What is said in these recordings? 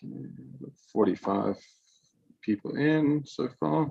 Okay, 45 people in so far.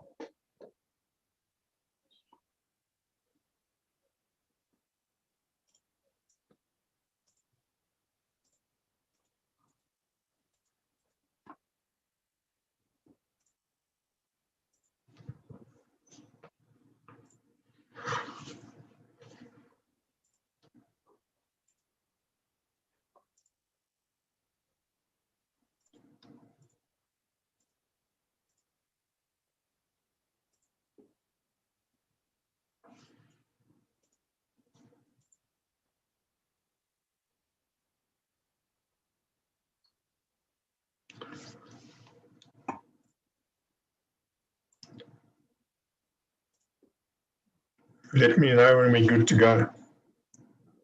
Let me know when we're good to go.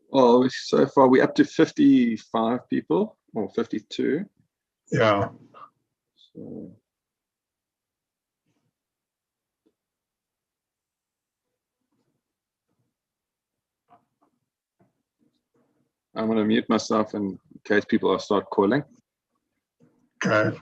Well, so far we're up to 55 people, or 52. Yeah. So I'm going to mute myself in case people start calling. Okay.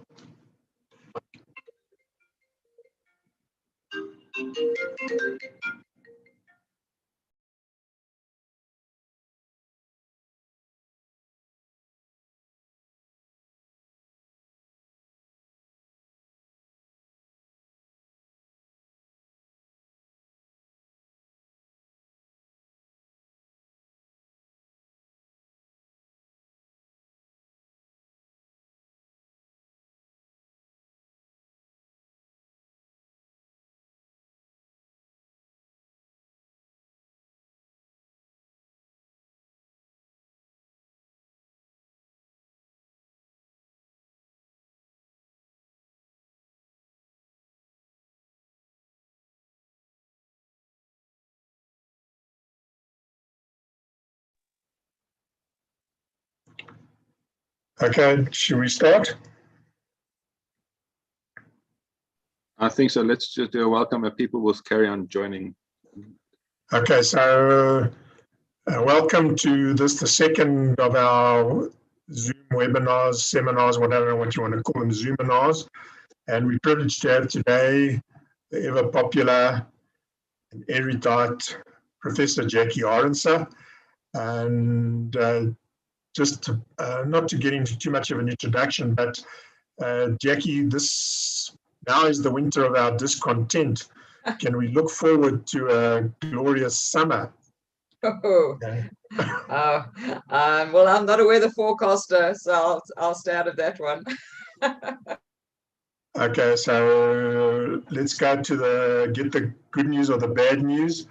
Okay, should we start? I think so. Let's just do a welcome and people will carry on joining. Okay, so welcome to this, the second of our Zoom webinars, seminars, whatever what you want to call them, Zoominars. And we're privileged to have today the ever popular and erudite Professor Jackie Arendse. And just to, not to get into too much of an introduction, but Jackie, this now is the winter of our discontent. Can we look forward to a glorious summer? Oh, Okay. well, I'm not a weather forecaster, so I'll stay out of that one. Okay, so let's go to get the good news or the bad news,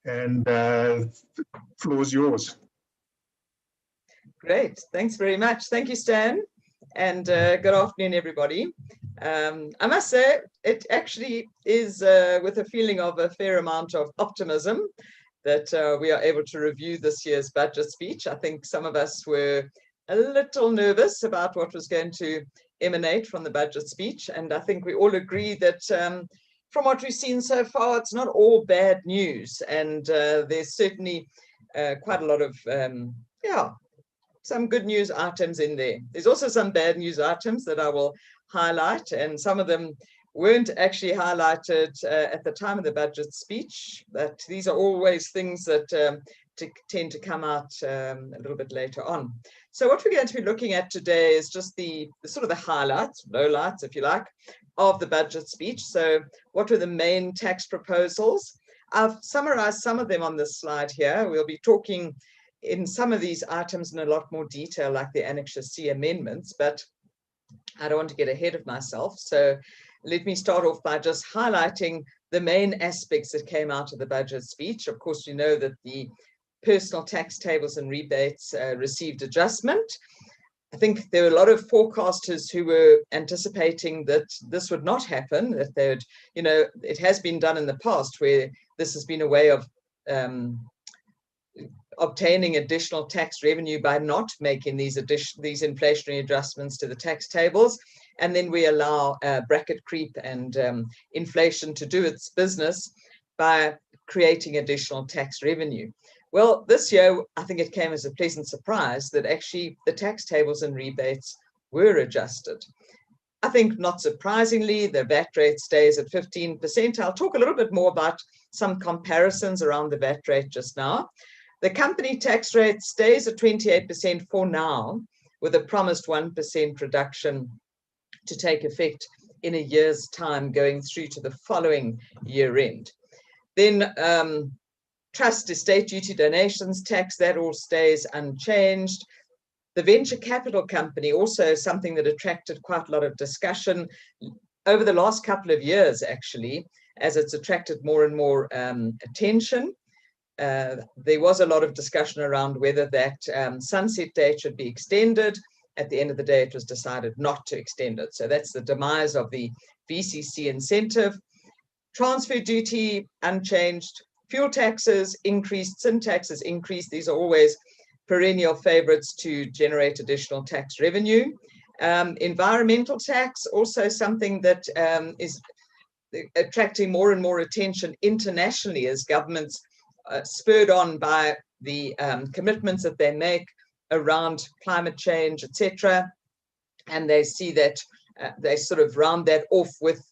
and the floor's yours. Great, thanks very much. Thank you, Stan, and good afternoon, everybody. I must say, it actually is with a feeling of a fair amount of optimism that we are able to review this year's budget speech. I think some of us were a little nervous about what was going to emanate from the budget speech, and I think we all agree that from what we've seen so far, it's not all bad news, and there's certainly quite a lot of some good news items in there. There's also some bad news items that I will highlight, and some of them weren't actually highlighted at the time of the budget speech, but these are always things that tend to come out a little bit later on. So what we're going to be looking at today is just the sort of the highlights, lowlights, if you like, of the budget speech. So what were the main tax proposals? I've summarized some of them on this slide here. We'll be talking in some of these items in a lot more detail, like the Annexure C amendments, but I don't want to get ahead of myself. So let me start off by just highlighting the main aspects that came out of the budget speech. Of course, you know that the personal tax tables and rebates received adjustment. I think there were a lot of forecasters who were anticipating that this would not happen, that they would, it has been done in the past where this has been a way of obtaining additional tax revenue by not making these inflationary adjustments to the tax tables, and then we allow bracket creep and inflation to do its business by creating additional tax revenue. Well, this year I think it came as a pleasant surprise that actually the tax tables and rebates were adjusted. I think not surprisingly, the VAT rate stays at 15%. I'll talk a little bit more about some comparisons around the VAT rate just now. The company tax rate stays at 28% for now, with a promised 1% reduction to take effect in a year's time, going through to the following year end. Then trust, estate duty, donations tax, that all stays unchanged. The venture capital company, also something that attracted quite a lot of discussion over the last couple of years, actually, as it's attracted more and more attention. There was a lot of discussion around whether that sunset date should be extended. At the end of the day, it was decided not to extend it. So that's the demise of the VCC incentive. Transfer duty, unchanged. Fuel taxes increased, sin taxes increased. These are always perennial favorites to generate additional tax revenue. Environmental tax, also something that is attracting more and more attention internationally as governments, spurred on by the commitments that they make around climate change, etc. And they see that they sort of round that off with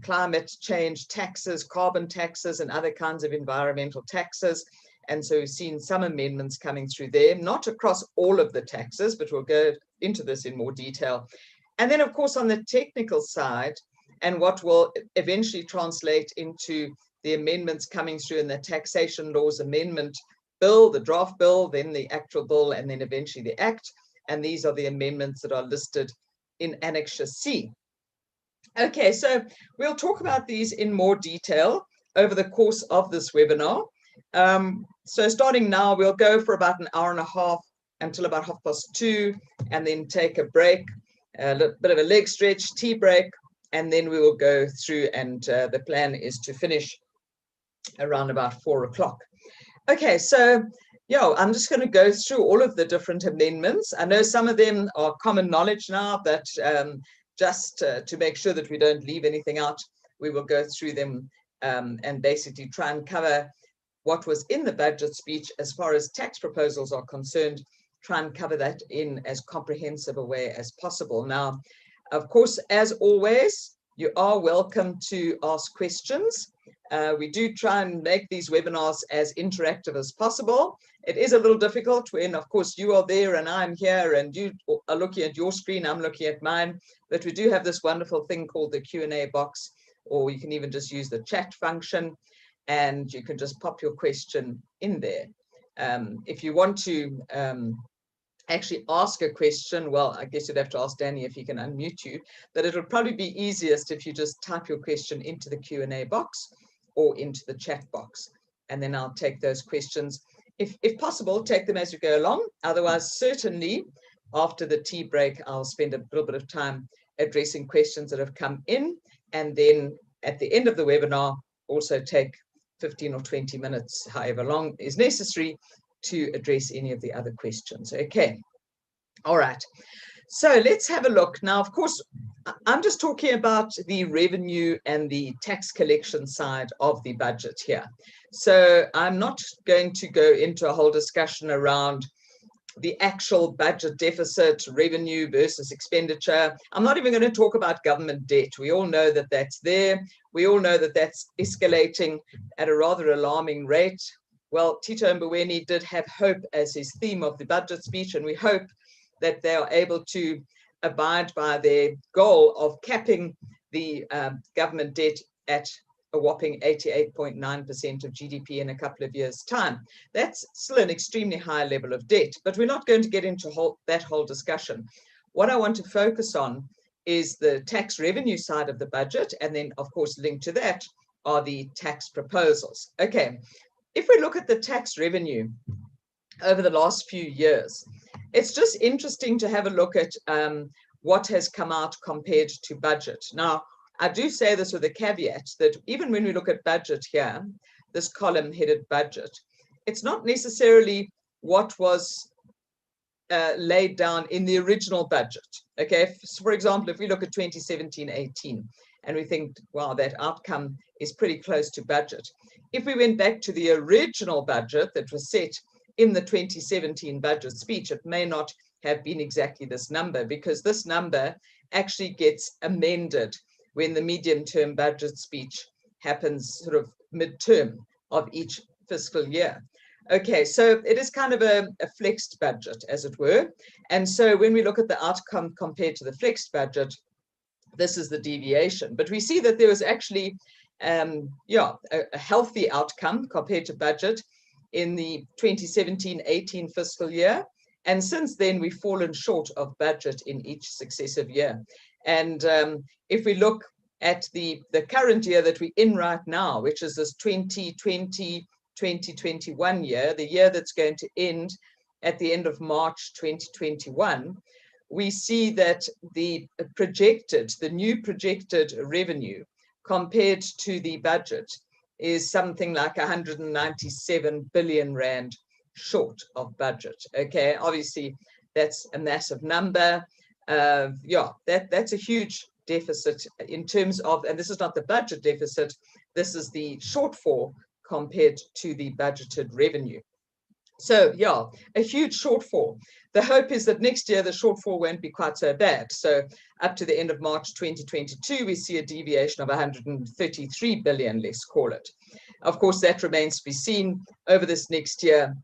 climate change taxes, carbon taxes, and other kinds of environmental taxes. And so we've seen some amendments coming through there, not across all of the taxes, but we'll go into this in more detail. And then, of course, on the technical side, and what will eventually translate into the amendments coming through in the Taxation Laws Amendment Bill, the draft bill, then the actual bill, and then eventually the Act. And these are the amendments that are listed in Annexure C. Okay, so we'll talk about these in more detail over the course of this webinar. So starting now, we'll go for about an hour and a half until about 2:30, and then take a break, a little bit of a leg stretch, tea break, and then we will go through, and the plan is to finish around about 4 o'clock. Okay, so yeah, I'm just going to go through all of the different amendments. I know some of them are common knowledge now, but just to make sure that we don't leave anything out, we will go through them and basically try and cover what was in the budget speech as far as tax proposals are concerned, try and cover that in as comprehensive a way as possible. Now, of course, as always, you are welcome to ask questions. We do try and make these webinars as interactive as possible. It is a little difficult when, of course, you are there and I'm here and you are looking at your screen, I'm looking at mine, but we do have this wonderful thing called the Q&A box, or you can even just use the chat function, and you can just pop your question in there. If you want to actually ask a question, well, I guess you'd have to ask Danny if he can unmute you, but it'll probably be easiest if you just type your question into the Q&A box or into the chat box, and then I'll take those questions. If possible, take them as you go along. Otherwise, certainly after the tea break, I'll spend a little bit of time addressing questions that have come in, and then at the end of the webinar, also take 15 or 20 minutes, however long is necessary, to address any of the other questions. Okay, all right. So let's have a look. Now, of course, I'm just talking about the revenue and the tax collection side of the budget here. So I'm not going to go into a whole discussion around the actual budget deficit, revenue versus expenditure. I'm not even going to talk about government debt. We all know that that's there. We all know that that's escalating at a rather alarming rate. Well, Tito Mboweni did have hope as his theme of the budget speech, and we hope that they are able to abide by their goal of capping the government debt at a whopping 88.9% of GDP in a couple of years' time. That's still an extremely high level of debt, but we're not going to get into that whole discussion. What I want to focus on is the tax revenue side of the budget, and then, of course, linked to that are the tax proposals. Okay, if we look at the tax revenue over the last few years, it's just interesting to have a look at what has come out compared to budget. Now, I do say this with a caveat that even when we look at budget here, this column headed budget, it's not necessarily what was laid down in the original budget. Okay, for example, if we look at 2017-18 and we think, wow, that outcome is pretty close to budget. If we went back to the original budget that was set in the 2017 budget speech, it may not have been exactly this number, because this number actually gets amended when the medium-term budget speech happens sort of mid-term of each fiscal year. Okay, so it is kind of a flexed budget, as it were. And so when we look at the outcome compared to the flexed budget, this is the deviation. But we see that there was actually a healthy outcome compared to budget in the 2017-18 fiscal year. And since then, we've fallen short of budget in each successive year. And if we look at the current year that we're in right now, which is this 2020-2021 year, the year that's going to end at the end of March 2021, we see that the new projected revenue compared to the budget is something like 197 billion rand short of budget. Okay, obviously that's a massive number. That's a huge deficit in terms of, and this is not the budget deficit, this is the shortfall compared to the budgeted revenue. So yeah, a huge shortfall. The hope is that next year the shortfall won't be quite so bad. So up to the end of March 2022, we see a deviation of 133 billion, let's call it. Of course, that remains to be seen over this next year,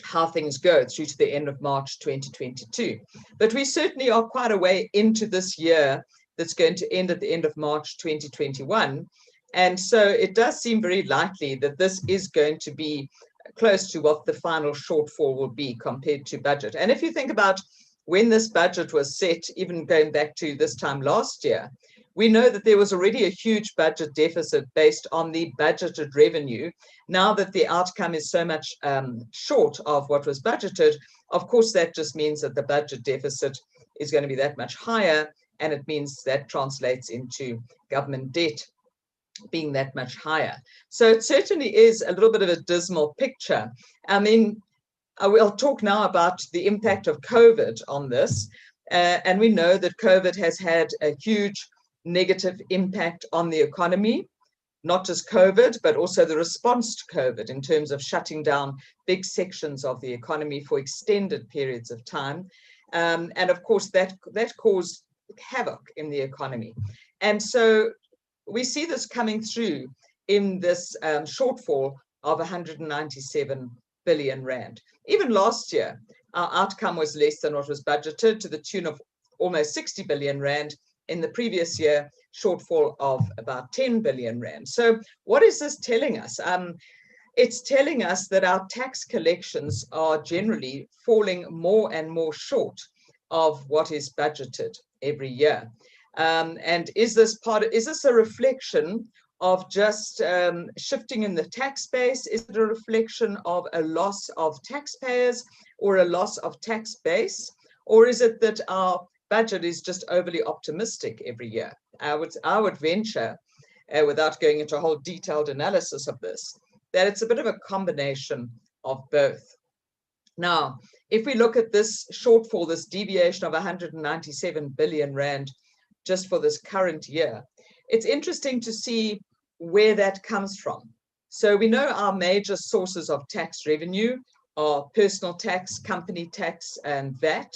how things go through to the end of March 2022. But we certainly are quite a way into this year that's going to end at the end of March 2021. And so it does seem very likely that this is going to be close to what the final shortfall will be compared to budget. And if you think about when this budget was set, even going back to this time last year, we know that there was already a huge budget deficit based on the budgeted revenue. Now that the outcome is so much short of what was budgeted, of course, that just means that the budget deficit is going to be that much higher, and it means that translates into government debt being that much higher. So it certainly is a little bit of a dismal picture. I mean, I will talk now about the impact of COVID on this. And we know that COVID has had a huge negative impact on the economy, not just COVID, but also the response to COVID in terms of shutting down big sections of the economy for extended periods of time. And of course, that caused havoc in the economy. And so we see this coming through in this shortfall of 197 billion rand. Even last year, our outcome was less than what was budgeted, to the tune of almost 60 billion rand. In the previous year, shortfall of about 10 billion rand. So what is this telling us? It's telling us that our tax collections are generally falling more and more short of what is budgeted every year. And is this a reflection of just shifting in the tax base? Is it a reflection of a loss of taxpayers or a loss of tax base? Or is it that our budget is just overly optimistic every year? I would venture, without going into a whole detailed analysis of this, that it's a bit of a combination of both. Now, if we look at this shortfall, this deviation of 197 billion rand just for this current year, it's interesting to see where that comes from. So we know our major sources of tax revenue are personal tax, company tax, and VAT.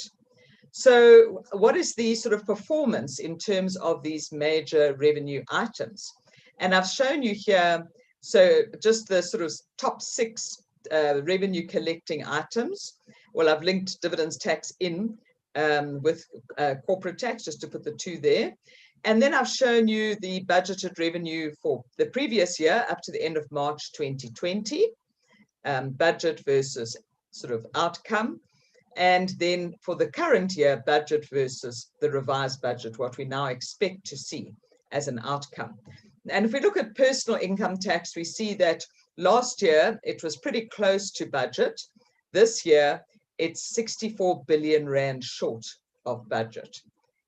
So what is the sort of performance in terms of these major revenue items? And I've shown you here, so just the sort of top 6 revenue collecting items. Well, I've linked dividends tax in with corporate tax, just to put the 2 there. And then I've shown you the budgeted revenue for the previous year up to the end of March 2020, budget versus sort of outcome. And then for the current year, budget versus the revised budget, what we now expect to see as an outcome. And if we look at personal income tax, we see that last year it was pretty close to budget. This year, it's 64 billion rand short of budget.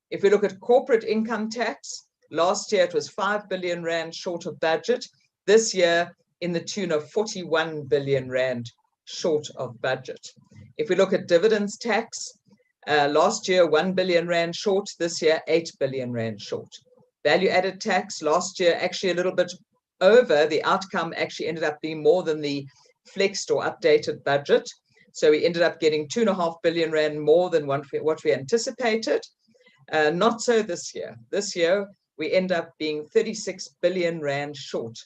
If we look at corporate income tax, last year it was 5 billion rand short of budget. This year, in the tune of 41 billion rand short of budget. If we look at dividends tax, last year 1 billion rand short, this year 8 billion rand short. Value added tax, last year actually a little bit over. The outcome actually ended up being more than the flexed or updated budget. So we ended up getting 2.5 billion rand more than what we anticipated. Not so this year. This year, we end up being 36 billion rand short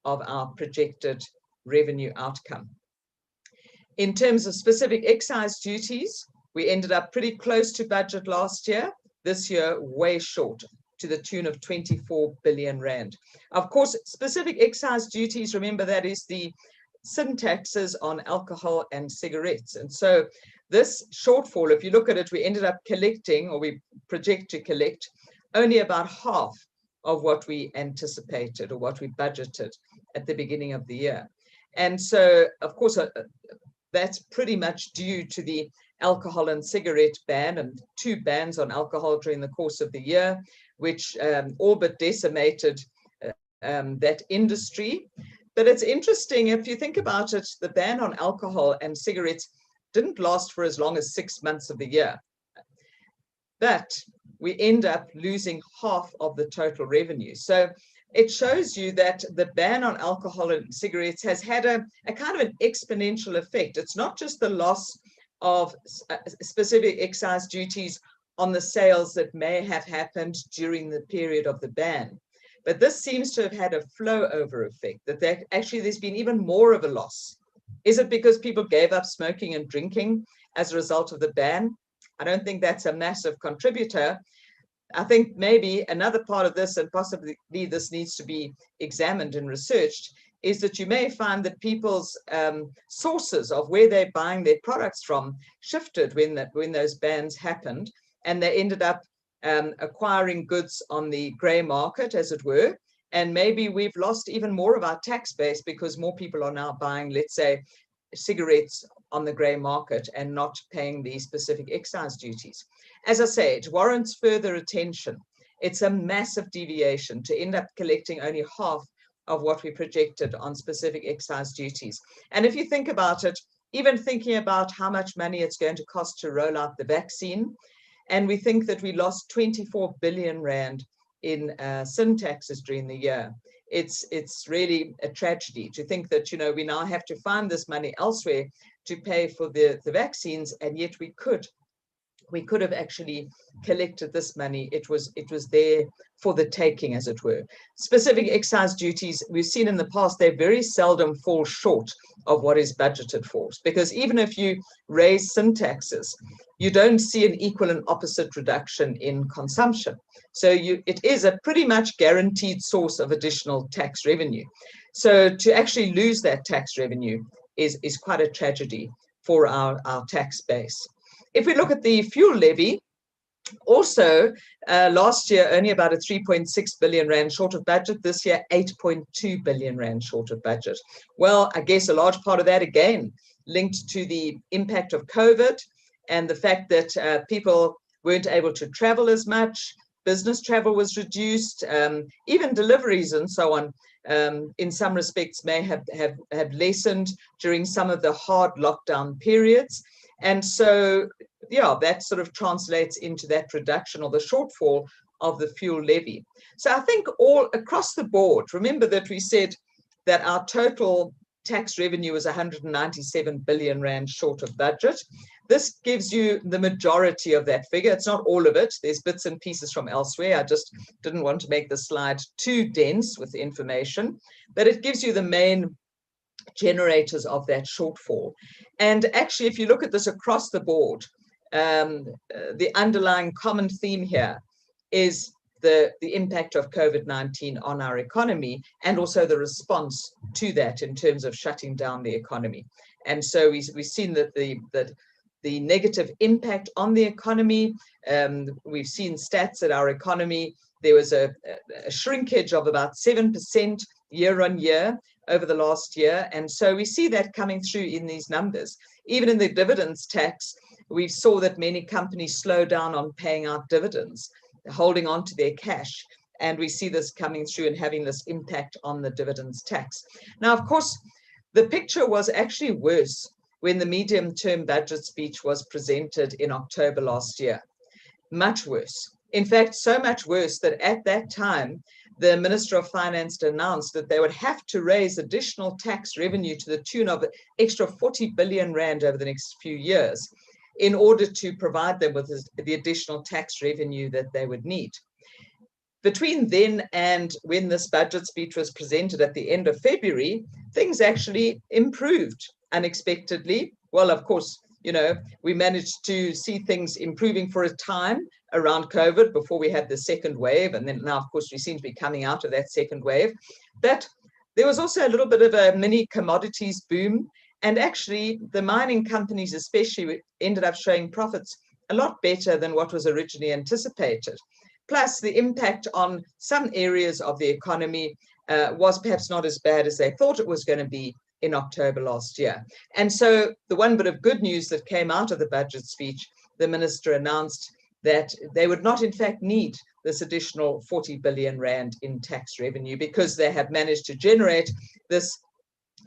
of our projected revenue outcome. In terms of specific excise duties, we ended up pretty close to budget last year. This year, way short, to the tune of 24 billion rand. Of course, specific excise duties, remember that is the sin taxes on alcohol and cigarettes. And so this shortfall, if you look at it, we ended up collecting, or we project to collect, only about half of what we anticipated or what we budgeted at the beginning of the year. And so, of course, that's pretty much due to the alcohol and cigarette ban, and 2 bans on alcohol during the course of the year, which all but decimated that industry. But it's interesting, if you think about it, the ban on alcohol and cigarettes didn't last for as long as 6 months of the year. But we end up losing half of the total revenue. So it shows you that the ban on alcohol and cigarettes has had a kind of an exponential effect. It's not just the loss of specific excise duties on the sales that may have happened during the period of the ban, but this seems to have had a flow over effect, that actually there's been even more of a loss. Is it because people gave up smoking and drinking as a result of the ban? I don't think that's a massive contributor. I think maybe another part of this, and possibly this needs to be examined and researched, is that you may find that people's sources of where they're buying their products from shifted when those bans happened, and they ended up acquiring goods on the grey market, as it were. And maybe we've lost even more of our tax base because more people are now buying, let's say, cigarettes on the grey market and not paying the specific excise duties. As I say, it warrants further attention. It's a massive deviation to end up collecting only half of what we projected on specific excise duties. And if you think about it, even thinking about how much money it's going to cost to roll out the vaccine, and we think that we lost 24 billion rand in sin taxes during the year. It's really a tragedy to think that, you know, we now have to find this money elsewhere to pay for the vaccines, and yet we could have actually collected this money. It was there for the taking, as it were. Specific excise duties, we've seen in the past, they very seldom fall short of what is budgeted for, because even if you raise sin taxes, you don't see an equal and opposite reduction in consumption. So it is a pretty much guaranteed source of additional tax revenue. So to actually lose that tax revenue is quite a tragedy for our tax base. If we look at the fuel levy, also last year only about a 3.6 billion rand short of budget. This year 8.2 billion rand short of budget. Well, I guess a large part of that again linked to the impact of COVID and the fact that people weren't able to travel as much. Business travel was reduced, even deliveries and so on, in some respects may have lessened during some of the hard lockdown periods. And so, yeah, that sort of translates into that reduction or the shortfall of the fuel levy. So I think all across the board, remember that we said that our total tax revenue was 197 billion rand short of budget. This gives you the majority of that figure. It's not all of it. There's bits and pieces from elsewhere. I just didn't want to make the slide too dense with information, but it gives you the main generators of that shortfall. And actually, if you look at this across the board, the underlying common theme here is the impact of COVID-19 on our economy, and also the response to that in terms of shutting down the economy. And so we've seen that the negative impact on the economy, we've seen stats at our economy. There was a shrinkage of about 7% year on year over the last year. And so we see that coming through in these numbers. Even in the dividends tax, we saw that many companies slow down on paying out dividends, holding on to their cash. And we see this coming through and having this impact on the dividends tax. Now, of course, the picture was actually worse when the medium-term budget speech was presented in October last year. Much worse. In fact, so much worse that at that time, the Minister of Finance announced that they would have to raise additional tax revenue to the tune of extra 40 billion rand over the next few years in order to provide them with the additional tax revenue that they would need. Between then and when this budget speech was presented at the end of February, things actually improved unexpectedly. Well, of course, you know, we managed to see things improving for a time around COVID before we had the second wave. And then now, of course, we seem to be coming out of that second wave. But there was also a little bit of a mini commodities boom. And actually, the mining companies especially ended up showing profits a lot better than what was originally anticipated. Plus, the impact on some areas of the economy was perhaps not as bad as they thought it was going to be in October last year. And so the one bit of good news that came out of the budget speech, the minister announced that they would not in fact need this additional 40 billion rand in tax revenue because they have managed to generate this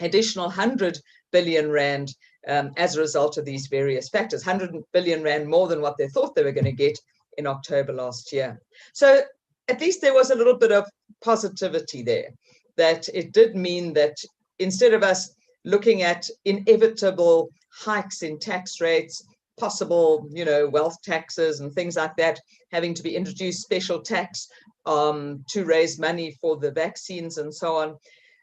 additional 100 billion rand as a result of these various factors, 100 billion rand more than what they thought they were going to get in October last year. So at least there was a little bit of positivity there, that it did mean that instead of us looking at inevitable hikes in tax rates, possible, you know, wealth taxes and things like that, having to be introduced, special tax to raise money for the vaccines and so on,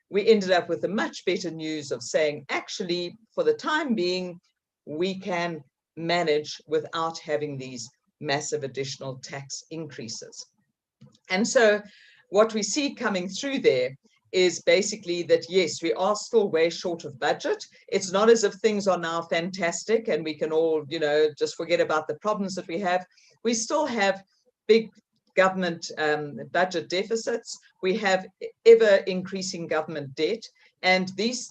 we ended up with the much better news of saying, actually, for the time being, we can manage without having these massive additional tax increases. And so what we see coming through there is basically that, yes, we are still way short of budget. It's not as if things are now fantastic and we can all, you know, just forget about the problems that we have. We still have big government budget deficits. We have ever increasing government debt, and these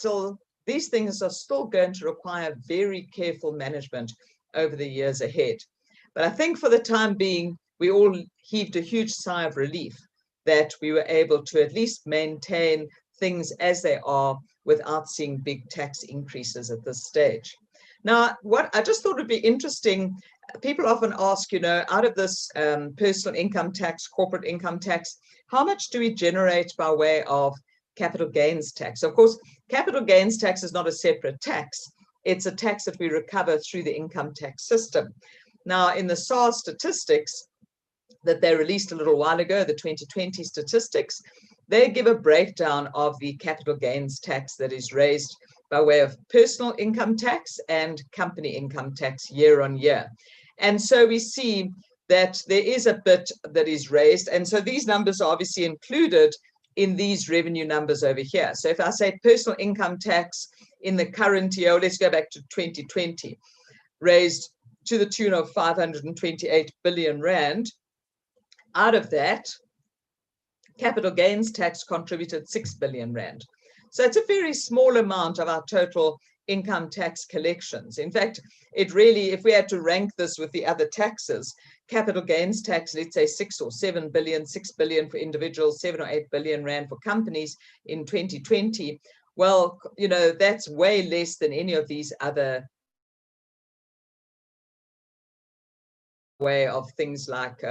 things are still going to require very careful management over the years ahead. But I think for the time being, we all heaved a huge sigh of relief that we were able to at least maintain things as they are without seeing big tax increases at this stage. Now, what I just thought would be interesting, people often ask, you know, out of this personal income tax, corporate income tax, how much do we generate by way of capital gains tax? Of course, capital gains tax is not a separate tax. It's a tax that we recover through the income tax system. Now, in the SARS statistics that they released a little while ago, the 2020 statistics, they give a breakdown of the capital gains tax that is raised by way of personal income tax and company income tax year on year. And so we see that there is a bit that is raised. And so these numbers are obviously included in these revenue numbers over here. So if I say personal income tax in the current year, let's go back to 2020, raised to the tune of 528 billion rand. Out of that, capital gains tax contributed 6 billion rand. So it's a very small amount of our total income tax collections. In fact, it really, if we had to rank this with the other taxes, capital gains tax, let's say 6 or 7 billion, 6 billion for individuals, 7 or 8 billion rand for companies in 2020. Well, you know, that's way less than any of these other way of things like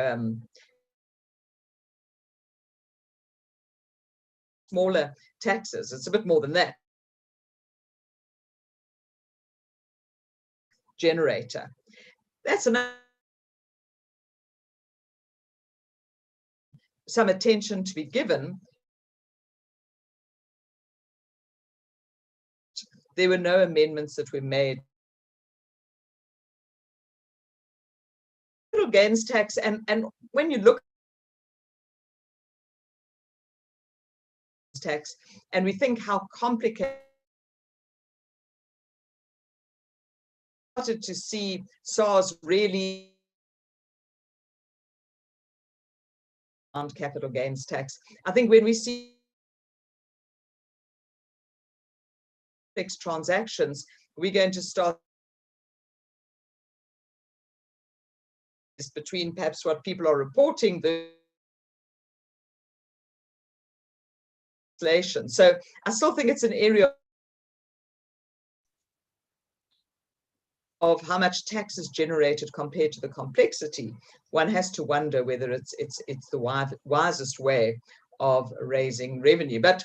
smaller taxes. It's a bit more than that. Generator. That's enough. Some attention to be given. There were no amendments that were made. Capital gains tax, and when you look at tax and we think how complicated to see SARS really on capital gains tax. I think when we see fixed transactions, we're going to start between perhaps what people are reporting the legislation. So I still think it's an area of how much tax is generated compared to the complexity. One has to wonder whether it's the wisest way of raising revenue. But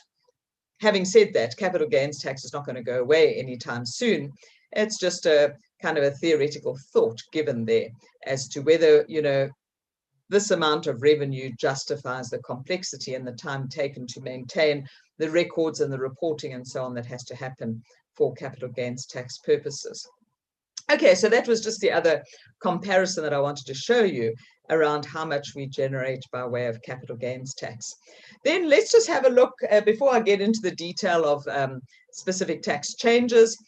having said that, capital gains tax is not going to go away anytime soon. It's just a kind of a theoretical thought given there as to whether, this amount of revenue justifies the complexity and the time taken to maintain the records and the reporting and so on that has to happen for capital gains tax purposes. Okay, so that was just the other comparison that I wanted to show you around how much we generate by way of capital gains tax. Then let's just have a look, before I get into the detail of specific tax changes,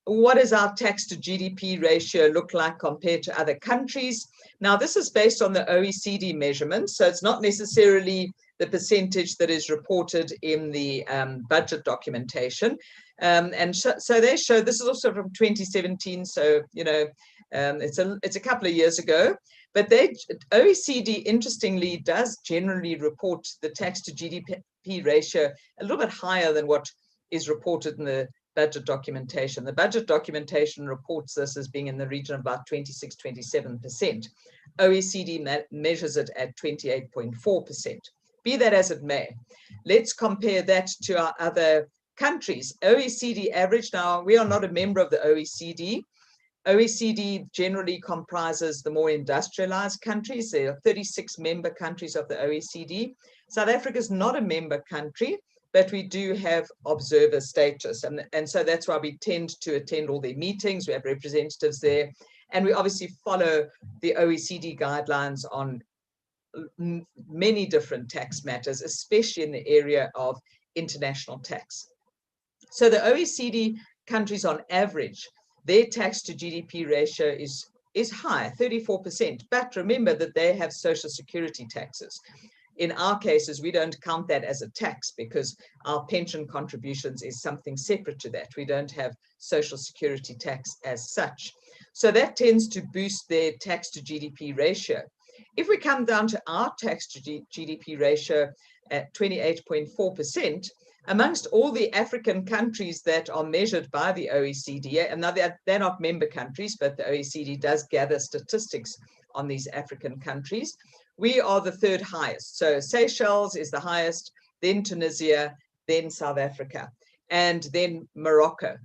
what does our tax to GDP ratio look like compared to other countries? Now, this is based on the OECD measurement, so it's not necessarily the percentage that is reported in the budget documentation. So they show, this is also from 2017, so, it's a couple of years ago, but OECD, interestingly, does generally report the tax to GDP ratio a little bit higher than what is reported in the budget documentation. The budget documentation reports this as being in the region of about 26-27%. OECD measures it at 28.4%. Be that as it may, let's compare that to our other countries. OECD average, now we are not a member of the OECD. OECD generally comprises the more industrialized countries. There are 36 member countries of the OECD. South Africa is not a member country, but we do have observer status. And so that's why we tend to attend all their meetings. We have representatives there. And we obviously follow the OECD guidelines on many different tax matters, especially in the area of international tax. So the OECD countries on average, their tax to GDP ratio is high, 34%. But remember that they have social security taxes. In our cases, we don't count that as a tax because our pension contributions is something separate to that. We don't have social security tax as such. So that tends to boost their tax to GDP ratio. If we come down to our tax to GDP ratio at 28.4%, amongst all the African countries that are measured by the OECD, and now they're not member countries, but the OECD does gather statistics on these African countries, we are the third highest. So Seychelles is the highest, then Tunisia, then South Africa, and then Morocco.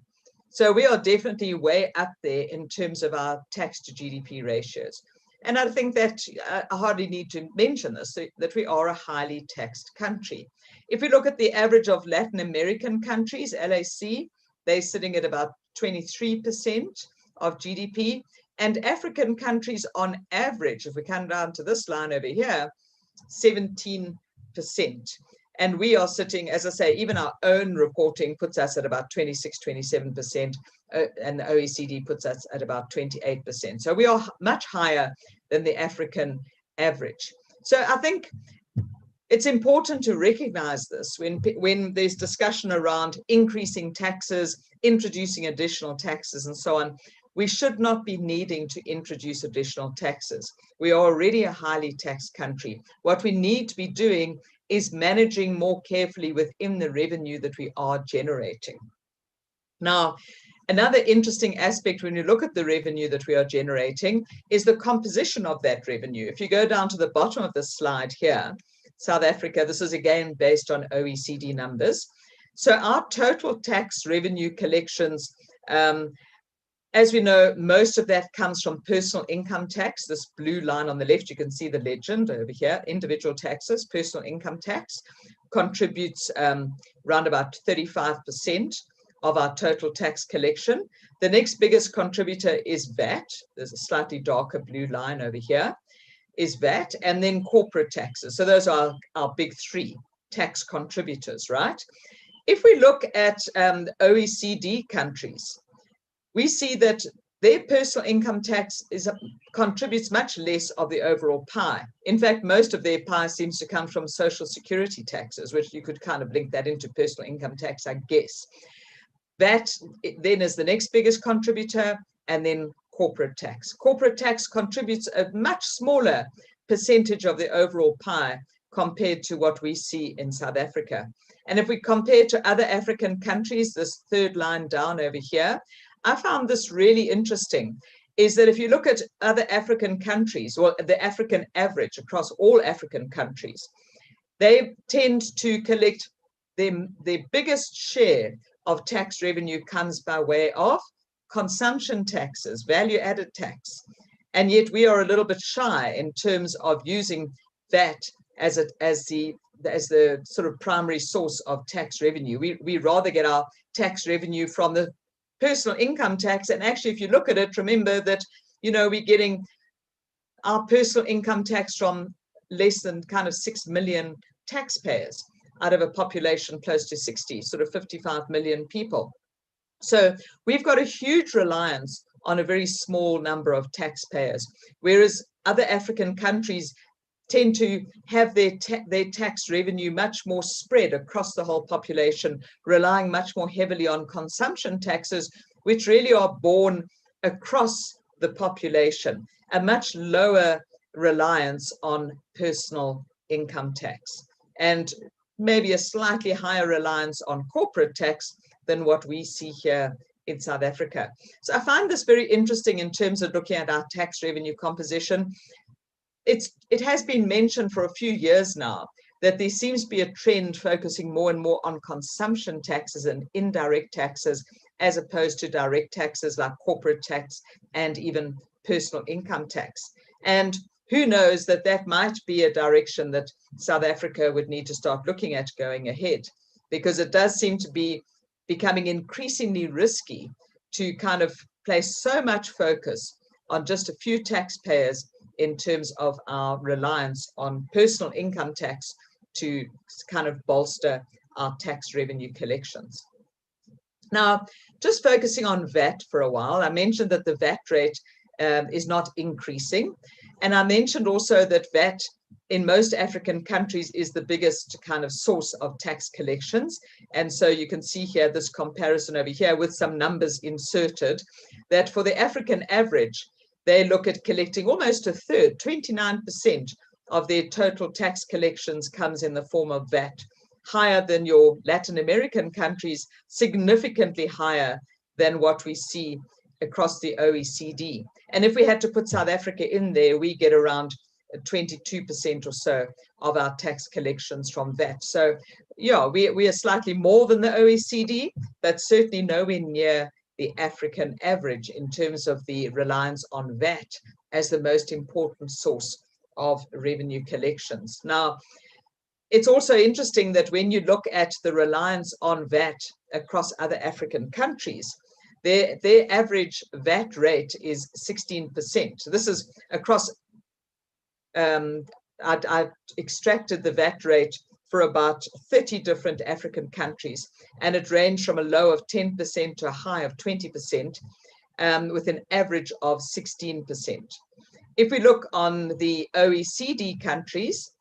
So we are definitely way up there in terms of our tax to GDP ratios. And I think that I hardly need to mention this, that we are a highly taxed country. If we look at the average of Latin American countries, LAC, they're sitting at about 23% of GDP. And African countries on average, if we come down to this line over here, 17%. And we are sitting, as I say, even our own reporting puts us at about 26-27%, and the OECD puts us at about 28%. So we are much higher than the African average. So I think it's important to recognize this when there's discussion around increasing taxes, introducing additional taxes, and so on. We should not be needing to introduce additional taxes. We are already a highly taxed country. What we need to be doing is managing more carefully within the revenue that we are generating. Now, another interesting aspect when you look at the revenue that we are generating is the composition of that revenue. If you go down to the bottom of the slide here, South Africa, this is again based on OECD numbers. So our total tax revenue collections, as we know, most of that comes from personal income tax. This blue line on the left, you can see the legend over here, individual taxes, personal income tax contributes around about 35% of our total tax collection. The next biggest contributor is VAT. There's a slightly darker blue line over here, is VAT, and then corporate taxes. So those are our big three tax contributors, right? If we look at OECD countries, we see that their personal income tax contributes much less of the overall pie. In fact, most of their pie seems to come from social security taxes, which you could kind of link that into personal income tax, I guess. That then is the next biggest contributor, and then corporate tax. Corporate tax contributes a much smaller percentage of the overall pie compared to what we see in South Africa. And if we compare to other African countries, this third line down over here, I found this really interesting, is that if you look at other African countries, or the African average across all African countries, they tend to collect their biggest share of tax revenue comes by way of consumption taxes, value-added tax. And yet we are a little bit shy in terms of using that as the sort of primary source of tax revenue. We rather get our tax revenue from the personal income tax. And actually, if you look at it, remember that, we're getting our personal income tax from less than kind of 6 million taxpayers out of a population close to 60, sort of 55 million people. So we've got a huge reliance on a very small number of taxpayers, whereas other African countries tend to have their tax revenue much more spread across the whole population, relying much more heavily on consumption taxes, which really are borne across the population, a much lower reliance on personal income tax, and maybe a slightly higher reliance on corporate tax than what we see here in South Africa. So I find this very interesting in terms of looking at our tax revenue composition. It has been mentioned for a few years now that there seems to be a trend focusing more and more on consumption taxes and indirect taxes, as opposed to direct taxes like corporate tax and even personal income tax. And who knows, that might be a direction that South Africa would need to start looking at going ahead, because it does seem to be becoming increasingly risky to kind of place so much focus on just a few taxpayers in terms of our reliance on personal income tax to kind of bolster our tax revenue collections. Now, just focusing on VAT for a while, I mentioned that the VAT rate is not increasing. And I mentioned also that VAT in most African countries is the biggest kind of source of tax collections. And so you can see here this comparison over here with some numbers inserted, that for the African average, they look at collecting almost a third, 29% of their total tax collections comes in the form of VAT, higher than your Latin American countries, significantly higher than what we see across the OECD. And if we had to put South Africa in there, we get around 22% or so of our tax collections from VAT. So yeah, we are slightly more than the OECD, but certainly nowhere near the African average in terms of the reliance on VAT as the most important source of revenue collections. Now, it's also interesting that when you look at the reliance on VAT across other African countries, their average VAT rate is 16%. So this is across, I extracted the VAT rate for about 30 different African countries, and it ranged from a low of 10% to a high of 20%, with an average of 16%. If we look on the OECD countries,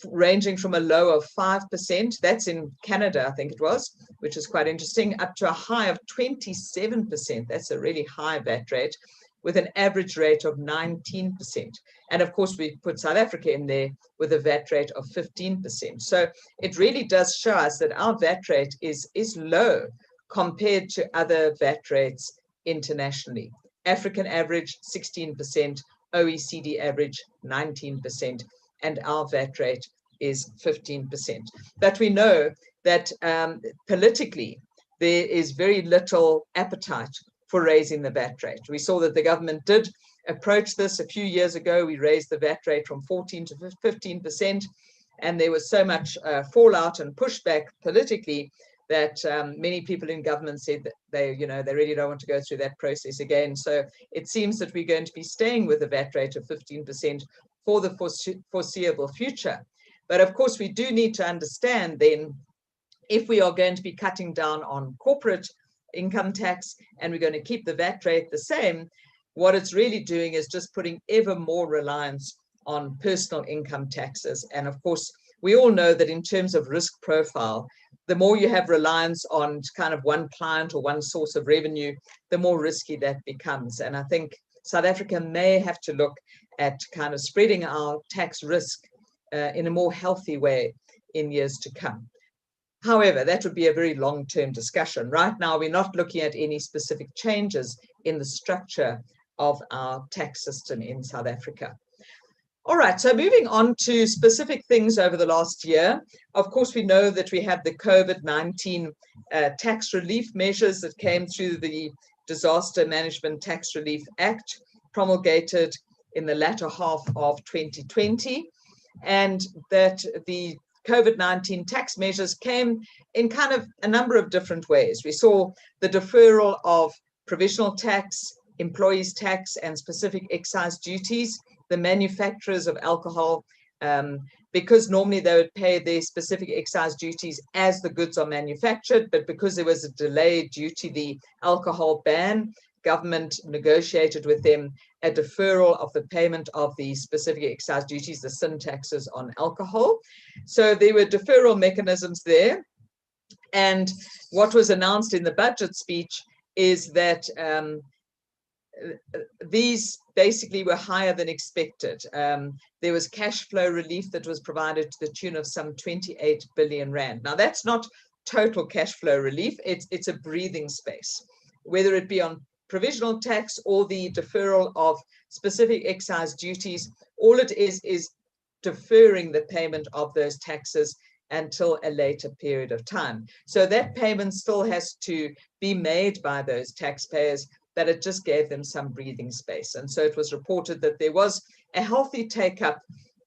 ranging from a low of 5%, that's in Canada, I think it was, which is quite interesting, up to a high of 27%. That's a really high VAT rate, with an average rate of 19%. And of course, we put South Africa in there with a VAT rate of 15%. So it really does show us that our VAT rate is low compared to other VAT rates internationally. African average, 16%, OECD average, 19%, and our VAT rate is 15%. But we know that politically, there is very little appetite for raising the VAT rate. We saw that the government did approach this a few years ago. We raised the VAT rate from 14 to 15%, and there was so much fallout and pushback politically that many people in government said that they really don't want to go through that process again. So it seems that we're going to be staying with a VAT rate of 15% for the foreseeable future. But of course, we do need to understand then, if we are going to be cutting down on corporate income tax and we're going to keep the VAT rate the same, what it's really doing is just putting ever more reliance on personal income taxes. And of course, we all know that in terms of risk profile, the more you have reliance on kind of one client or one source of revenue, the more risky that becomes. And I think South Africa may have to look at kind of spreading our tax risk in a more healthy way in years to come. However, that would be a very long-term discussion. Right now, we're not looking at any specific changes in the structure of our tax system in South Africa. All right, so moving on to specific things over the last year. Of course, we know that we have the COVID-19 tax relief measures that came through the Disaster Management Tax Relief Act, promulgated in the latter half of 2020, and that the COVID-19 tax measures came in kind of a number of different ways. We saw the deferral of provisional tax, employees tax, and specific excise duties. The manufacturers of alcohol, because normally they would pay their specific excise duties as the goods are manufactured, but because there was a delay due to the alcohol ban, government negotiated with them a deferral of the payment of the specific excise duties, the sin taxes on alcohol. So there were deferral mechanisms there. And what was announced in the budget speech is that these basically were higher than expected. There was cash flow relief that was provided to the tune of some 28 billion rand. Now, that's not total cash flow relief. It's a breathing space, whether it be on provisional tax or the deferral of specific excise duties. All it is deferring the payment of those taxes until a later period of time. So that payment still has to be made by those taxpayers, but it just gave them some breathing space. And so it was reported that there was a healthy take-up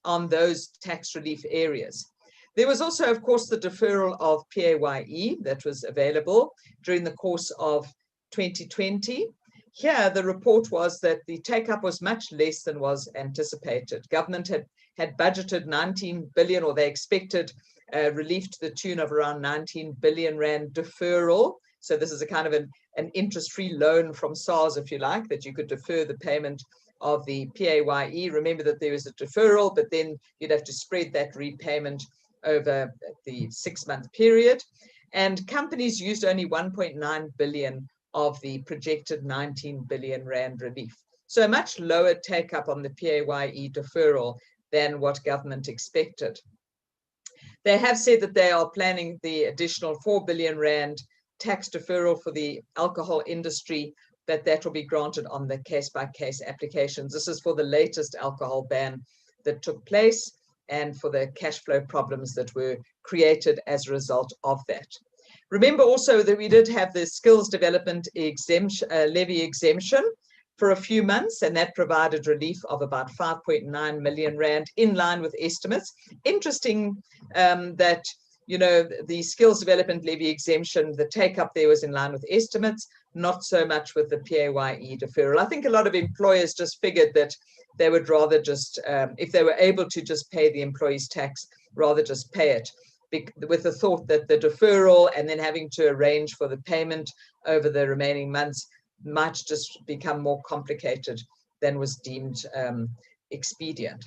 on those tax relief areas. There was also, of course, the deferral of PAYE that was available during the course of 2020. Here, the report was that the take-up was much less than was anticipated. Government had budgeted 19 billion, or they expected relief to the tune of around 19 billion rand deferral. So this is a kind of an interest-free loan from SARS, if you like, that you could defer the payment of the PAYE. Remember that there was a deferral, but then you'd have to spread that repayment over the 6-month period. And companies used only 1.9 billion of the projected 19 billion rand relief. So a much lower take-up on the PAYE deferral than what government expected. They have said that they are planning the additional 4 billion rand tax deferral for the alcohol industry, but that will be granted on the case-by-case applications. This is for the latest alcohol ban that took place and for the cash flow problems that were created as a result of that. Remember also that we did have the skills development exemption, levy exemption for a few months, and that provided relief of about 5.9 million rand in line with estimates. Interesting that, you know, the skills development levy exemption, the take-up there was in line with estimates, not so much with the PAYE deferral. I think a lot of employers just figured that they would rather just, if they were able to just pay the employees' tax, rather just pay it, with the thought that the deferral and then having to arrange for the payment over the remaining months might just become more complicated than was deemed expedient.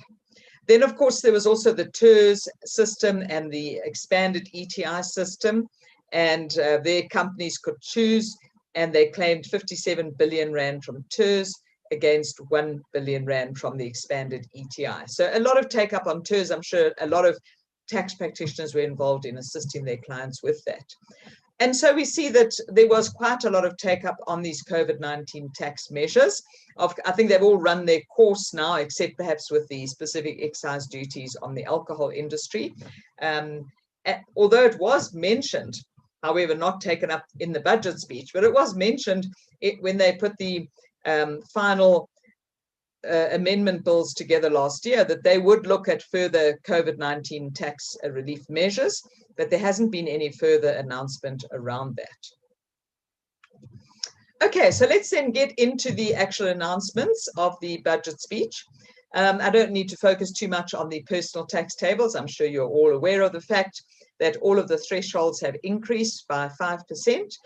Then, of course, there was also the TERS system and the expanded ETI system, and their companies could choose, and they claimed 57 billion rand from TERS against 1 billion rand from the expanded ETI. So a lot of take up on TERS. I'm sure a lot of tax practitioners were involved in assisting their clients with that. And so we see that there was quite a lot of take-up on these COVID-19 tax measures. I think they've all run their course now, except perhaps with the specific excise duties on the alcohol industry. Although it was mentioned, however, not taken up in the budget speech, but it was mentioned when they put the final amendment bills together last year, that they would look at further COVID-19 tax relief measures, but there hasn't been any further announcement around that. Okay, so let's then get into the actual announcements of the budget speech. I don't need to focus too much on the personal tax tables. I'm sure you're all aware of the fact that all of the thresholds have increased by 5%.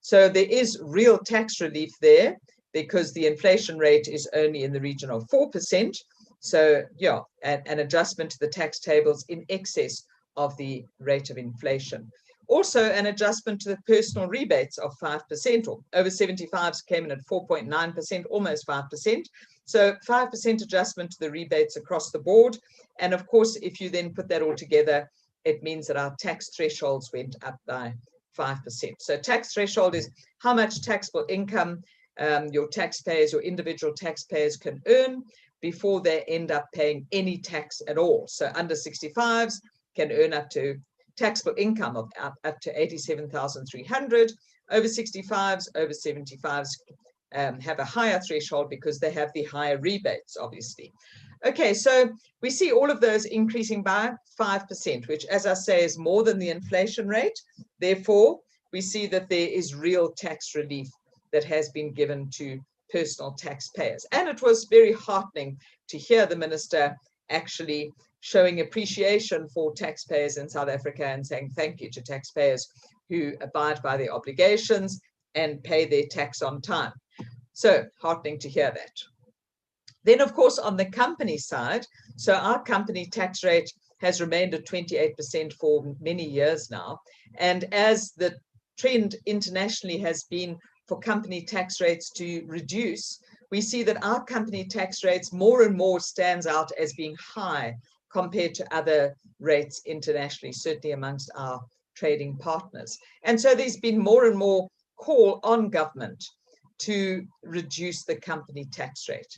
So there is real tax relief there, because the inflation rate is only in the region of 4%. So yeah, an adjustment to the tax tables in excess of the rate of inflation. Also an adjustment to the personal rebates of 5%, or over 75s came in at 4.9%, almost 5%. So 5% adjustment to the rebates across the board. And of course, if you then put that all together, it means that our tax thresholds went up by 5%. So tax threshold is how much taxable income your taxpayers, your individual taxpayers can earn before they end up paying any tax at all. So under 65s can earn up to taxable income of up to 87,300. Over 65s, over 75s have a higher threshold because they have the higher rebates, obviously. Okay, so we see all of those increasing by 5%, which, as I say, is more than the inflation rate. Therefore, we see that there is real tax relief that has been given to personal taxpayers. And it was very heartening to hear the minister actually showing appreciation for taxpayers in South Africa and saying thank you to taxpayers who abide by their obligations and pay their tax on time. So heartening to hear that. Then, of course, on the company side, so our company tax rate has remained at 28% for many years now. And as the trend internationally has been for company tax rates to reduce, we see that our company tax rates more and more stands out as being high compared to other rates internationally, certainly amongst our trading partners. And so there's been more and more call on government to reduce the company tax rate.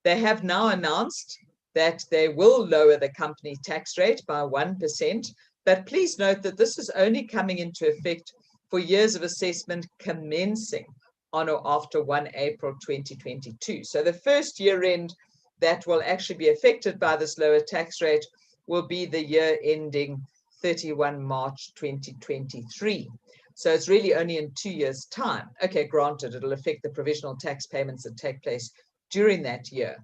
They have now announced that they will lower the company tax rate by 1%, but please note that this is only coming into effect for years of assessment commencing on or after 1 April 2022. So the first year end that will actually be affected by this lower tax rate will be the year ending 31 March 2023. So it's really only in 2 years' time. Okay, granted, it'll affect the provisional tax payments that take place during that year,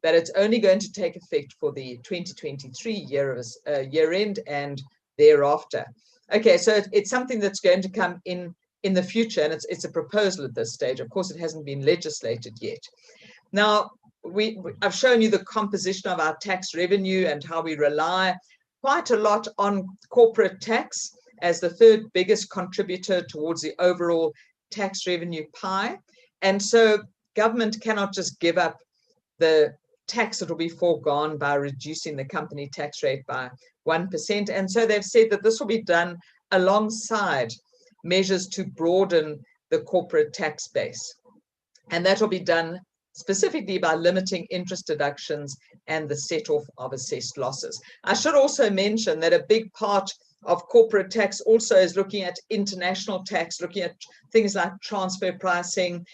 but it's only going to take effect for the 2023 year end and thereafter. Okay, so it's something that's going to come in the future, and it's a proposal at this stage. Of course, it hasn't been legislated yet. Now, I've shown you the composition of our tax revenue and how we rely quite a lot on corporate tax as the third biggest contributor towards the overall tax revenue pie. And so government cannot just give up the tax that will be foregone by reducing the company tax rate by 1%. And so they've said that this will be done alongside measures to broaden the corporate tax base. And that will be done specifically by limiting interest deductions and the set-off of assessed losses. I should also mention that a big part of corporate tax also is looking at international tax, looking at things like transfer pricing,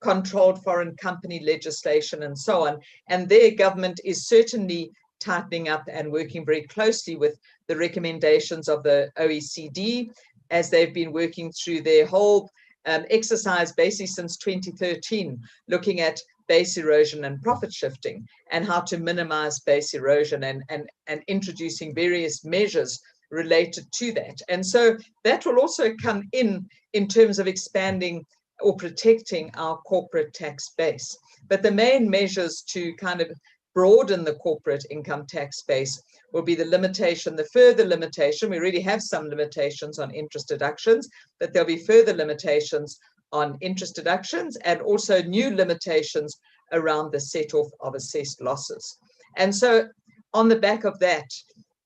controlled foreign company legislation, and so on. And their government is certainly tightening up and working very closely with the recommendations of the OECD as they've been working through their whole exercise basically since 2013, looking at base erosion and profit shifting and how to minimize base erosion and introducing various measures related to that. And so that will also come in terms of expanding or protecting our corporate tax base. But the main measures to kind of broaden the corporate income tax base will be the limitation, the further limitation. We already have some limitations on interest deductions, but there'll be further limitations on interest deductions and also new limitations around the set-off of assessed losses. And so on the back of that,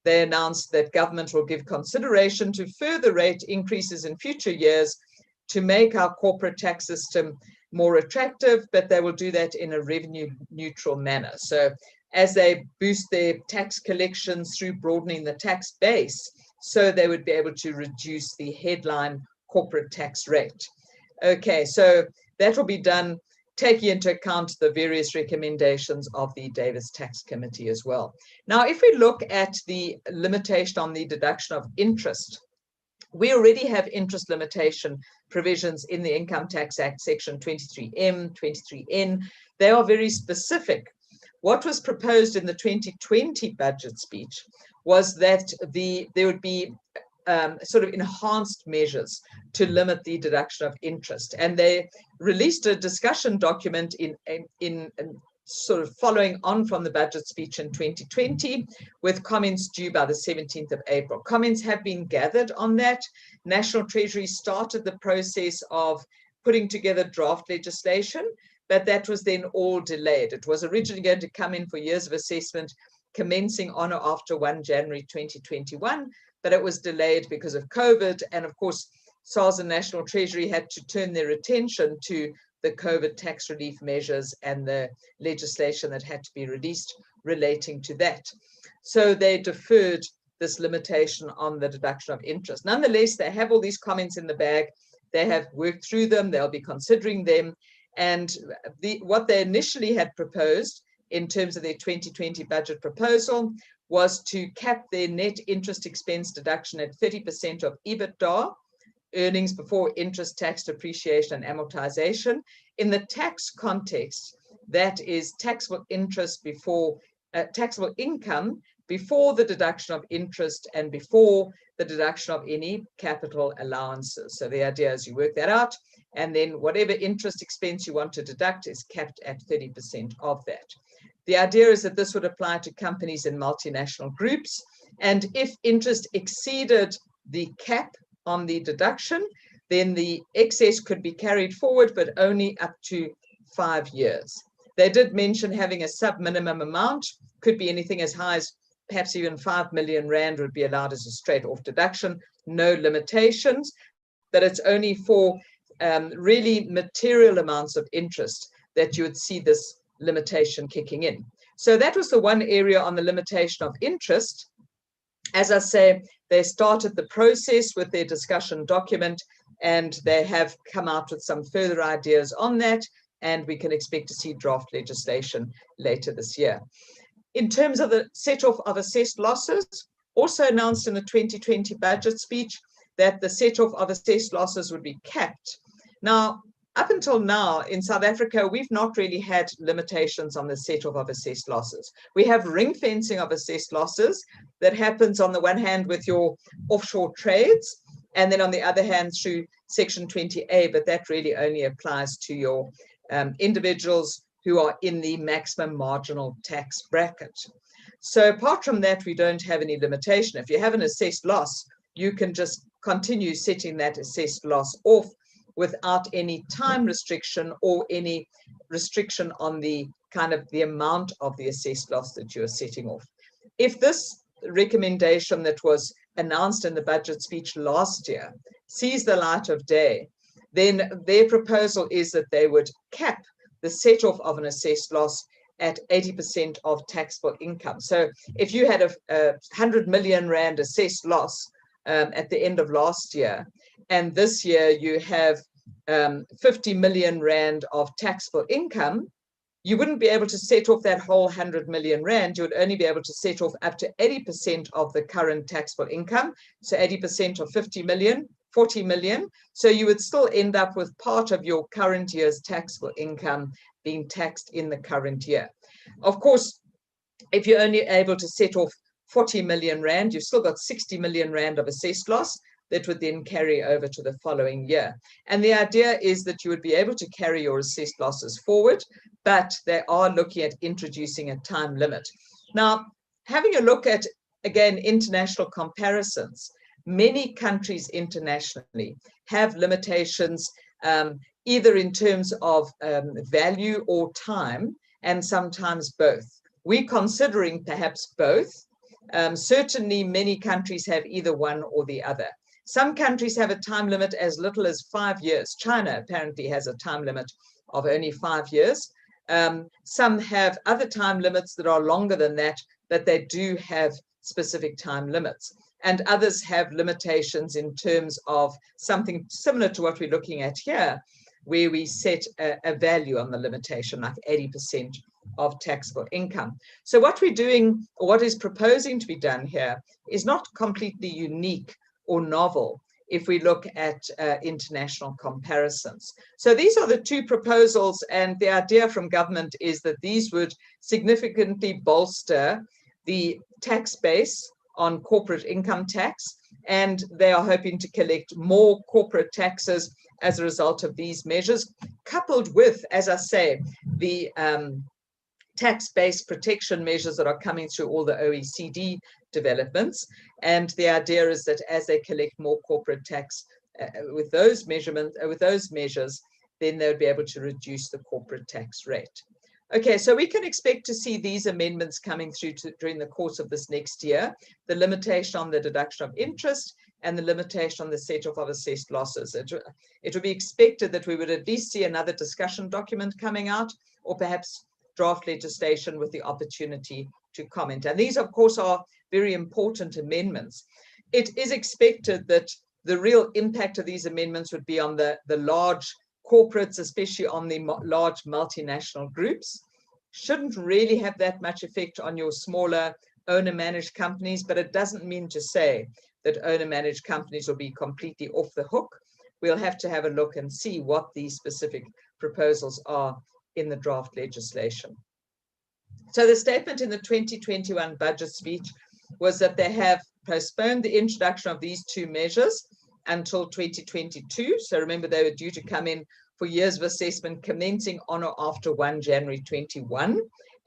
they announced that government will give consideration to further rate increases in future years to make our corporate tax system more attractive, but they will do that in a revenue neutral manner. So as they boost their tax collections through broadening the tax base, so they would be able to reduce the headline corporate tax rate. Okay, so that will be done taking into account the various recommendations of the Davis Tax Committee as well. Now, if we look at the limitation on the deduction of interest, we already have interest limitation provisions in the Income Tax Act, Section 23M, 23N. They are very specific. What was proposed in the 2020 budget speech was that there would be sort of enhanced measures to limit the deduction of interest. And they released a discussion document in sort of following on from the budget speech in 2020 with comments due by the 17th of April. Comments have been gathered on that. National Treasury started the process of putting together draft legislation, but that was then all delayed. It was originally going to come in for years of assessment commencing on or after 1 January 2021, but it was delayed because of COVID. And of course, SARS and National Treasury had to turn their attention to the COVID tax relief measures and the legislation that had to be released relating to that. So they deferred this limitation on the deduction of interest. Nonetheless, they have all these comments in the bag. They have worked through them. They'll be considering them. And what they initially had proposed in terms of their 2020 budget proposal was to cap their net interest expense deduction at 30% of EBITDA, earnings before interest, tax, depreciation, and amortization. In the tax context, that is taxable interest before taxable income before the deduction of interest and before the deduction of any capital allowances. So the idea is you work that out, and then whatever interest expense you want to deduct is capped at 30% of that. The idea is that this would apply to companies in multinational groups, and if interest exceeded the cap on the deduction, then the excess could be carried forward, but only up to 5 years. They did mention having a sub-minimum amount, could be anything as high as perhaps even 5 million rand would be allowed as a straight-off deduction, no limitations, but it's only for really material amounts of interest that you would see this limitation kicking in. So that was the one area on the limitation of interest. As I say, they started the process with their discussion document, and they have come out with some further ideas on that, and we can expect to see draft legislation later this year. In terms of the set-off of assessed losses, also announced in the 2020 budget speech that the set-off of assessed losses would be capped. Now, up until now in South Africa, we've not really had limitations on the set-off of assessed losses. We have ring fencing of assessed losses that happens on the one hand with your offshore trades, and then on the other hand through Section 20A, but that really only applies to your individuals who are in the maximum marginal tax bracket. So apart from that, we don't have any limitation. If you have an assessed loss, you can just continue setting that assessed loss off without any time restriction or any restriction on the kind of the amount of the assessed loss that you're setting off. If this recommendation that was announced in the budget speech last year sees the light of day, then their proposal is that they would cap the set-off of an assessed loss at 80% of taxable income. So if you had a 100 million rand assessed loss at the end of last year, and this year you have 50 million rand of taxable income, you wouldn't be able to set off that whole 100 million rand. You would only be able to set off up to 80% of the current taxable income. So 80% of 50 million, 40 million. So you would still end up with part of your current year's taxable income being taxed in the current year. Of course, if you're only able to set off 40 million rand, you've still got 60 million rand of assessed loss that would then carry over to the following year. And the idea is that you would be able to carry your assessed losses forward, but they are looking at introducing a time limit. Now, having a look at, again, international comparisons, many countries internationally have limitations either in terms of value or time, and sometimes both. We're considering perhaps both. Certainly many countries have either one or the other. Some countries have a time limit as little as 5 years. China apparently has a time limit of only 5 years. Some have other time limits that are longer than that, but they do have specific time limits. And others have limitations in terms of something similar to what we're looking at here, where we set a value on the limitation, like 80% of taxable income. So what we're doing, or what is proposing to be done here, is not completely unique or novel if we look at international comparisons. So these are the two proposals, and the idea from government is that these would significantly bolster the tax base on corporate income tax, and they are hoping to collect more corporate taxes as a result of these measures, coupled with, as I say, the tax-based protection measures that are coming through all the OECD developments. And the idea is that as they collect more corporate tax with those measures, then they would be able to reduce the corporate tax rate. Okay, so we can expect to see these amendments coming through during the course of this next year, the limitation on the deduction of interest and the limitation on the set-off of assessed losses. It would be expected that we would at least see another discussion document coming out, or perhaps draft legislation with the opportunity to comment. And these, of course, are very important amendments. It is expected that the real impact of these amendments would be on the large corporates, especially on the large multinational groups. Shouldn't really have that much effect on your smaller owner-managed companies, but it doesn't mean to say that owner-managed companies will be completely off the hook. We'll have to have a look and see what these specific proposals are in the draft legislation. So the statement in the 2021 budget speech was that they have postponed the introduction of these two measures until 2022. So remember, they were due to come in for years of assessment commencing on or after 1 January 21.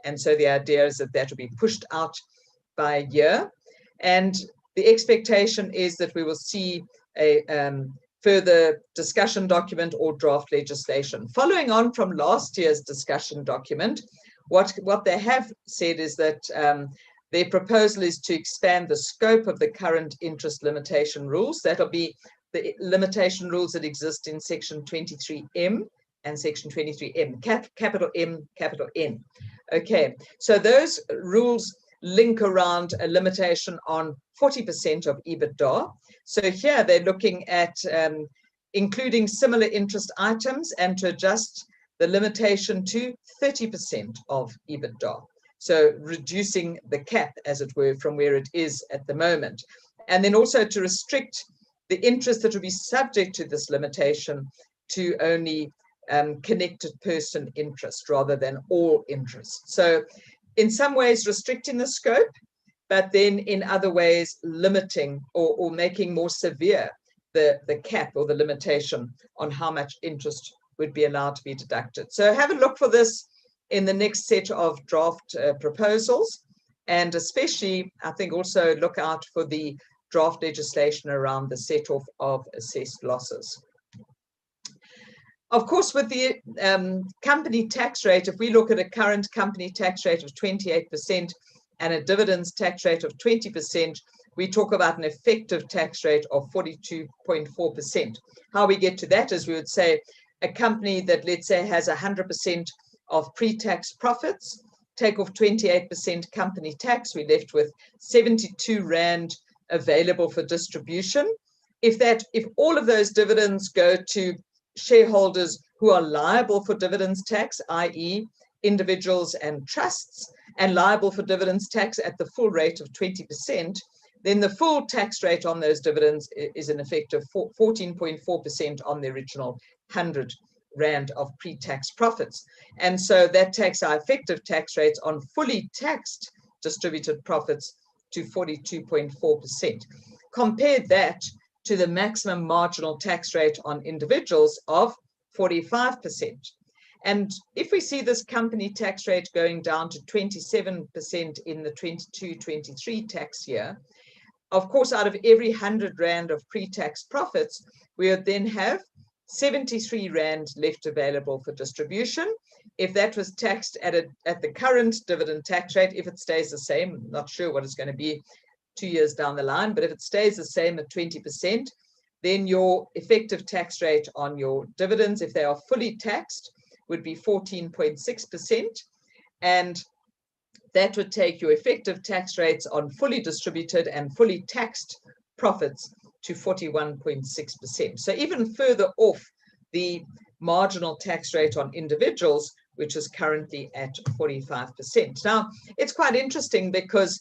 And so the idea is that that will be pushed out by a year. And the expectation is that we will see a further discussion document or draft legislation. Following on from last year's discussion document, what they have said is that their proposal is to expand the scope of the current interest limitation rules. That'll be the limitation rules that exist in Section 23M and Section 23M, capital M, capital N. Okay, so those rules link around a limitation on 40% of EBITDA. So here they're looking at including similar interest items and to adjust the limitation to 30% of EBITDA. So reducing the cap, as it were, from where it is at the moment. And then also to restrict the interest that will be subject to this limitation to only connected person interest rather than all interest. So in some ways restricting the scope, but then in other ways limiting or making more severe the cap or the limitation on how much interest would be allowed to be deducted. So have a look for this in the next set of draft proposals, and especially I think also look out for the draft legislation around the set-off of assessed losses. Of course, with the company tax rate, if we look at a current company tax rate of 28% and a dividends tax rate of 20%, we talk about an effective tax rate of 42.4%. How we get to that is we would say a company that, let's say, has 100% of pre-tax profits, take off 28% company tax, we're left with 72 Rand available for distribution. If all of those dividends go to shareholders who are liable for dividends tax, i.e. individuals and trusts, and liable for dividends tax at the full rate of 20%, then the full tax rate on those dividends is an effective 14.4% on the original 100 Rand of pre-tax profits. And so that takes our effective tax rates on fully taxed distributed profits to 42.4%. Compare that to the maximum marginal tax rate on individuals of 45%. And if we see this company tax rate going down to 27% in the 22-23 tax year, of course, out of every 100 Rand of pre-tax profits, we would then have 73 Rand left available for distribution. If that was taxed at the current dividend tax rate, if it stays the same, I'm not sure what it's going to be 2 years down the line, but if it stays the same at 20%, then your effective tax rate on your dividends, if they are fully taxed, would be 14.6%. And that would take your effective tax rates on fully distributed and fully taxed profits to 41.6%. So even further off the marginal tax rate on individuals, which is currently at 45%. Now, it's quite interesting because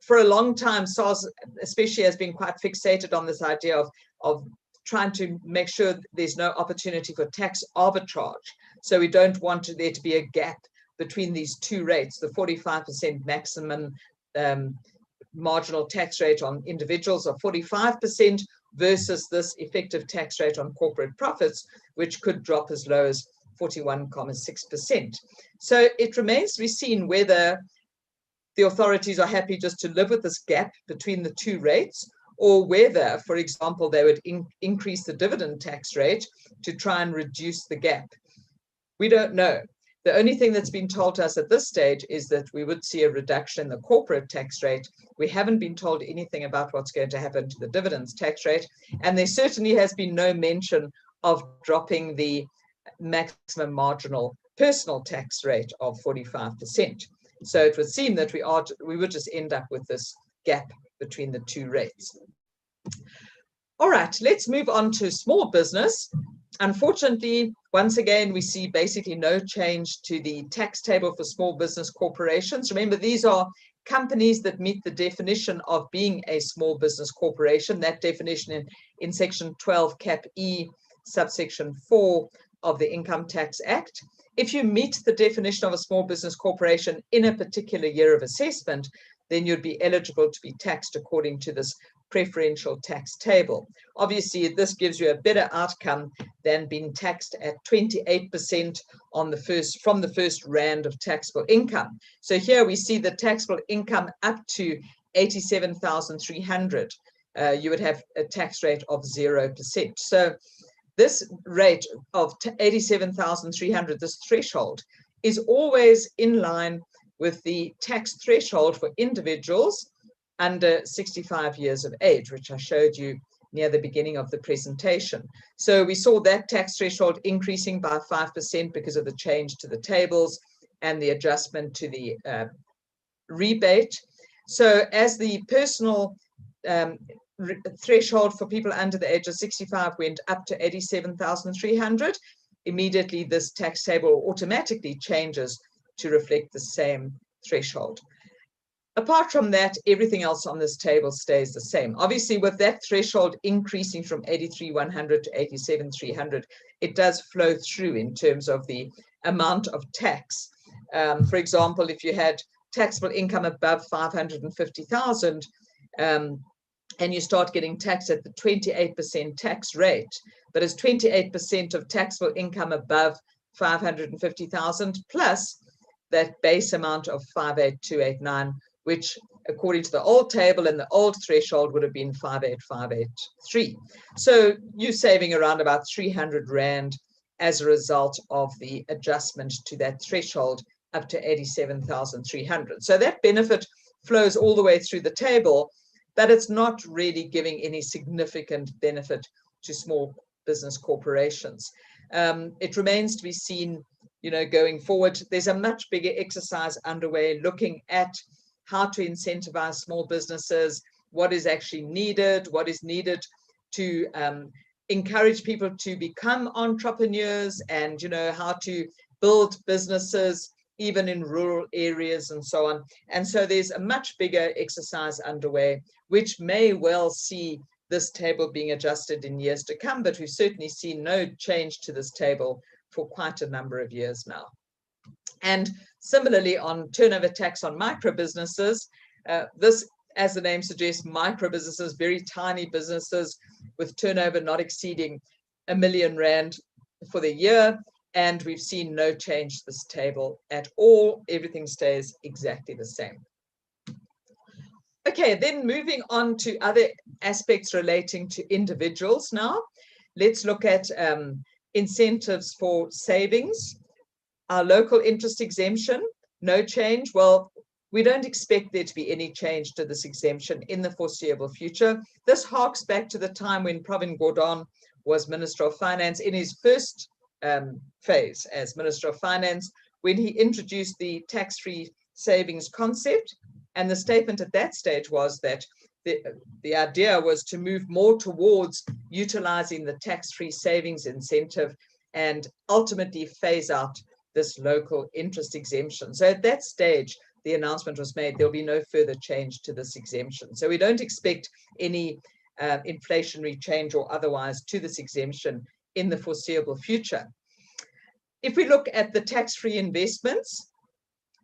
for a long time, SARS especially has been quite fixated on this idea of trying to make sure there's no opportunity for tax arbitrage. So we don't want there to be a gap between these two rates, the 45% maximum marginal tax rate on individuals of 45% versus this effective tax rate on corporate profits, which could drop as low as 41.6%. So it remains to be seen whether the authorities are happy just to live with this gap between the two rates, or whether, for example, they would increase the dividend tax rate to try and reduce the gap. We don't know. The only thing that's been told to us at this stage is that we would see a reduction in the corporate tax rate. We haven't been told anything about what's going to happen to the dividends tax rate. And there certainly has been no mention of dropping the maximum marginal personal tax rate of 45%. So it would seem that we would just end up with this gap between the two rates. All right, let's move on to small business. Unfortunately, once again, we see basically no change to the tax table for small business corporations. Remember, these are companies that meet the definition of being a small business corporation, that definition in section 12 cap E subsection 4 of the Income Tax Act. If you meet the definition of a small business corporation in a particular year of assessment, then you'd be eligible to be taxed according to this preferential tax table. Obviously, this gives you a better outcome than being taxed at 28% from the first rand of taxable income. So here we see the taxable income up to 87,300. You would have a tax rate of 0%. So this rate of 87,300, this threshold, is always in line with the tax threshold for individuals under 65 years of age, which I showed you near the beginning of the presentation. So we saw that tax threshold increasing by 5% because of the change to the tables and the adjustment to the rebate. So as the personal threshold for people under the age of 65 went up to 87,300, immediately this tax table automatically changes to reflect the same threshold. Apart from that, everything else on this table stays the same. Obviously, with that threshold increasing from 83,100 to 87,300, it does flow through in terms of the amount of tax. For example, if you had taxable income above 550,000, and you start getting taxed at the 28% tax rate, but as 28% of taxable income above 550,000 plus that base amount of 58289, which according to the old table and the old threshold would have been 58583. So you're saving around about 300 Rand as a result of the adjustment to that threshold up to 87,300. So that benefit flows all the way through the table, but it's not really giving any significant benefit to small business corporations. It remains to be seen, going forward. There's a much bigger exercise underway looking at how to incentivize small businesses, what is actually needed, what is needed to encourage people to become entrepreneurs, and how to build businesses even in rural areas and so on. And so there's a much bigger exercise underway, which may well see this table being adjusted in years to come, but we've certainly seen no change to this table for quite a number of years now. And similarly, on turnover tax on micro businesses, this, as the name suggests, micro businesses, very tiny businesses with turnover not exceeding R1 million for the year. And we've seen no change to this table at all. Everything stays exactly the same. Okay, then moving on to other aspects relating to individuals now. Let's look at incentives for savings. Our local interest exemption, no change. Well, we don't expect there to be any change to this exemption in the foreseeable future. This harks back to the time when Pravin Gordhan was Minister of Finance in his first phase as Minister of Finance, when he introduced the tax-free savings concept. And the statement at that stage was that the idea was to move more towards utilizing the tax-free savings incentive and ultimately phase out this local interest exemption. So at that stage, the announcement was made, there'll be no further change to this exemption. So we don't expect any inflationary change or otherwise to this exemption in the foreseeable future. If we look at the tax-free investments,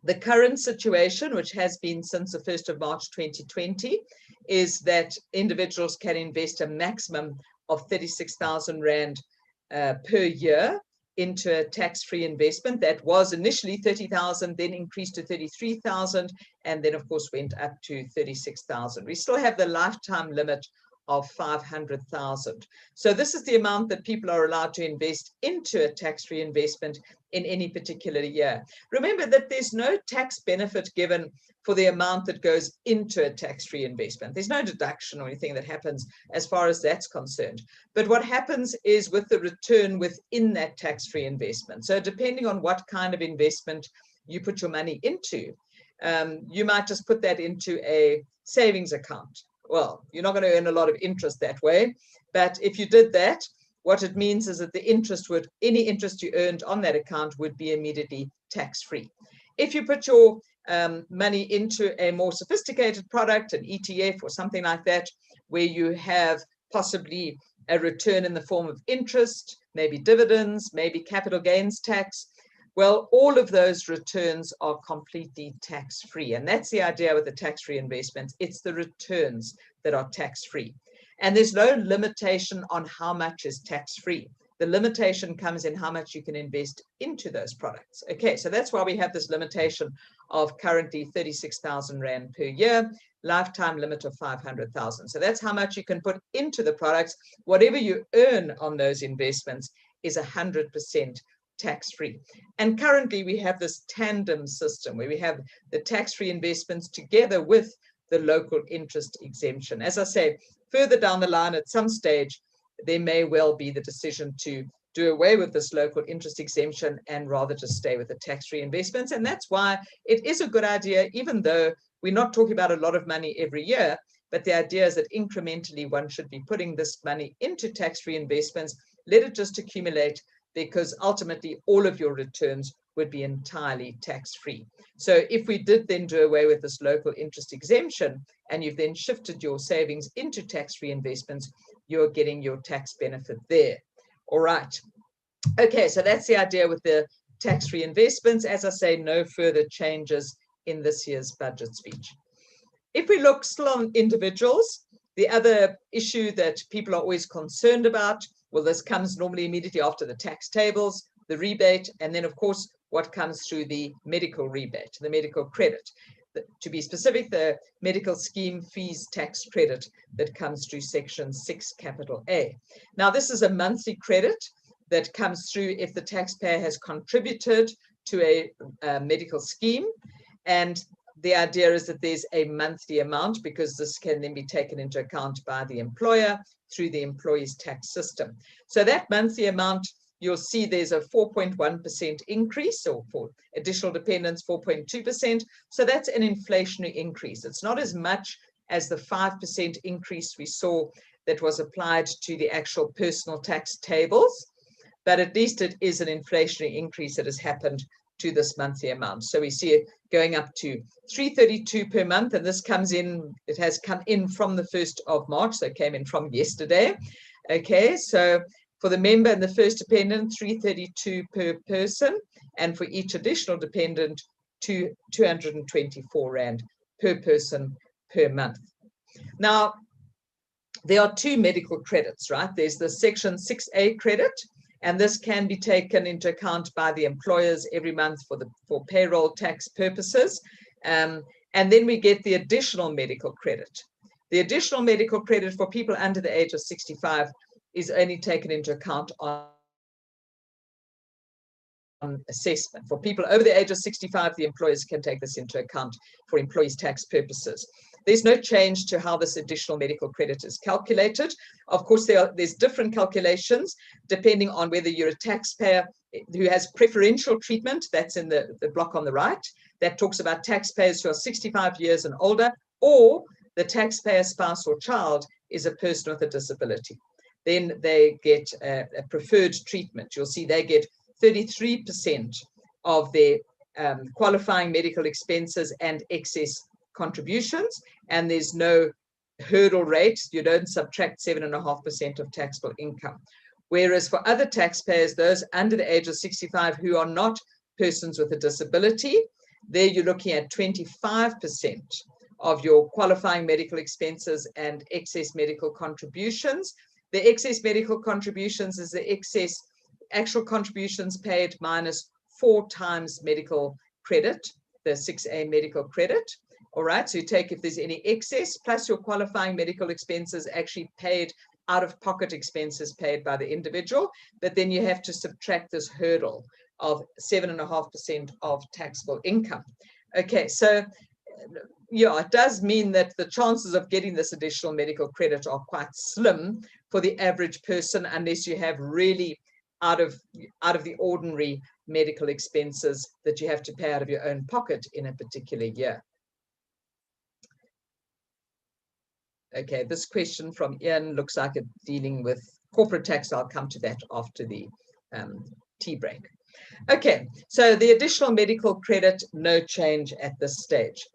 the current situation, which has been since the 1st of March 2020, is that individuals can invest a maximum of 36,000 Rand per year into a tax-free investment. That was initially 30,000, then increased to 33,000, and then of course went up to 36,000. We still have the lifetime limit of 500,000. So this is the amount that people are allowed to invest into a tax-free investment in any particular year. Remember that there's no tax benefit given for the amount that goes into a tax-free investment. There's no deduction or anything that happens as far as that's concerned. But what happens is with the return within that tax-free investment. So depending on what kind of investment you put your money into, you might just put that into a savings account. Well, you're not going to earn a lot of interest that way, but if you did that, what it means is that the interest would, any interest you earned on that account would be immediately tax-free. If you put your money into a more sophisticated product, an ETF or something like that, where you have possibly a return in the form of interest, maybe dividends, maybe capital gains tax, well, all of those returns are completely tax-free. And that's the idea with the tax-free investments. It's the returns that are tax-free. And there's no limitation on how much is tax-free. The limitation comes in how much you can invest into those products. Okay, so that's why we have this limitation of currently 36,000 Rand per year, lifetime limit of 500,000. So that's how much you can put into the products. Whatever you earn on those investments is 100% tax-free. And currently we have this tandem system where we have the tax-free investments together with the local interest exemption. As I say, further down the line at some stage, there may well be the decision to do away with this local interest exemption and rather just stay with the tax-free investments. And that's why it is a good idea, even though we're not talking about a lot of money every year, but the idea is that incrementally one should be putting this money into tax-free investments, let it just accumulate, because ultimately all of your returns would be entirely tax-free. So if we did then do away with this local interest exemption and you've then shifted your savings into tax-free investments, you're getting your tax benefit there. All right. Okay, so that's the idea with the tax-free investments. As I say, no further changes in this year's budget speech. If we look still on individuals, the other issue that people are always concerned about, well, this comes normally immediately after the tax tables, the rebate, and then, of course, what comes through the medical rebate, the medical credit. To be specific, the medical scheme fees tax credit that comes through Section 6, capital A. Now, this is a monthly credit that comes through if the taxpayer has contributed to a medical scheme. And the idea is that there's a monthly amount, because this can then be taken into account by the employer through the employee's tax system. So that monthly amount, you'll see there's a 4.1% increase, or for additional dependents, 4.2%. So that's an inflationary increase. It's not as much as the 5% increase we saw that was applied to the actual personal tax tables, but at least it is an inflationary increase that has happened to this monthly amount. So we see it going up to 332 per month, and this comes in, it has come in from the 1st of March, so it came in from yesterday. Okay, so for the member and the first dependent, 332 per person, and for each additional dependent, 224 Rand per person per month. Now, there are two medical credits, right? There's the Section 6A credit, and this can be taken into account by the employers every month for payroll tax purposes. And then we get the additional medical credit. The additional medical credit for people under the age of 65 is only taken into account on assessment. For people over the age of 65, the employers can take this into account for employees' tax purposes. There's no change to how this additional medical credit is calculated. Of course, there's different calculations depending on whether you're a taxpayer who has preferential treatment. That's in the block on the right. That talks about taxpayers who are 65 years and older, or the taxpayer spouse or child is a person with a disability. Then they get a preferred treatment. You'll see they get 33% of their qualifying medical expenses and excess contributions, and there's no hurdle rate. You don't subtract 7.5% of taxable income. Whereas for other taxpayers, those under the age of 65 who are not persons with a disability, there you're looking at 25% of your qualifying medical expenses and excess medical contributions. The excess medical contributions is the excess actual contributions paid minus 4 times medical credit, the 6A medical credit. All right, so you take if there's any excess plus your qualifying medical expenses actually paid out-of-pocket expenses paid by the individual, but then you have to subtract this hurdle of 7.5% of taxable income. Okay, so yeah, it does mean that the chances of getting this additional medical credit are quite slim for the average person, unless you have really out of the ordinary medical expenses that you have to pay out of your own pocket in a particular year. Okay, this question from Ian looks like it's dealing with corporate tax. I'll come to that after the tea break. Okay, so the additional medical credit, no change at this stage.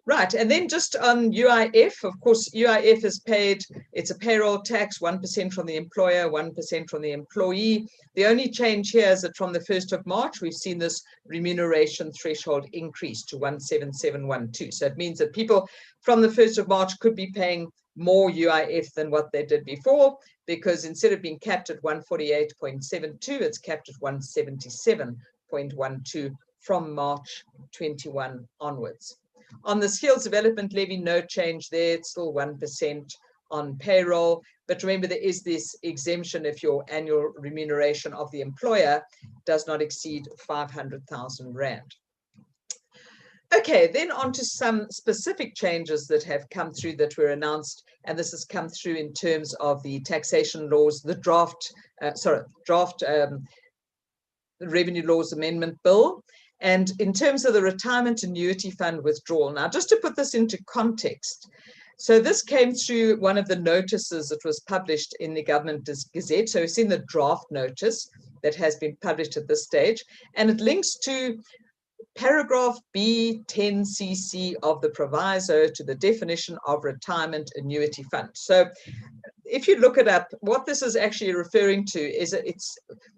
Right, and then just on UIF, of course, UIF is paid, it's a payroll tax, 1% from the employer, 1% from the employee. The only change here is that from the 1st of March, we've seen this remuneration threshold increase to 17712. So it means that people from the 1st of March could be paying more UIF than what they did before, because instead of being capped at 148.72, it's capped at 177.12 from March 21 onwards. On the skills development levy, no change there. It's still 1% on payroll. But remember, there is this exemption if your annual remuneration of the employer does not exceed 500,000 Rand. Okay, then on to some specific changes that have come through that were announced. And this has come through in terms of the taxation laws, the draft Revenue Laws Amendment Bill. And in terms of the retirement annuity fund withdrawal, now just to put this into context, so this came through one of the notices that was published in the Government Gazette. So we've seen the draft notice that has been published at this stage, and it links to paragraph B10cc of the proviso to the definition of retirement annuity fund. So if you look it up, what this is actually referring to is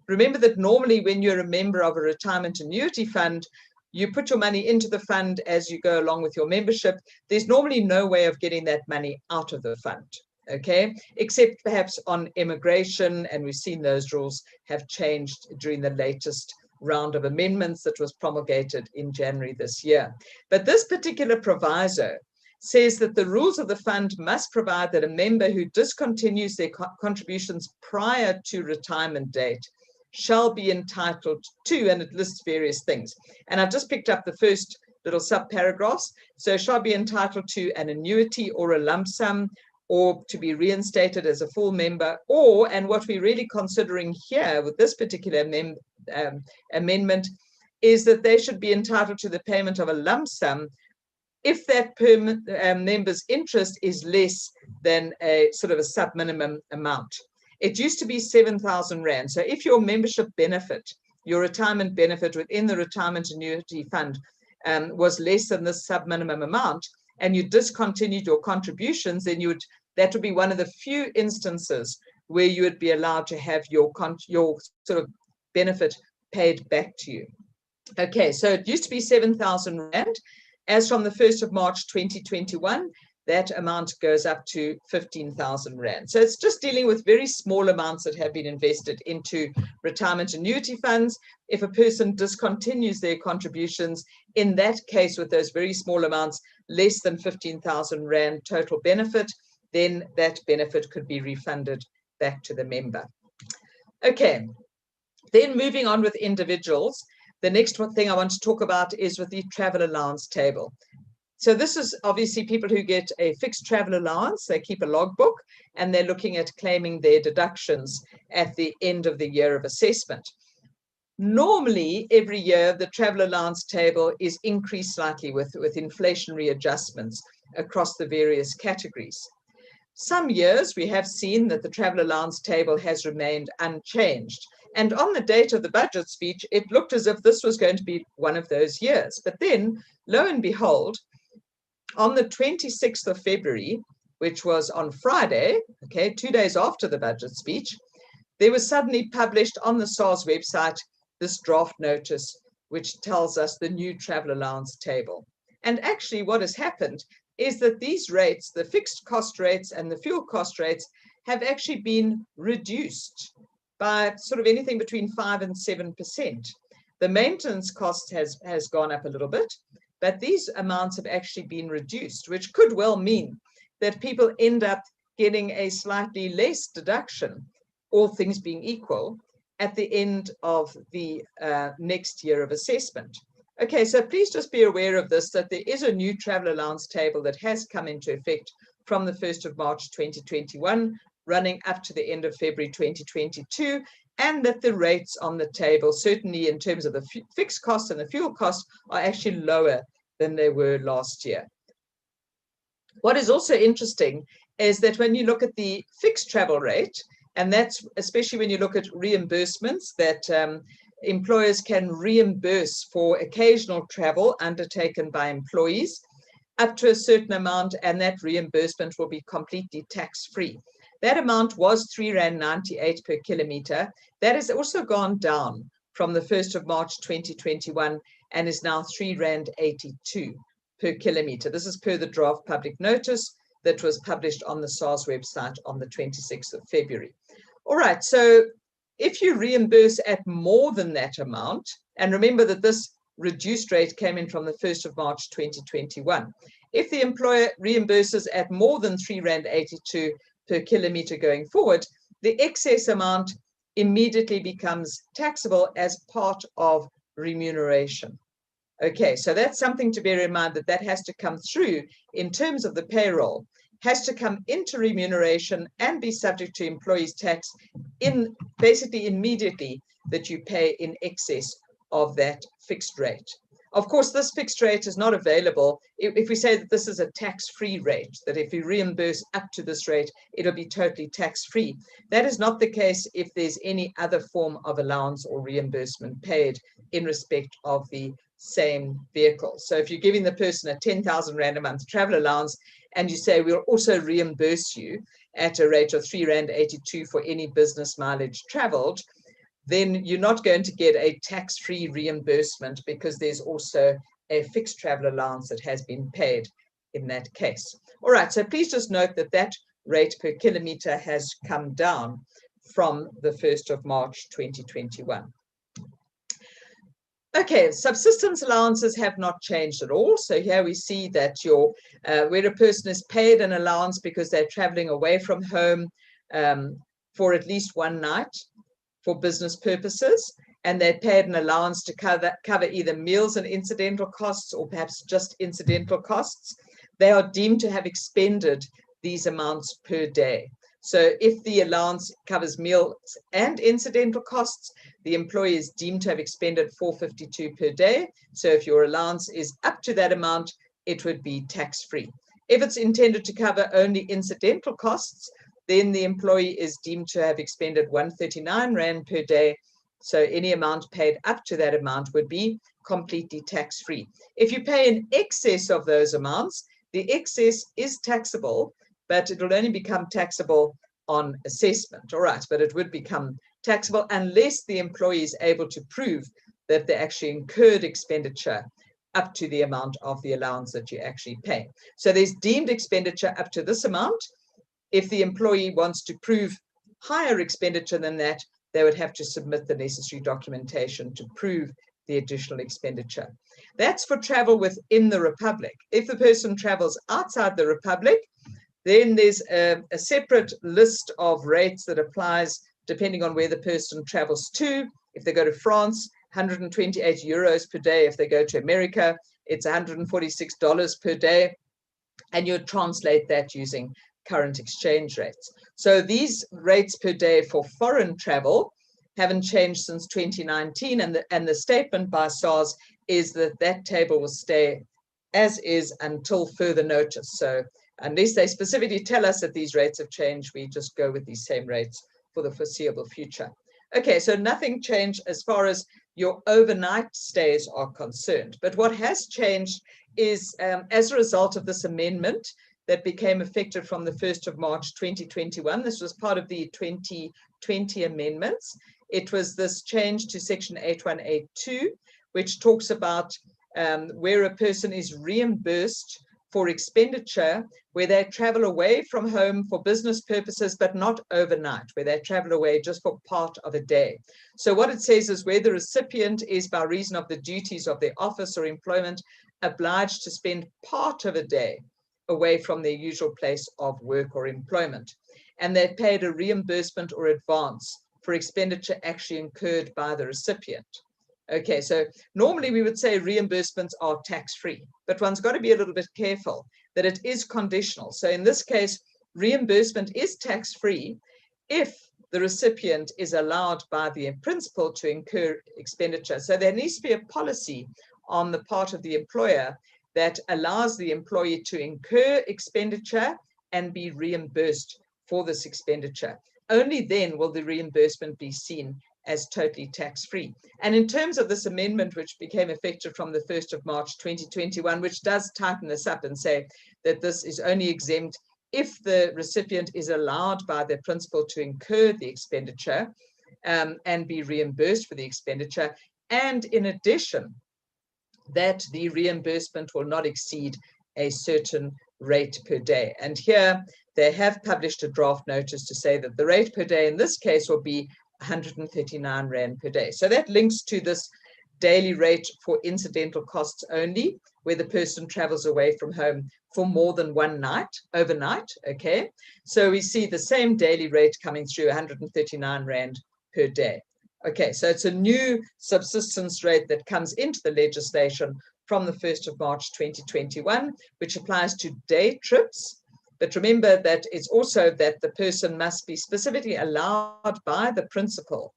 remember that normally when you're a member of a retirement annuity fund, you put your money into the fund as you go along with your membership. There's normally no way of getting that money out of the fund, okay, except perhaps on immigration, and we've seen those rules have changed during the latest round of amendments that was promulgated in January this year. But this particular proviso says that the rules of the fund must provide that a member who discontinues their contributions prior to retirement date shall be entitled to, and it lists various things. And I've just picked up the first little sub-paragraphs. So shall be entitled to an annuity or a lump sum, or to be reinstated as a full member, or, and what we're really considering here with this particular amendment, is that they should be entitled to the payment of a lump sum if that member's interest is less than a sort of a sub-minimum amount. It used to be 7,000 Rand. So if your membership benefit, your retirement benefit within the retirement annuity fund was less than the sub-minimum amount, and you discontinued your contributions, then that would be one of the few instances where you would be allowed to have your sort of benefit paid back to you. Okay, so it used to be 7,000 Rand. As from the 1st of March 2021, that amount goes up to 15,000 Rand. So it's just dealing with very small amounts that have been invested into retirement annuity funds. If a person discontinues their contributions, in that case, with those very small amounts, less than 15,000 Rand total benefit, then that benefit could be refunded back to the member. Okay, then moving on with individuals, the next thing I want to talk about is with the travel allowance table. So this is obviously people who get a fixed travel allowance. They keep a logbook and they're looking at claiming their deductions at the end of the year of assessment. Normally, every year, the travel allowance table is increased slightly with inflationary adjustments across the various categories. Some years we have seen that the travel allowance table has remained unchanged. And on the date of the budget speech, it looked as if this was going to be one of those years. But then, lo and behold, on the 26th of February, which was on Friday, okay, 2 days after the budget speech, there was suddenly published on the SARS website this draft notice, which tells us the new travel allowance table. And actually what has happened is that these rates, the fixed cost rates and the fuel cost rates, have actually been reduced by sort of anything between 5 and 7%. The maintenance cost has gone up a little bit, but these amounts have actually been reduced, which could well mean that people end up getting a slightly less deduction, all things being equal, at the end of the next year of assessment. Okay, so please just be aware of this, that there is a new travel allowance table that has come into effect from the 1st of March 2021, running up to the end of February 2022, and that the rates on the table, certainly in terms of the fixed costs and the fuel costs, are actually lower than they were last year. What is also interesting is that when you look at the fixed travel rate, and that's especially when you look at reimbursements that employers can reimburse for occasional travel undertaken by employees up to a certain amount, and that reimbursement will be completely tax-free. That amount was R3.98 per kilometre. That has also gone down from the 1st of March 2021 and is now R3.82 per kilometre. This is per the draft public notice that was published on the SARS website on the 26th of February. All right, so if you reimburse at more than that amount, and remember that this reduced rate came in from the 1st of March 2021, if the employer reimburses at more than R3.82 per kilometre going forward, the excess amount immediately becomes taxable as part of remuneration. Okay, so that's something to bear in mind, that that has to come through in terms of the payroll, has to come into remuneration and be subject to employees' tax in basically immediately that you pay in excess of that fixed rate. Of course, this fixed rate is not available if we say that this is a tax-free rate, that if you reimburse up to this rate, it'll be totally tax-free. That is not the case if there's any other form of allowance or reimbursement paid in respect of the same vehicle. So if you're giving the person a 10,000 Rand a month travel allowance and you say we'll also reimburse you at a rate of R3.82 for any business mileage traveled, then you're not going to get a tax-free reimbursement because there's also a fixed travel allowance that has been paid in that case. All right, so please just note that that rate per kilometre has come down from the 1st of March 2021. Okay, subsistence allowances have not changed at all. So here we see that where a person is paid an allowance because they're traveling away from home for at least one night for business purposes, and they're paid an allowance to cover either meals and incidental costs or perhaps just incidental costs, they are deemed to have expended these amounts per day. So if the allowance covers meals and incidental costs, the employee is deemed to have expended $4.52 per day. So if your allowance is up to that amount, it would be tax-free. If it's intended to cover only incidental costs, then the employee is deemed to have expended 139 Rand per day. So any amount paid up to that amount would be completely tax-free. If you pay in excess of those amounts, the excess is taxable, but it will only become taxable on assessment. All right, but it would become taxable unless the employee is able to prove that they actually incurred expenditure up to the amount of the allowance that you actually pay. So there's deemed expenditure up to this amount. If the employee wants to prove higher expenditure than that, they would have to submit the necessary documentation to prove the additional expenditure. That's for travel within the Republic. If the person travels outside the Republic, then there's a separate list of rates that applies depending on where the person travels to. If they go to France, 128 euros per day. If they go to America, it's $146 per day. And you translate that using current exchange rates. So these rates per day for foreign travel haven't changed since 2019, and the statement by SARS is that that table will stay as is until further notice. So unless they specifically tell us that these rates have changed, we just go with these same rates for the foreseeable future. Okay, so nothing changed as far as your overnight stays are concerned. But what has changed is as a result of this amendment that became effective from the 1st of March 2021. This was part of the 2020 amendments. It was this change to section 8182, which talks about where a person is reimbursed for expenditure where they travel away from home for business purposes, but not overnight, where they travel away just for part of a day. So what it says is where the recipient is, by reason of the duties of their office or employment, obliged to spend part of a day away from their usual place of work or employment, and they're paid a reimbursement or advance for expenditure actually incurred by the recipient. Okay, so normally we would say reimbursements are tax-free, but one's got to be a little bit careful that it is conditional. So in this case, reimbursement is tax-free if the recipient is allowed by the principal to incur expenditure. So there needs to be a policy on the part of the employer that allows the employee to incur expenditure and be reimbursed for this expenditure. Only then will the reimbursement be seen as totally tax-free. And in terms of this amendment, which became effective from the 1st of March 2021, which does tighten this up and say that this is only exempt if the recipient is allowed by the principal to incur the expenditure and be reimbursed for the expenditure. And in addition, that the reimbursement will not exceed a certain rate per day. And here they have published a draft notice to say that the rate per day in this case will be 139 Rand per day. So that links to this daily rate for incidental costs only, where the person travels away from home for more than one night, overnight, okay? So we see the same daily rate coming through, 139 Rand per day. Okay, so it's a new subsistence rate that comes into the legislation from the 1st of March 2021, which applies to day trips. But remember that it's also that the person must be specifically allowed by the principal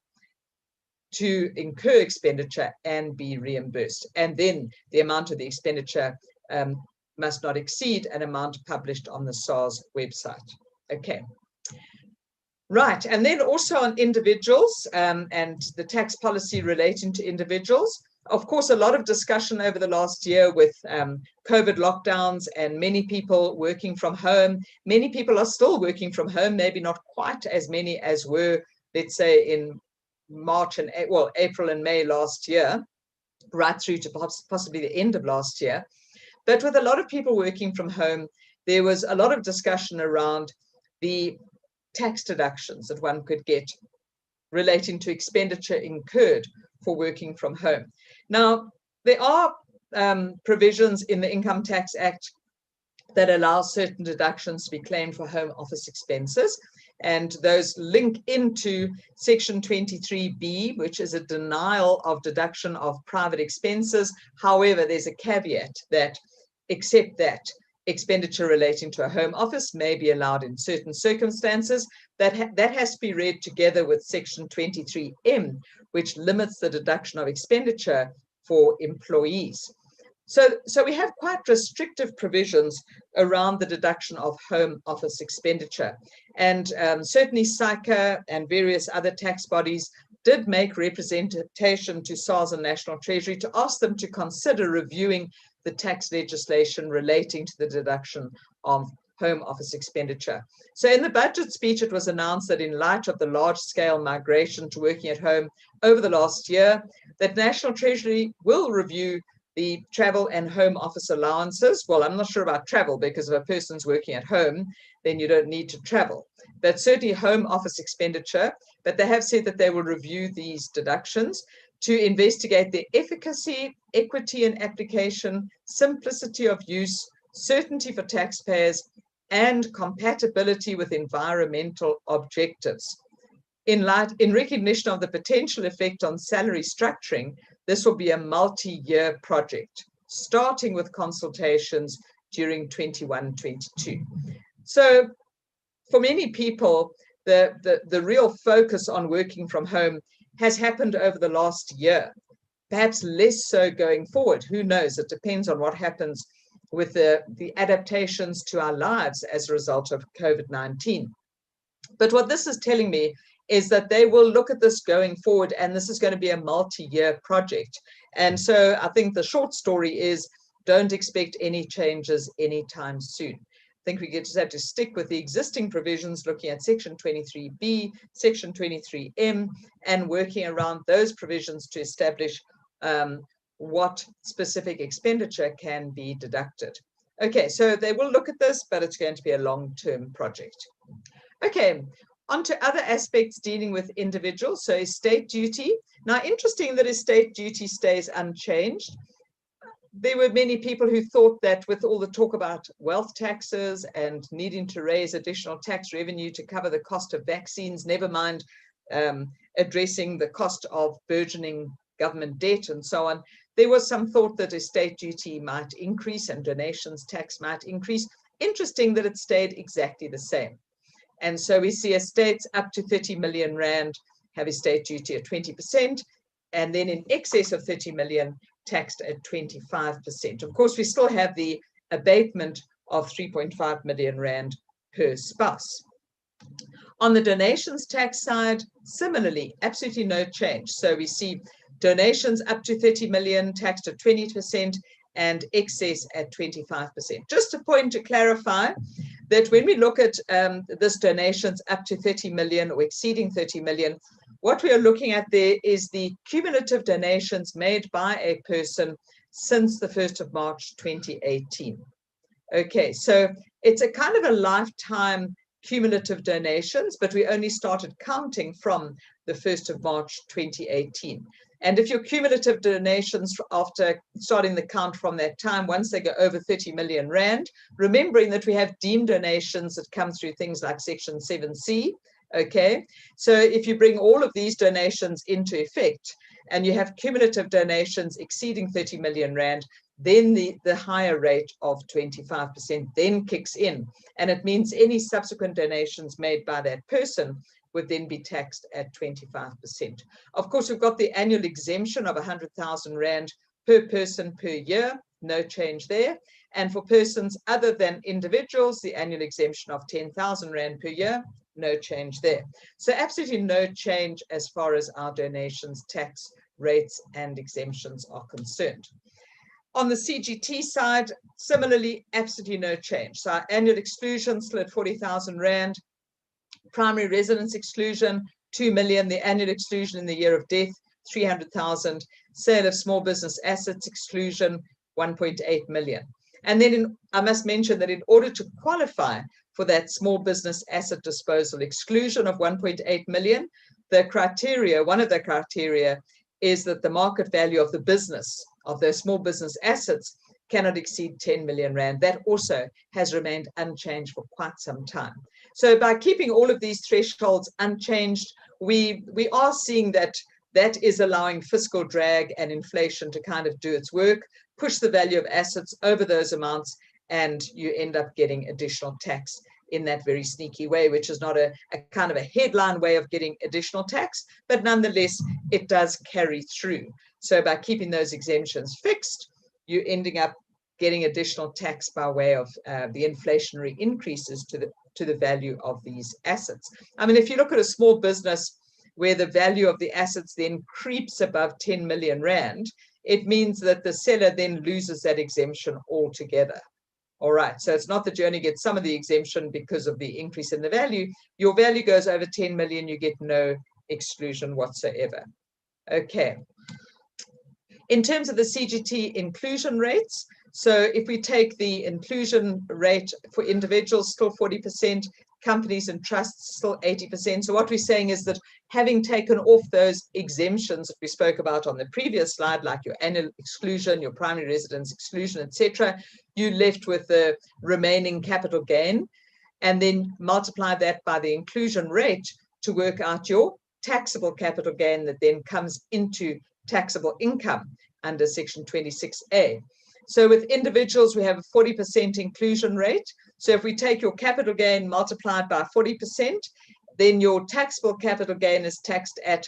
to incur expenditure and be reimbursed. And then the amount of the expenditure must not exceed an amount published on the SARS website. Okay. Right, and then also on individuals and the tax policy relating to individuals. Of course, a lot of discussion over the last year with COVID lockdowns and many people working from home. Many people are still working from home, maybe not quite as many as were, let's say, in March and, well, April and May last year, right through to possibly the end of last year. But with a lot of people working from home, there was a lot of discussion around the tax deductions that one could get relating to expenditure incurred for working from home. Now, there are provisions in the Income Tax Act that allow certain deductions to be claimed for home office expenses, and those link into Section 23B, which is a denial of deduction of private expenses. However, there's a caveat that, except that expenditure relating to a home office may be allowed in certain circumstances. That has to be read together with Section 23M, which limits the deduction of expenditure for employees. So we have quite restrictive provisions around the deduction of home office expenditure. And certainly SAICA and various other tax bodies did make representation to SARS and National Treasury to ask them to consider reviewing the tax legislation relating to the deduction of home office expenditure. So in the budget speech, it was announced that in light of the large-scale migration to working at home over the last year, that National Treasury will review the travel and home office allowances. Well, I'm not sure about travel, because if a person's working at home, then you don't need to travel. But certainly home office expenditure. But they have said that they will review these deductions to investigate their efficacy, equity in application, simplicity of use, certainty for taxpayers, and compatibility with environmental objectives. In recognition of the potential effect on salary structuring, this will be a multi-year project, starting with consultations during 21-22. So for many people, the real focus on working from home has happened over the last year, perhaps less so going forward. Who knows? It depends on what happens with the adaptations to our lives as a result of COVID-19. But what this is telling me is that they will look at this going forward, and this is going to be a multi-year project. And so I think the short story is, don't expect any changes anytime soon. I think we just have to stick with the existing provisions, looking at Section 23B, Section 23M, and working around those provisions to establish what specific expenditure can be deducted. Okay, so they will look at this, but it's going to be a long-term project. Okay, on to other aspects dealing with individuals. So estate duty. Now, interesting that estate duty stays unchanged. There were many people who thought that with all the talk about wealth taxes and needing to raise additional tax revenue to cover the cost of vaccines, never mind addressing the cost of burgeoning government debt and so on, there was some thought that estate duty might increase and donations tax might increase. Interesting that it stayed exactly the same. And so we see estates up to 30 million Rand have estate duty at 20%, and then in excess of 30 million taxed at 25%. Of course, we still have the abatement of 3.5 million Rand per spouse. On the donations tax side, similarly, absolutely no change. So we see donations up to 30 million taxed at 20% and excess at 25%. Just a point to clarify that when we look at this donations up to 30 million or exceeding 30 million, what we are looking at there is the cumulative donations made by a person since the 1st of March 2018. Okay, so it's a kind of a lifetime cumulative donations, but we only started counting from the 1st of March 2018. And if your cumulative donations after starting the count from that time, once they go over 30 million Rand, remembering that we have deemed donations that come through things like Section 7C, okay? So if you bring all of these donations into effect and you have cumulative donations exceeding 30 million Rand, then the higher rate of 25% then kicks in. And it means any subsequent donations made by that person would then be taxed at 25%. Of course, we've got the annual exemption of 100,000 Rand per person per year, no change there. And for persons other than individuals, the annual exemption of 10,000 Rand per year, no change there. So absolutely no change as far as our donations tax rates and exemptions are concerned. On the CGT side, similarly, absolutely no change. So our annual exclusion still at 40,000 Rand, primary residence exclusion, 2 million, the annual exclusion in the year of death, 300,000, sale of small business assets exclusion, 1.8 million. And then I must mention that in order to qualify for that small business asset disposal exclusion of 1.8 million, the criteria, one of the criteria is that the market value of the business, of those small business assets, cannot exceed 10 million Rand. That also has remained unchanged for quite some time. So by keeping all of these thresholds unchanged, we are seeing that that is allowing fiscal drag and inflation to kind of do its work, push the value of assets over those amounts, and you end up getting additional tax in that very sneaky way, which is not a kind of a headline way of getting additional tax, but nonetheless, it does carry through. So by keeping those exemptions fixed, you're ending up getting additional tax by way of the inflationary increases to the value of these assets. I mean, if you look at a small business where the value of the assets then creeps above 10 million Rand, it means that the seller then loses that exemption altogether. All right, so it's not that you only get some of the exemption because of the increase in the value. Your value goes over 10 million, you get no exclusion whatsoever. Okay. In terms of the CGT inclusion rates, so if we take the inclusion rate for individuals, still 40%, companies and trusts still 80%. So what we're saying is that having taken off those exemptions that we spoke about on the previous slide, like your annual exclusion, your primary residence exclusion, etc., you're left with the remaining capital gain, and then multiply that by the inclusion rate to work out your taxable capital gain that then comes into taxable income under Section 26A. So with individuals, we have a 40% inclusion rate. So if we take your capital gain multiplied by 40%, then your taxable capital gain is taxed at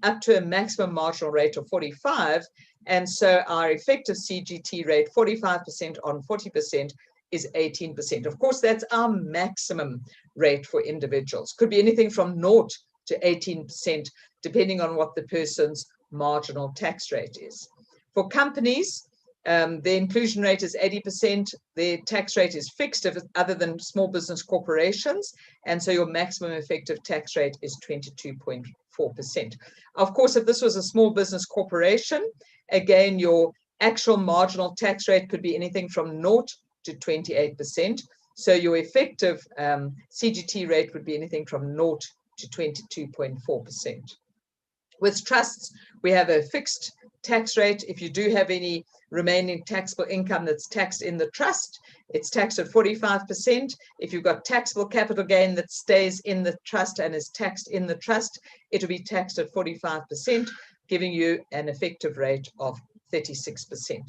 up to a maximum marginal rate of 45. And so our effective CGT rate, 45% on 40%, is 18%. Of course, that's our maximum rate for individuals. Could be anything from 0 to 18%, depending on what the person's marginal tax rate is. For companies, the inclusion rate is 80%. The tax rate is fixed if it's other than small business corporations. And so your maximum effective tax rate is 22.4%. Of course, if this was a small business corporation, again, your actual marginal tax rate could be anything from 0 to 28%. So your effective CGT rate would be anything from 0 to 22.4%. With trusts, we have a fixed tax rate. If you do have any remaining taxable income that's taxed in the trust, it's taxed at 45%. If you've got taxable capital gain that stays in the trust and is taxed in the trust, it will be taxed at 45%, giving you an effective rate of 36%.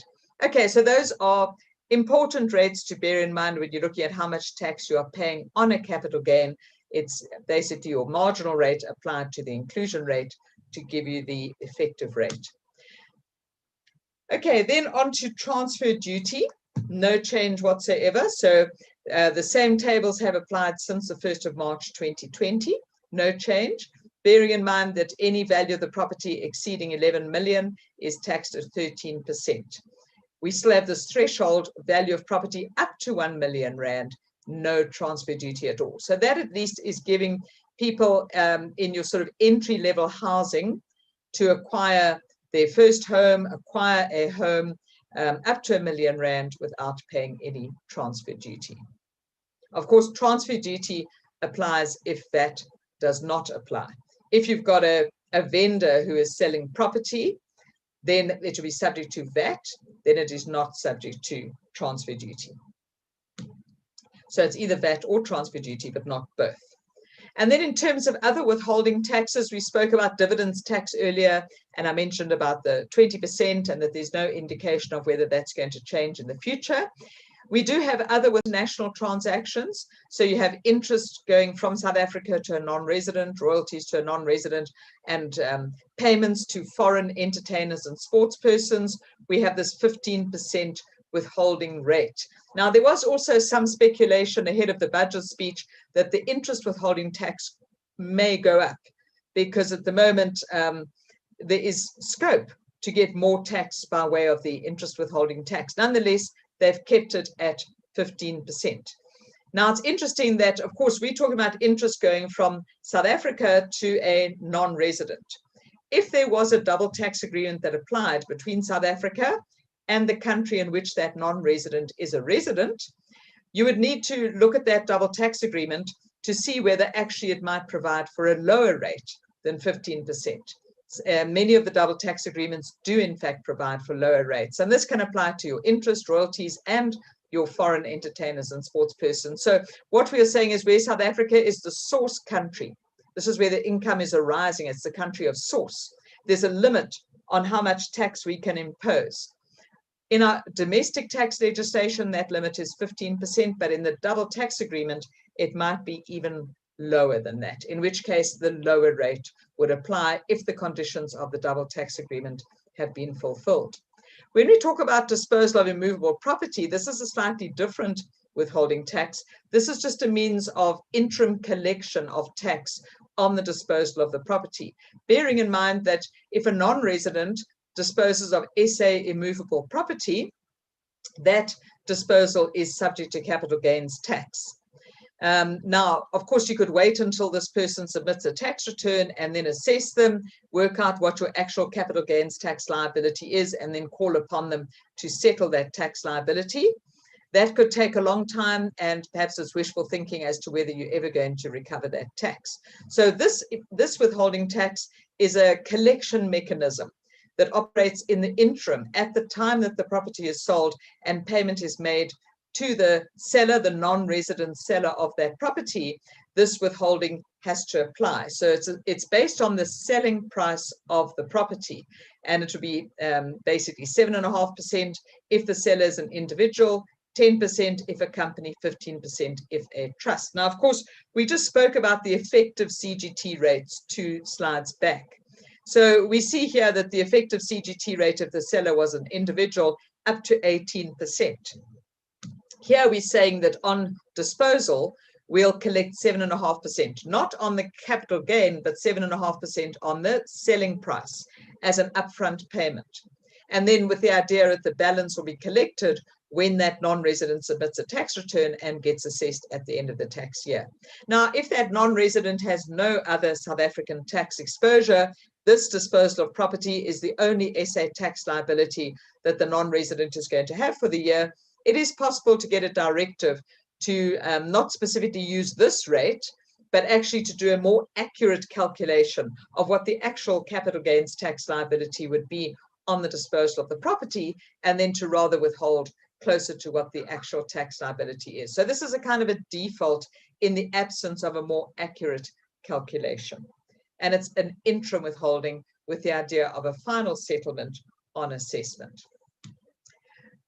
Okay, so those are important rates to bear in mind when you're looking at how much tax you are paying on a capital gain. It's basically your marginal rate applied to the inclusion rate to give you the effective rate. Okay, then on to transfer duty. No change whatsoever. So the same tables have applied since the 1st of March 2020. No change. Bearing in mind that any value of the property exceeding 11 million is taxed at 13%. We still have this threshold value of property up to 1 million rand, no transfer duty at all. So that at least is giving people in your sort of entry-level housing to acquire their first home, acquire a home up to 1 million rand without paying any transfer duty. Of course, transfer duty applies if that does not apply. If you've got a vendor who is selling property, then it will be subject to VAT, then it is not subject to transfer duty. So it's either VAT or transfer duty, but not both. And then in terms of other withholding taxes, we spoke about dividends tax earlier, and I mentioned about the 20% and that there's no indication of whether that's going to change in the future. We do have other with national transactions. So you have interest going from South Africa to a non-resident, royalties to a non-resident, and payments to foreign entertainers and sports persons. We have this 15% withholding rate. Now, there was also some speculation ahead of the budget speech that the interest withholding tax may go up because at the moment there is scope to get more tax by way of the interest withholding tax. Nonetheless, they've kept it at 15%. Now, it's interesting that, of course, we talk about interest going from South Africa to a non-resident. If there was a double tax agreement that applied between South Africa and the country in which that non-resident is a resident, you would need to look at that double tax agreement to see whether actually it might provide for a lower rate than 15%. Many of the double tax agreements do in fact provide for lower rates, and this can apply to your interest, royalties, and your foreign entertainers and sports persons. So what we are saying is where South Africa is the source country, this is where the income is arising, it's the country of source, there's a limit on how much tax we can impose. In our domestic tax legislation, that limit is 15%, but in the double tax agreement, it might be even lower than that, in which case the lower rate would apply if the conditions of the double tax agreement have been fulfilled. When we talk about disposal of immovable property, this is a slightly different withholding tax. This is just a means of interim collection of tax on the disposal of the property, bearing in mind that if a non-resident disposes of SA immovable property, that disposal is subject to capital gains tax. Now, of course, you could wait until this person submits a tax return and then assess them, work out what your actual capital gains tax liability is, and then call upon them to settle that tax liability. That could take a long time, and perhaps it's wishful thinking as to whether you're ever going to recover that tax. So this withholding tax is a collection mechanism that operates in the interim at the time that the property is sold and payment is made to the seller, the non-resident seller of that property. This withholding has to apply. So it's based on the selling price of the property, and it will be basically 7.5% if the seller is an individual, 10% if a company, 15% if a trust. Now, of course, we just spoke about the effective CGT rates 2 slides back. So we see here that the effective CGT rate if the seller was an individual up to 18%. Here we're saying that on disposal, we'll collect 7.5%, not on the capital gain, but 7.5% on the selling price as an upfront payment. And then with the idea that the balance will be collected when that non-resident submits a tax return and gets assessed at the end of the tax year. Now, if that non-resident has no other South African tax exposure, this disposal of property is the only SA tax liability that the non-resident is going to have for the year, it is possible to get a directive to not specifically use this rate, but actually to do a more accurate calculation of what the actual capital gains tax liability would be on the disposal of the property, and then to rather withhold closer to what the actual tax liability is. So this is a kind of a default in the absence of a more accurate calculation. And it's an interim withholding with the idea of a final settlement on assessment.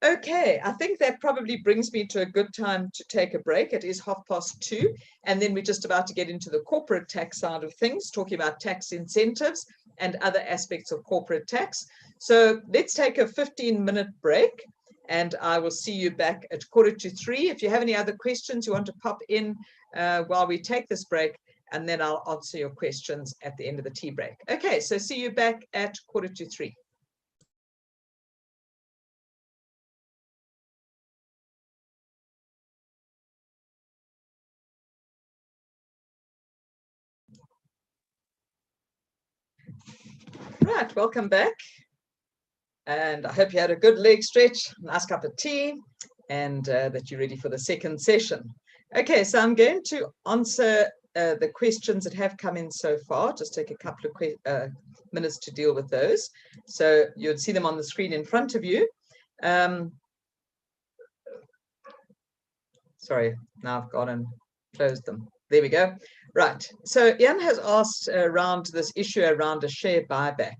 Okay, I think that probably brings me to a good time to take a break. It is 2:30, and then we're just about to get into the corporate tax side of things, talking about tax incentives and other aspects of corporate tax. So let's take a 15-minute break, and I will see you back at 2:45. If you have any other questions you want to pop in while we take this break, and then I'll answer your questions at the end of the tea break. Okay, so see you back at 2:45. Right, welcome back. And I hope you had a good leg stretch, nice cup of tea, and that you're ready for the second session. Okay, so I'm going to answer the questions that have come in so far. Just take a couple of minutes to deal with those. So you'll see them on the screen in front of you. Sorry, now I've gone and closed them. There we go. Right. So Ian has asked around this issue around a share buyback,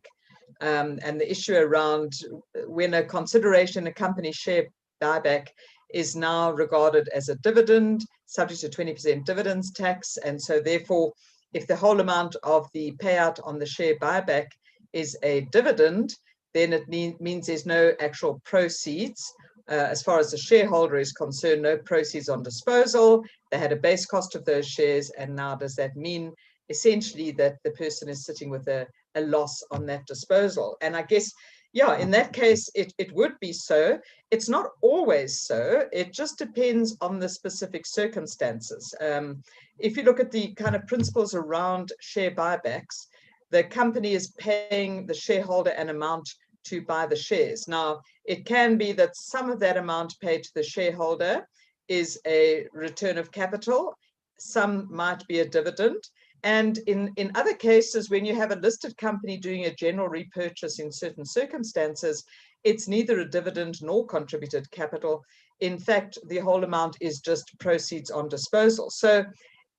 and the issue around when a consideration, a company share buyback is now regarded as a dividend subject to 20% dividends tax. And so therefore, if the whole amount of the payout on the share buyback is a dividend, then it means there's no actual proceeds. As far as the shareholder is concerned, no proceeds on disposal. They had a base cost of those shares, and now does that mean essentially that the person is sitting with a loss on that disposal? And I guess, yeah, in that case, it would be so. It's not always so. It just depends on the specific circumstances. If you look at the kind of principles around share buybacks, the company is paying the shareholder an amount to buy the shares. Now, it can be that some of that amount paid to the shareholder is a return of capital. Some might be a dividend. And in other cases, when you have a listed company doing a general repurchase in certain circumstances, it's neither a dividend nor contributed capital. In fact, the whole amount is just proceeds on disposal. So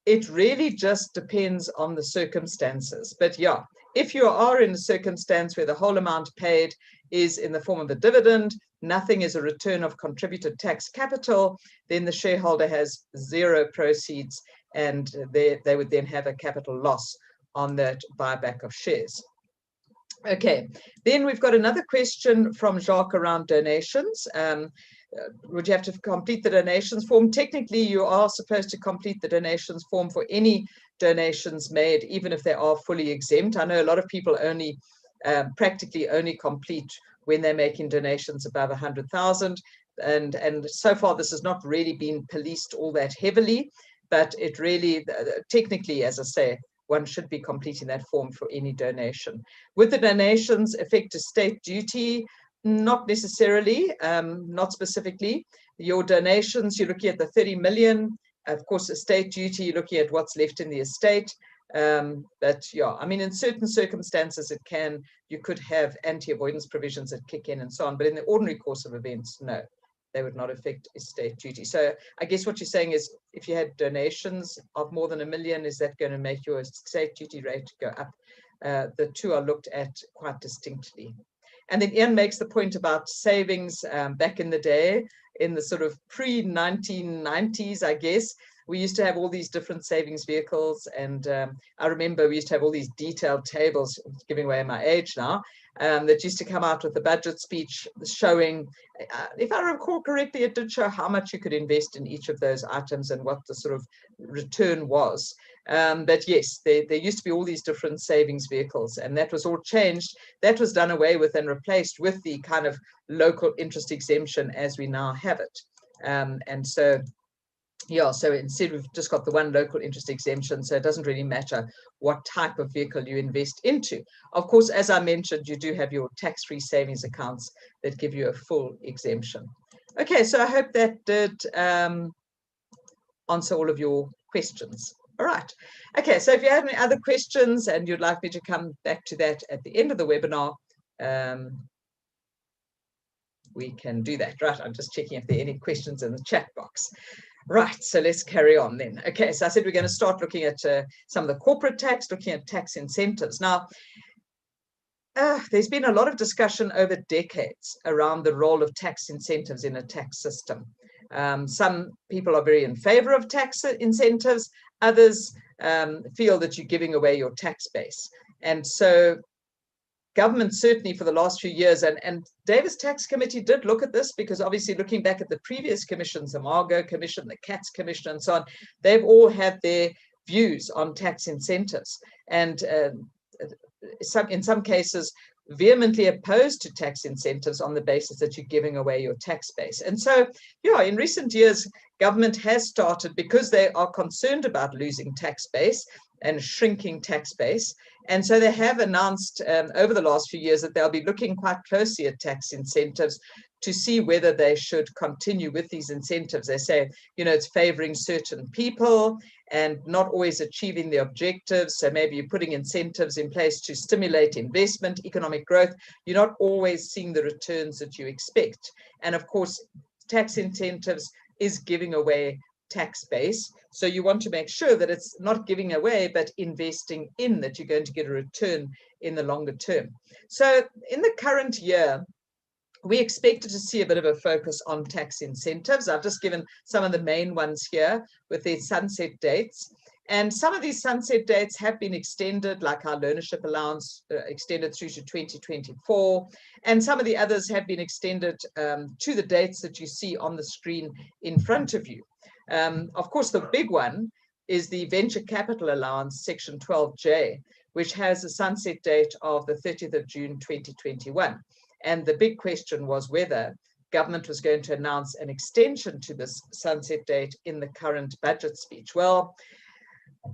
it really just depends on the circumstances. But yeah, if you are in a circumstance where the whole amount paid is in the form of a dividend, nothing is a return of contributed tax capital, then the shareholder has zero proceeds, and they would then have a capital loss on that buyback of shares. Okay, then we've got another question from Jacques around donations. Would you have to complete the donations form? Technically, you are supposed to complete the donations form for any donations made, even if they are fully exempt. I know a lot of people only practically only complete when they're making donations above 100,000. And so far, this has not really been policed all that heavily, but it really, technically, as I say, one should be completing that form for any donation. Would the donations affect estate duty? Not necessarily, not specifically. Your donations, you're looking at the 30 million. Of course, estate duty, you're looking at what's left in the estate. But yeah, I mean, in certain circumstances, you could have anti-avoidance provisions that kick in and so on. But in the ordinary course of events, no, they would not affect estate duty. So I guess what you're saying is, if you had donations of more than $1 million, is that going to make your estate duty rate go up? The two are looked at quite distinctly. And then Ian makes the point about savings back in the day, in the sort of pre-1990s, I guess. We used to have all these different savings vehicles. And I remember we used to have all these detailed tables, giving away my age now, that used to come out with the budget speech showing, if I recall correctly, it did show how much you could invest in each of those items and what the sort of return was. But yes, there used to be all these different savings vehicles, and that was all changed. That was done away with and replaced with the kind of local interest exemption as we now have it. And so, yeah, so instead we've just got the one local interest exemption, so it doesn't really matter what type of vehicle you invest into. Of course, as I mentioned, you do have your tax-free savings accounts that give you a full exemption. Okay, so I hope that did answer all of your questions. All right. Okay, so if you have any other questions and you'd like me to come back to that at the end of the webinar, we can do that. Right, I'm just checking if there are any questions in the chat box. Right, so let's carry on then. Okay, so I said we're going to start looking at some of the corporate tax, looking at tax incentives. Now, there's been a lot of discussion over decades around the role of tax incentives in a tax system. Some people are very in favor of tax incentives. Others feel that you're giving away your tax base. And so government certainly for the last few years, and Davis Tax Committee did look at this, because obviously looking back at the previous commissions, the Margot Commission, the Katz Commission, and so on, they've all had their views on tax incentives. And in some cases, vehemently opposed to tax incentives on the basis that you're giving away your tax base. And so, yeah, in recent years, government has started, because they are concerned about losing tax base and shrinking tax base. And so they have announced over the last few years that they'll be looking quite closely at tax incentives to see whether they should continue with these incentives. They say, you know, it's favoring certain people and not always achieving the objectives. So maybe you're putting incentives in place to stimulate investment, economic growth. You're not always seeing the returns that you expect. And of course, tax incentives is giving away tax base. So you want to make sure that it's not giving away, but investing in, that you're going to get a return in the longer term. So in the current year, we expected to see a bit of a focus on tax incentives. I've just given some of the main ones here with their sunset dates. And some of these sunset dates have been extended, like our learnership allowance extended through to 2024. And some of the others have been extended to the dates that you see on the screen in front of you. Of course, the big one is the venture capital allowance, section 12J, which has a sunset date of the 30th of June, 2021. And the big question was whether government was going to announce an extension to this sunset date in the current budget speech. Well,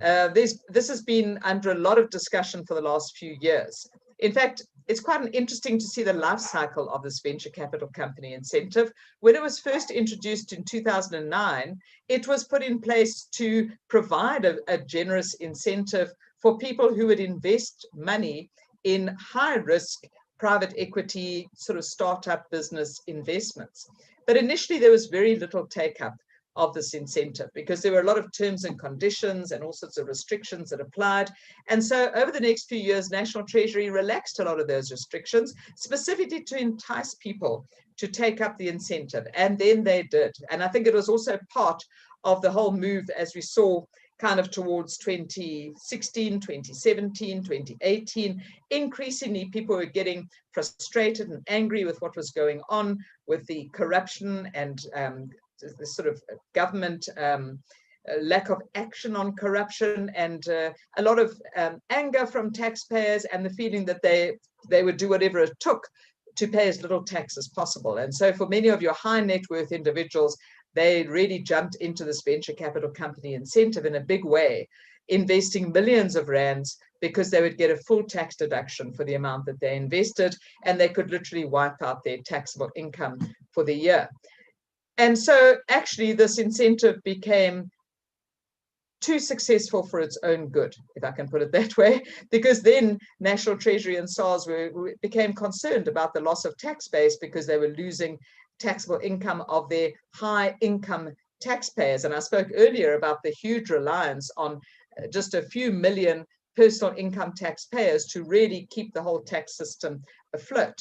this has been under a lot of discussion for the last few years. In fact, it's quite interesting to see the life cycle of this venture capital company incentive. When it was first introduced in 2009, it was put in place to provide a generous incentive for people who would invest money in high risk private equity sort of startup business investments. But initially there was very little take up of this incentive, because there were a lot of terms and conditions and all sorts of restrictions that applied. And so over the next few years, National Treasury relaxed a lot of those restrictions, specifically to entice people to take up the incentive. And then they did. And I think it was also part of the whole move, as we saw kind of towards 2016, 2017, 2018, increasingly people were getting frustrated and angry with what was going on with the corruption and the sort of government lack of action on corruption, and a lot of anger from taxpayers, and the feeling that they would do whatever it took to pay as little tax as possible. And so for many of your high net worth individuals, they really jumped into this venture capital company incentive in a big way, investing millions of rands, because they would get a full tax deduction for the amount that they invested, and they could literally wipe out their taxable income for the year. And so actually this incentive became too successful for its own good, if I can put it that way, because then National Treasury and SARS became concerned about the loss of tax base, because they were losing taxable income of their high income taxpayers. And I spoke earlier about the huge reliance on just a few million personal income taxpayers to really keep the whole tax system afloat.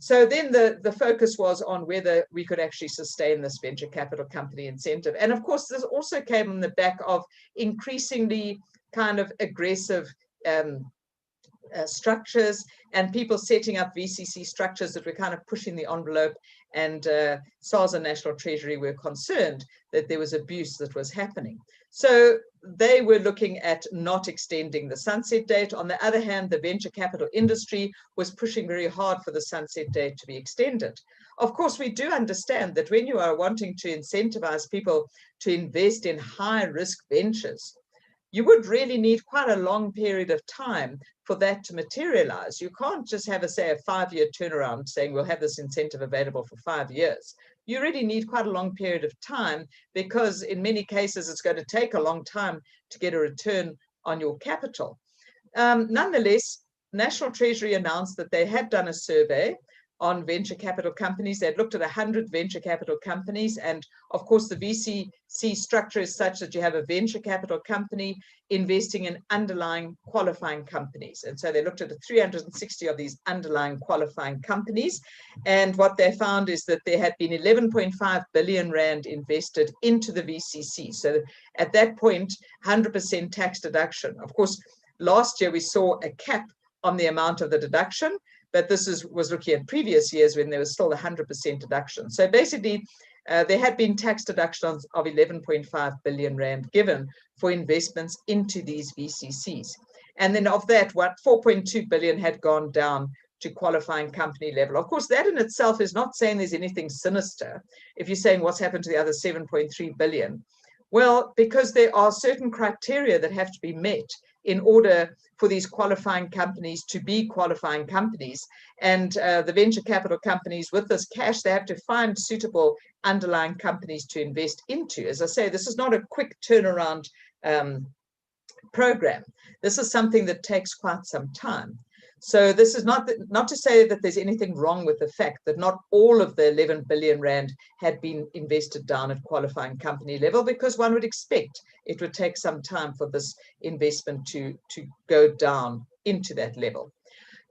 So then the focus was on whether we could actually sustain this venture capital company incentive. And of course, this also came on the back of increasingly kind of aggressive structures, and people setting up VCC structures that were kind of pushing the envelope, and SARS and National Treasury were concerned that there was abuse that was happening. So they were looking at not extending the sunset date. On the other hand, the venture capital industry was pushing very hard for the sunset date to be extended. Of course, we do understand that when you are wanting to incentivize people to invest in high risk ventures, you would really need quite a long period of time for that to materialize. You can't just have, say, a 5-year turnaround saying we'll have this incentive available for 5 years. you really need quite a long period of time, because in many cases it's going to take a long time to get a return on your capital. Nonetheless, National Treasury announced that they had done a survey on venture capital companies. They'd looked at 100 venture capital companies, and of course the VCC structure is such that you have a venture capital company investing in underlying qualifying companies. And so they looked at 360 of these underlying qualifying companies, and what they found is that there had been 11.5 billion rand invested into the VCC. So at that point, 100% tax deduction. Of course, last year we saw a cap on the amount of the deduction, but this was looking at previous years when there was still 100% deduction. So basically, there had been tax deductions of 11.5 billion rand given for investments into these VCCs. And then of that, 4.2 billion had gone down to qualifying company level. Of course, that in itself is not saying there's anything sinister. If you're saying what's happened to the other 7.3 billion, well, because there are certain criteria that have to be met in order for these qualifying companies to be qualifying companies. And the venture capital companies with this cash, they have to find suitable underlying companies to invest into. As I say, this is not a quick turnaround program. This is something that takes quite some time. So this is not to say that there's anything wrong with the fact that not all of the 11 billion rand had been invested down at qualifying company level, because one would expect it would take some time for this investment to go down into that level.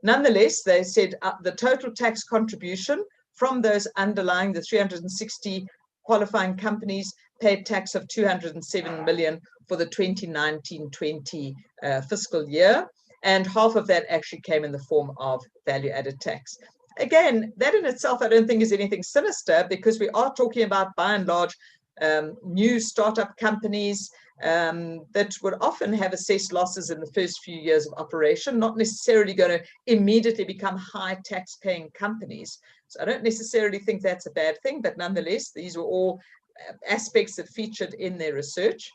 Nonetheless, they said the total tax contribution from those underlying, the 360 qualifying companies, paid tax of 207 million for the 2019-20 fiscal year. And half of that actually came in the form of value-added tax. Again, that in itself, I don't think is anything sinister, because we are talking about, by and large, new startup companies that would often have assessed losses in the first few years of operation, not necessarily going to immediately become high tax-paying companies. So I don't necessarily think that's a bad thing, but nonetheless, these were all aspects that featured in their research.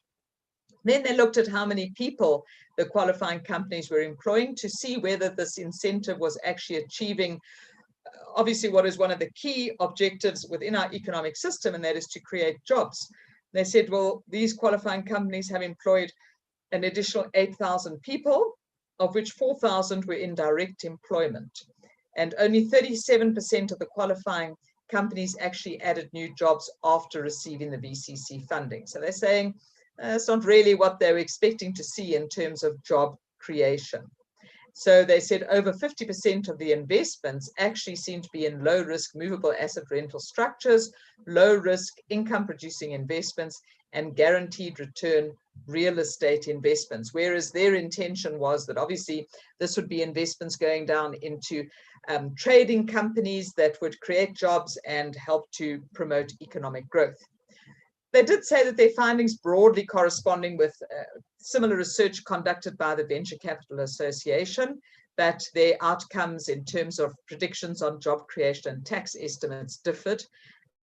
Then they looked at how many people the qualifying companies were employing to see whether this incentive was actually achieving, obviously, what is one of the key objectives within our economic system, and that is to create jobs. They said, well, these qualifying companies have employed an additional 8,000 people, of which 4,000 were in direct employment. And only 37% of the qualifying companies actually added new jobs after receiving the VCC funding. So they're saying, it's not really what they were expecting to see in terms of job creation. So they said over 50% of the investments actually seem to be in low-risk movable asset rental structures, low-risk income-producing investments, and guaranteed return real estate investments, whereas their intention was that obviously this would be investments going down into trading companies that would create jobs and help to promote economic growth. They did say that their findings broadly corresponding with similar research conducted by the Venture Capital Association, that their outcomes in terms of predictions on job creation and tax estimates differed.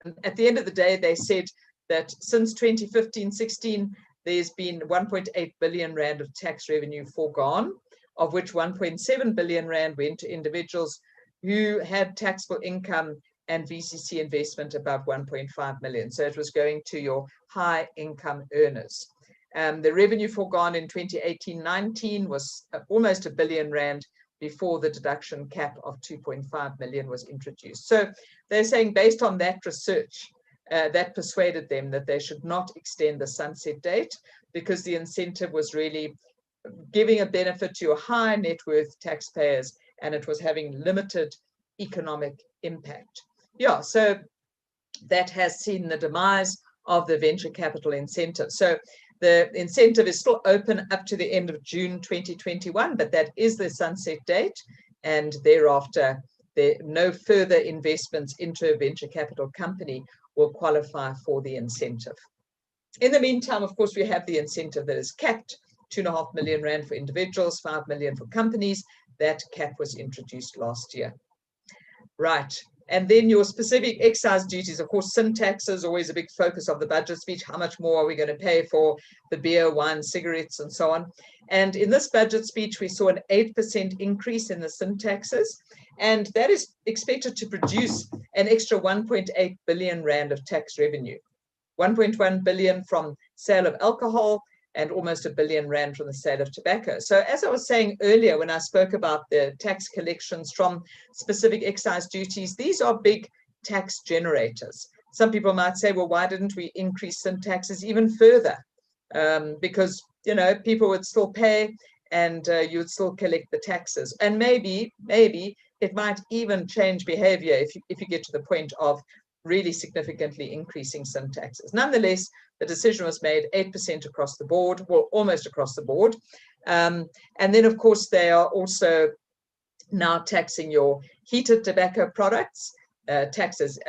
And at the end of the day, they said that since 2015-16, there's been 1.8 billion rand of tax revenue foregone, of which 1.7 billion rand went to individuals who had taxable income and VCC investment above 1.5 million. So it was going to your high income earners. The revenue foregone in 2018-19 was almost R1 billion before the deduction cap of 2.5 million was introduced. So they're saying based on that research, that persuaded them that they should not extend the sunset date, because the incentive was really giving a benefit to your high net worth taxpayers, and it was having limited economic impact. Yeah, so that has seen the demise of the venture capital incentive. So the incentive is still open up to the end of June 2021, but that is the sunset date, and thereafter no further investments into a venture capital company will qualify for the incentive. In the meantime, of course, we have the incentive that is capped, 2.5 million rand for individuals, 5 million for companies. That cap was introduced last year. Right. And then your specific excise duties, of course, sin tax is always a big focus of the budget speech. How much more are we going to pay for the beer, wine, cigarettes, and so on? And in this budget speech, we saw an 8% increase in the sin taxes. And that is expected to produce an extra 1.8 billion rand of tax revenue. 1.1 billion from sale of alcohol, and almost R1 billion from the sale of tobacco. So as I was saying earlier, when I spoke about the tax collections from specific excise duties, these are big tax generators. Some people might say, well, why didn't we increase sin taxes even further? Because, you know, people would still pay and you would still collect the taxes. And maybe it might even change behavior if you get to the point of really significantly increasing sin taxes. Nonetheless, the decision was made 8% across the board, well, almost across the board. And then, of course, they are also now taxing your heated tobacco products, taxes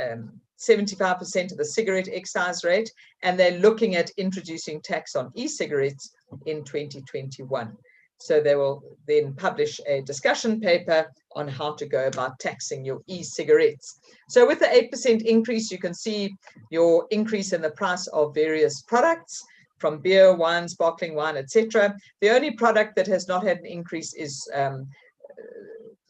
75% of the cigarette excise rate, and they're looking at introducing tax on e-cigarettes in 2021. So they will then publish a discussion paper on how to go about taxing your e-cigarettes. So with the 8% increase, you can see your increase in the price of various products, from beer, wine, sparkling wine, etc. The only product that has not had an increase is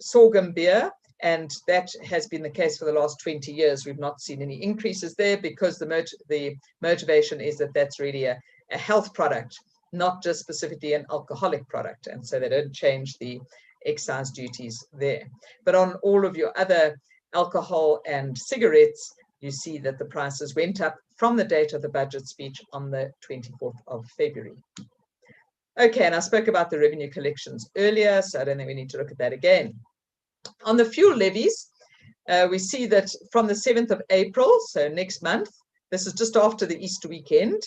sorghum beer, and that has been the case for the last 20 years. We've not seen any increases there because the motivation is that that's really a health product, not just specifically an alcoholic product, and so they don't change the excise duties there. But on all of your other alcohol and cigarettes, you see that the prices went up from the date of the budget speech on the 24th of February. Okay, and I spoke about the revenue collections earlier, so I don't think we need to look at that again. On the fuel levies, we see that from the 7th of April, so next month, this is just after the Easter weekend,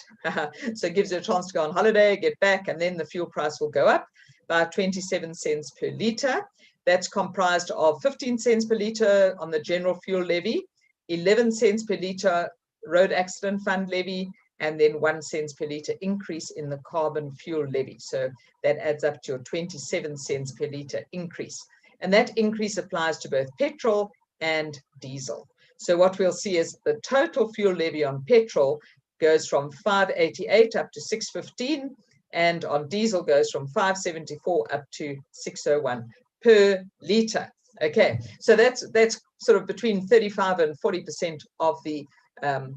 so it gives you a chance to go on holiday, get back, and then the fuel price will go up by 27 cents per litre. That's comprised of 15 cents per litre on the general fuel levy, 11 cents per litre road accident fund levy, and then 1 cent per litre increase in the carbon fuel levy. So that adds up to your 27 cents per litre increase. And that increase applies to both petrol and diesel. So what we'll see is the total fuel levy on petrol goes from 588 up to 615, and on diesel goes from 574 up to 601 per litre. Okay, so that's sort of between 35 and 40% of the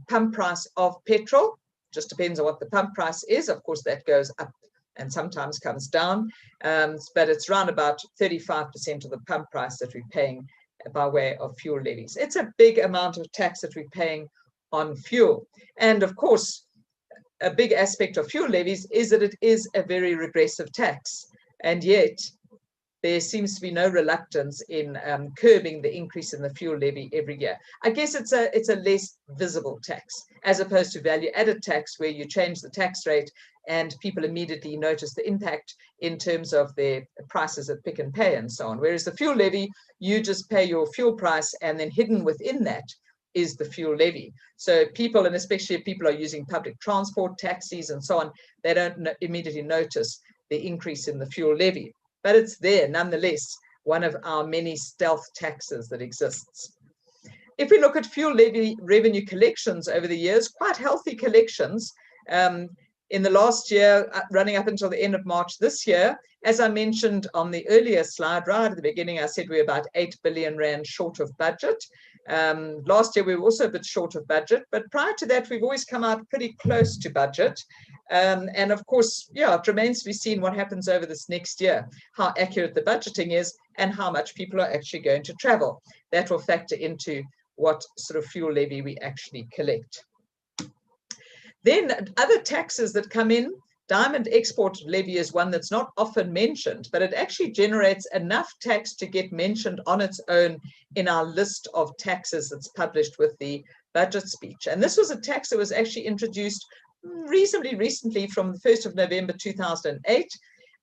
pump price of petrol. Just depends on what the pump price is. Of course, that goes up and sometimes comes down, but it's around about 35% of the pump price that we're paying by way of fuel levies. It's a big amount of tax that we're paying on fuel. And of course, a big aspect of fuel levies is that it is a very regressive tax. And yet there seems to be no reluctance in curbing the increase in the fuel levy every year. I guess it's a less visible tax, as opposed to value-added tax, where you change the tax rate and people immediately notice the impact in terms of their prices at Pick and Pay and so on. Whereas the fuel levy, you just pay your fuel price, and then hidden within that is the fuel levy. So people, and especially if people are using public transport, taxis and so on, they don't immediately notice the increase in the fuel levy. But it's there nonetheless, one of our many stealth taxes that exists. If we look at fuel levy revenue collections over the years, quite healthy collections. In the last year, running up until the end of March this year, as I mentioned on the earlier slide, right at the beginning, I said we're about 8 billion rand short of budget. Last year, we were also a bit short of budget, but prior to that, we've always come out pretty close to budget. And of course, yeah, it remains to be seen what happens over this next year, how accurate the budgeting is and how much people are actually going to travel. That will factor into what sort of fuel levy we actually collect. Then other taxes that come in, diamond export levy is one that's not often mentioned, but it actually generates enough tax to get mentioned on its own in our list of taxes that's published with the budget speech. And this was a tax that was actually introduced reasonably recently from the 1st of November 2008,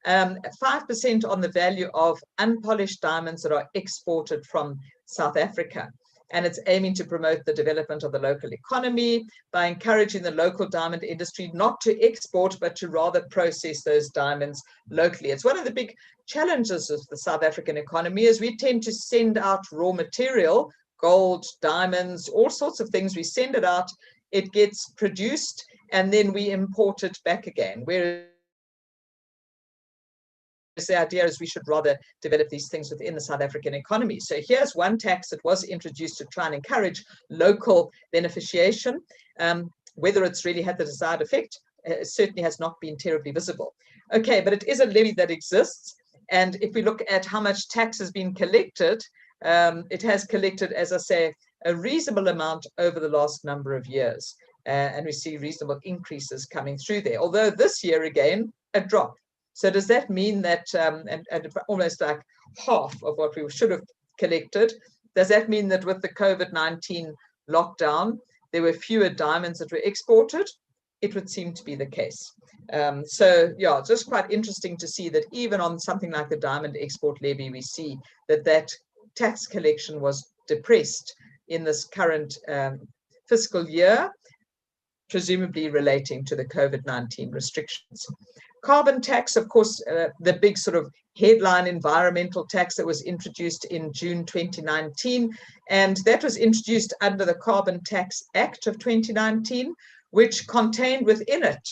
5% on the value of unpolished diamonds that are exported from South Africa. And it's aiming to promote the development of the local economy by encouraging the local diamond industry not to export, but to rather process those diamonds locally. It's one of the big challenges of the South African economy is we tend to send out raw material, gold, diamonds, all sorts of things. We send it out, it gets produced, and then we import it back again. Whereas the idea is we should rather develop these things within the South African economy. So here's one tax that was introduced to try and encourage local beneficiation. Whether it's really had the desired effect, certainly has not been terribly visible. Okay, but it is a levy that exists. And if we look at how much tax has been collected, it has collected, as I say, a reasonable amount over the last number of years. And we see reasonable increases coming through there. Although this year, again, a drop. So does that mean that, and almost like half of what we should have collected, does that mean that with the COVID-19 lockdown, there were fewer diamonds that were exported? It would seem to be the case. So yeah, it's just quite interesting to see that even on something like the diamond export levy, we see that that tax collection was depressed in this current fiscal year, presumably relating to the COVID-19 restrictions. Carbon tax, of course, the big sort of headline environmental tax that was introduced in June 2019, and that was introduced under the Carbon Tax Act of 2019, which contained within it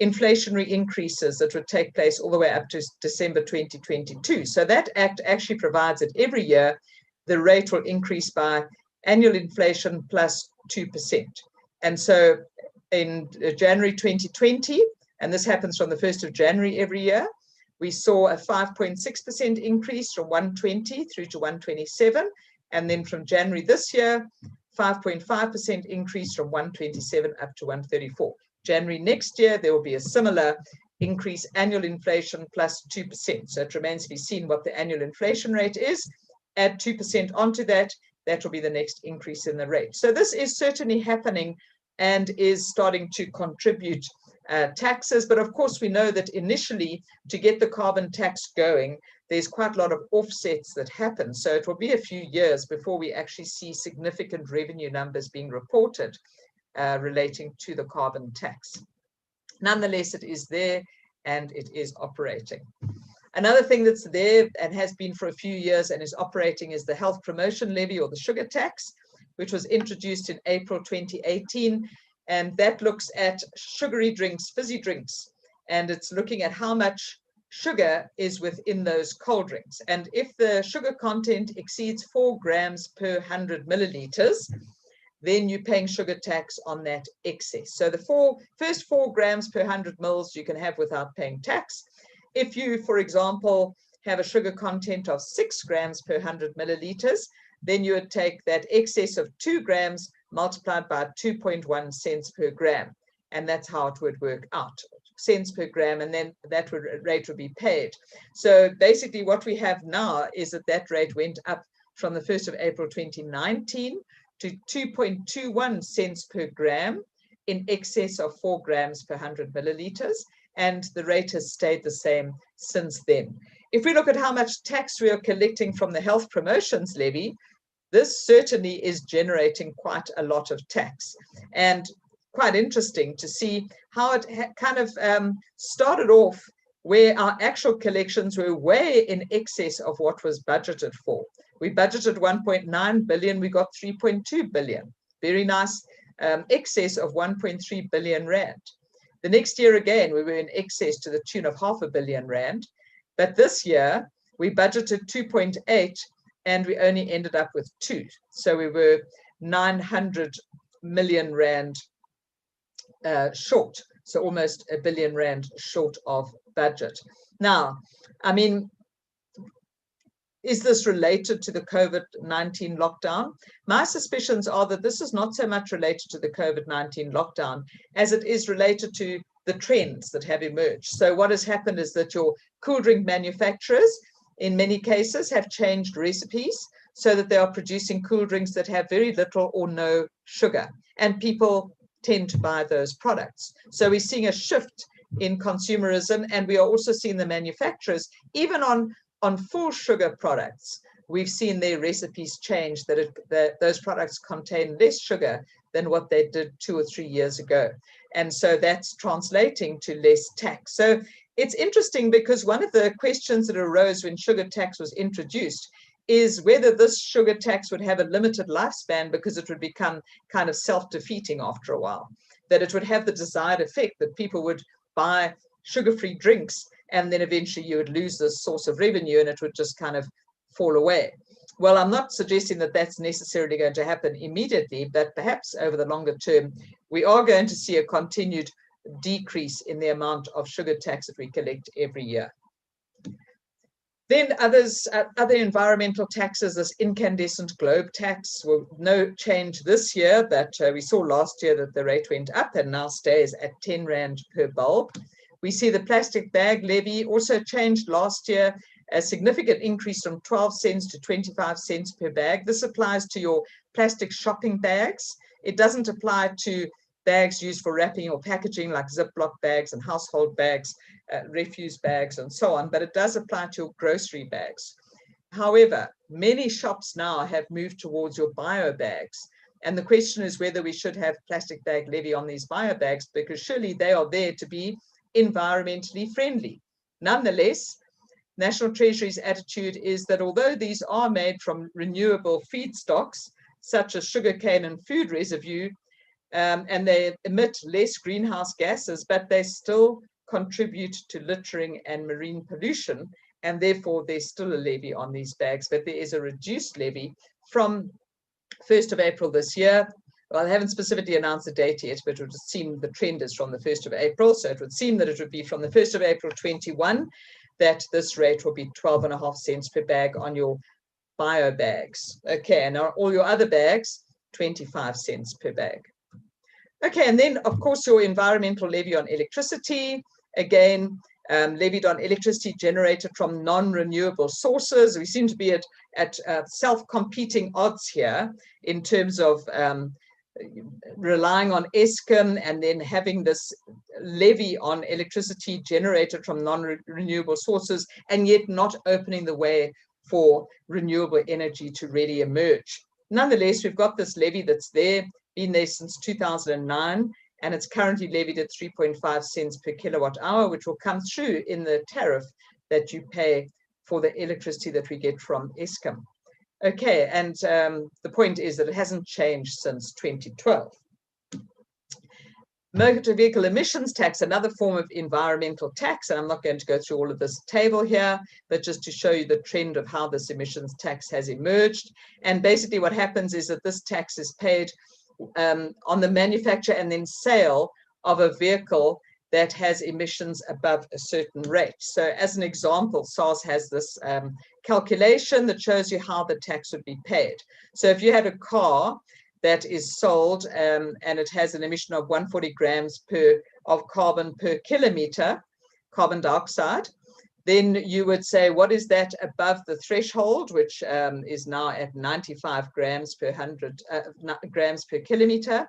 inflationary increases that would take place all the way up to December 2022. So that act actually provides that every year the rate will increase by annual inflation plus 2%. And so in January 2020, and this happens from the 1st of January every year, we saw a 5.6% increase from 120 through to 127. And then from January this year, 5.5% increase from 127 up to 134. January next year, there will be a similar increase, annual inflation plus 2%. So it remains to be seen what the annual inflation rate is. Add 2% onto that, that will be the next increase in the rate. So this is certainly happening and is starting to contribute taxes. But of course, we know that initially, to get the carbon tax going, there's quite a lot of offsets that happen. So it will be a few years before we actually see significant revenue numbers being reported relating to the carbon tax. Nonetheless, it is there and it is operating. Another thing that's there and has been for a few years and is operating is the health promotion levy, or the sugar tax, which was introduced in April 2018. And that looks at sugary drinks, fizzy drinks, and it's looking at how much sugar is within those cold drinks. And if the sugar content exceeds 4 grams per 100 milliliters, then you're paying sugar tax on that excess. So the first 4 grams per 100 mils you can have without paying tax. If you, for example, have a sugar content of 6 grams per 100 milliliters, then you would take that excess of 2 grams multiplied by 2.1 cents per gram. And that's how it would work out, cents per gram, and then that rate would be paid. So basically what we have now is that that rate went up from the 1st of April 2019 to 2.21 cents per gram in excess of 4 grams per 100 milliliters. And the rate has stayed the same since then. If we look at how much tax we are collecting from the health promotions levy, this certainly is generating quite a lot of tax. And quite interesting to see how it kind of started off where our actual collections were way in excess of what was budgeted for. We budgeted 1.9 billion, we got 3.2 billion. Very nice excess of 1.3 billion rand. The next year again, we were in excess to the tune of R500 million rand. But this year, we budgeted 2.8 and we only ended up with 2. So we were 900 million rand short. So almost R1 billion short of budget. Now, I mean, is this related to the COVID-19 lockdown? My suspicions are that this is not so much related to the COVID-19 lockdown as it is related to the trends that have emerged. So what has happened is that your cool drink manufacturers, in many cases, have changed recipes so that they are producing cool drinks that have very little or no sugar. And people tend to buy those products. So we're seeing a shift in consumerism, and we are also seeing the manufacturers, even on full sugar products, we've seen their recipes change, that those products contain less sugar than what they did 2 or 3 years ago. And so that's translating to less tax. So it's interesting because one of the questions that arose when sugar tax was introduced is whether this sugar tax would have a limited lifespan because it would become kind of self-defeating after a while, that it would have the desired effect that people would buy sugar-free drinks and then eventually you would lose this source of revenue and it would just kind of fall away. Well, I'm not suggesting that that's necessarily going to happen immediately, but perhaps over the longer term, we are going to see a continued decrease in the amount of sugar tax that we collect every year. Then other environmental taxes, this incandescent globe tax, will no change this year, but we saw last year that the rate went up and now stays at 10 Rand per bulb. We see the plastic bag levy also changed last year, a significant increase from 12 cents to 25 cents per bag. This applies to your plastic shopping bags. It doesn't apply to bags used for wrapping or packaging like Ziploc bags and household bags, refuse bags and so on, but it does apply to your grocery bags. However, many shops now have moved towards your bio bags. And the question is whether we should have plastic bag levy on these bio bags, because surely they are there to be environmentally friendly. Nonetheless, National Treasury's attitude is that although these are made from renewable feedstocks, such as sugarcane and food residue, and they emit less greenhouse gases, but they still contribute to littering and marine pollution, and therefore there's still a levy on these bags, but there is a reduced levy from 1st of April this year. Well, I haven't specifically announced the date yet, but it would seem the trend is from the 1st of April, so it would seem that it would be from the 1st of April 21 that this rate will be 12.5 cents per bag on your bio bags. Okay, and all your other bags, 25 cents per bag. Okay, and then, of course, your environmental levy on electricity, again, levied on electricity generated from non-renewable sources. We seem to be at self-competing odds here in terms of relying on Eskom and then having this levy on electricity generated from non-renewable sources, and yet not opening the way for renewable energy to really emerge. Nonetheless, we've got this levy that's there, been there since 2009, and it's currently levied at 3.5 cents per kilowatt hour, which will come through in the tariff that you pay for the electricity that we get from Eskom. Okay, and the point is that it hasn't changed since 2012. Motor vehicle emissions tax, another form of environmental tax, and I'm not going to go through all of this table here, but just to show you the trend of how this emissions tax has emerged. And basically what happens is that this tax is paid on the manufacture and then sale of a vehicle that has emissions above a certain rate. So as an example, SARS has this calculation that shows you how the tax would be paid. So if you had a car that is sold and it has an emission of 140 grams of carbon per kilometer, carbon dioxide, then you would say, what is that above the threshold, which is now at 95 grams per grams per kilometer.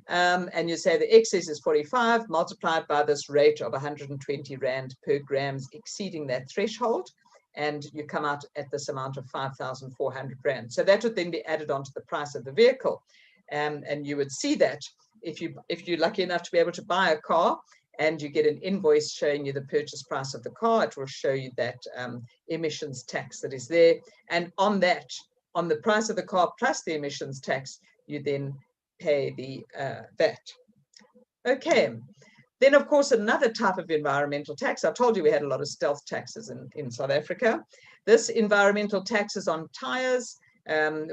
And you say the excess is 45 multiplied by this rate of 120 Rand per grams exceeding that threshold. And you come out at this amount of 5,400 Rand. So that would then be added onto the price of the vehicle. And you would see that if you're lucky enough to be able to buy a car, and you get an invoice showing you the purchase price of the car, it will show you that emissions tax that is there. And on that, on the price of the car plus the emissions tax, you then pay the VAT. Okay, then of course another type of environmental tax. I told you we had a lot of stealth taxes in South Africa. This environmental tax is on tires.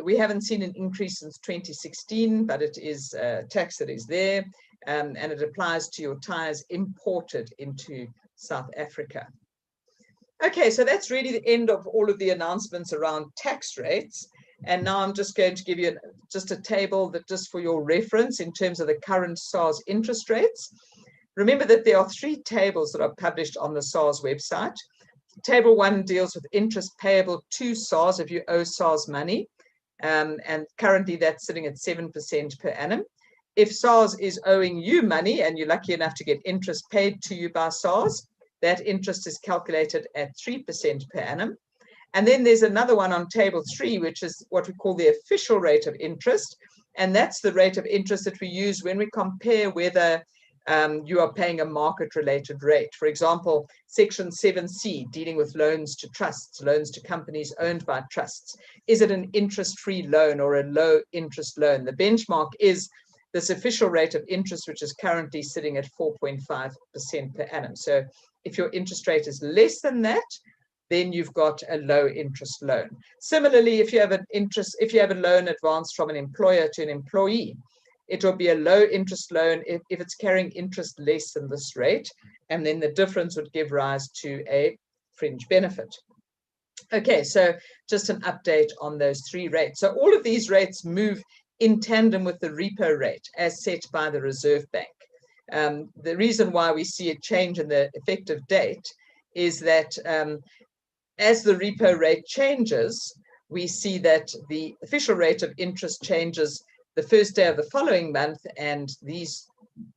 We haven't seen an increase since 2016, but it is a tax that is there. And it applies to your tires imported into South Africa. Okay, so that's really the end of all of the announcements around tax rates. And now I'm just going to give you just a table that just for your reference in terms of the current SARS interest rates. Remember that there are 3 tables that are published on the SARS website. Table 1 deals with interest payable to SARS if you owe SARS money. And currently that's sitting at 7% per annum. If SARS is owing you money and you're lucky enough to get interest paid to you by SARS, that interest is calculated at 3% per annum. And then there's another one on table 3, which is what we call the official rate of interest. And that's the rate of interest that we use when we compare whether you are paying a market-related rate. For example, Section 7C, dealing with loans to trusts, loans to companies owned by trusts. Is it an interest-free loan or a low-interest loan? The benchmark is this official rate of interest, which is currently sitting at 4.5% per annum. So if your interest rate is less than that, then you've got a low interest loan. Similarly, if you have a loan advanced from an employer to an employee, it will be a low interest loan if it's carrying interest less than this rate, and then the difference would give rise to a fringe benefit. Okay, so just an update on those three rates. So all of these rates move in tandem with the repo rate as set by the Reserve Bank. The reason why we see a change in the effective date is that as the repo rate changes, we see that the official rate of interest changes the first day of the following month, and these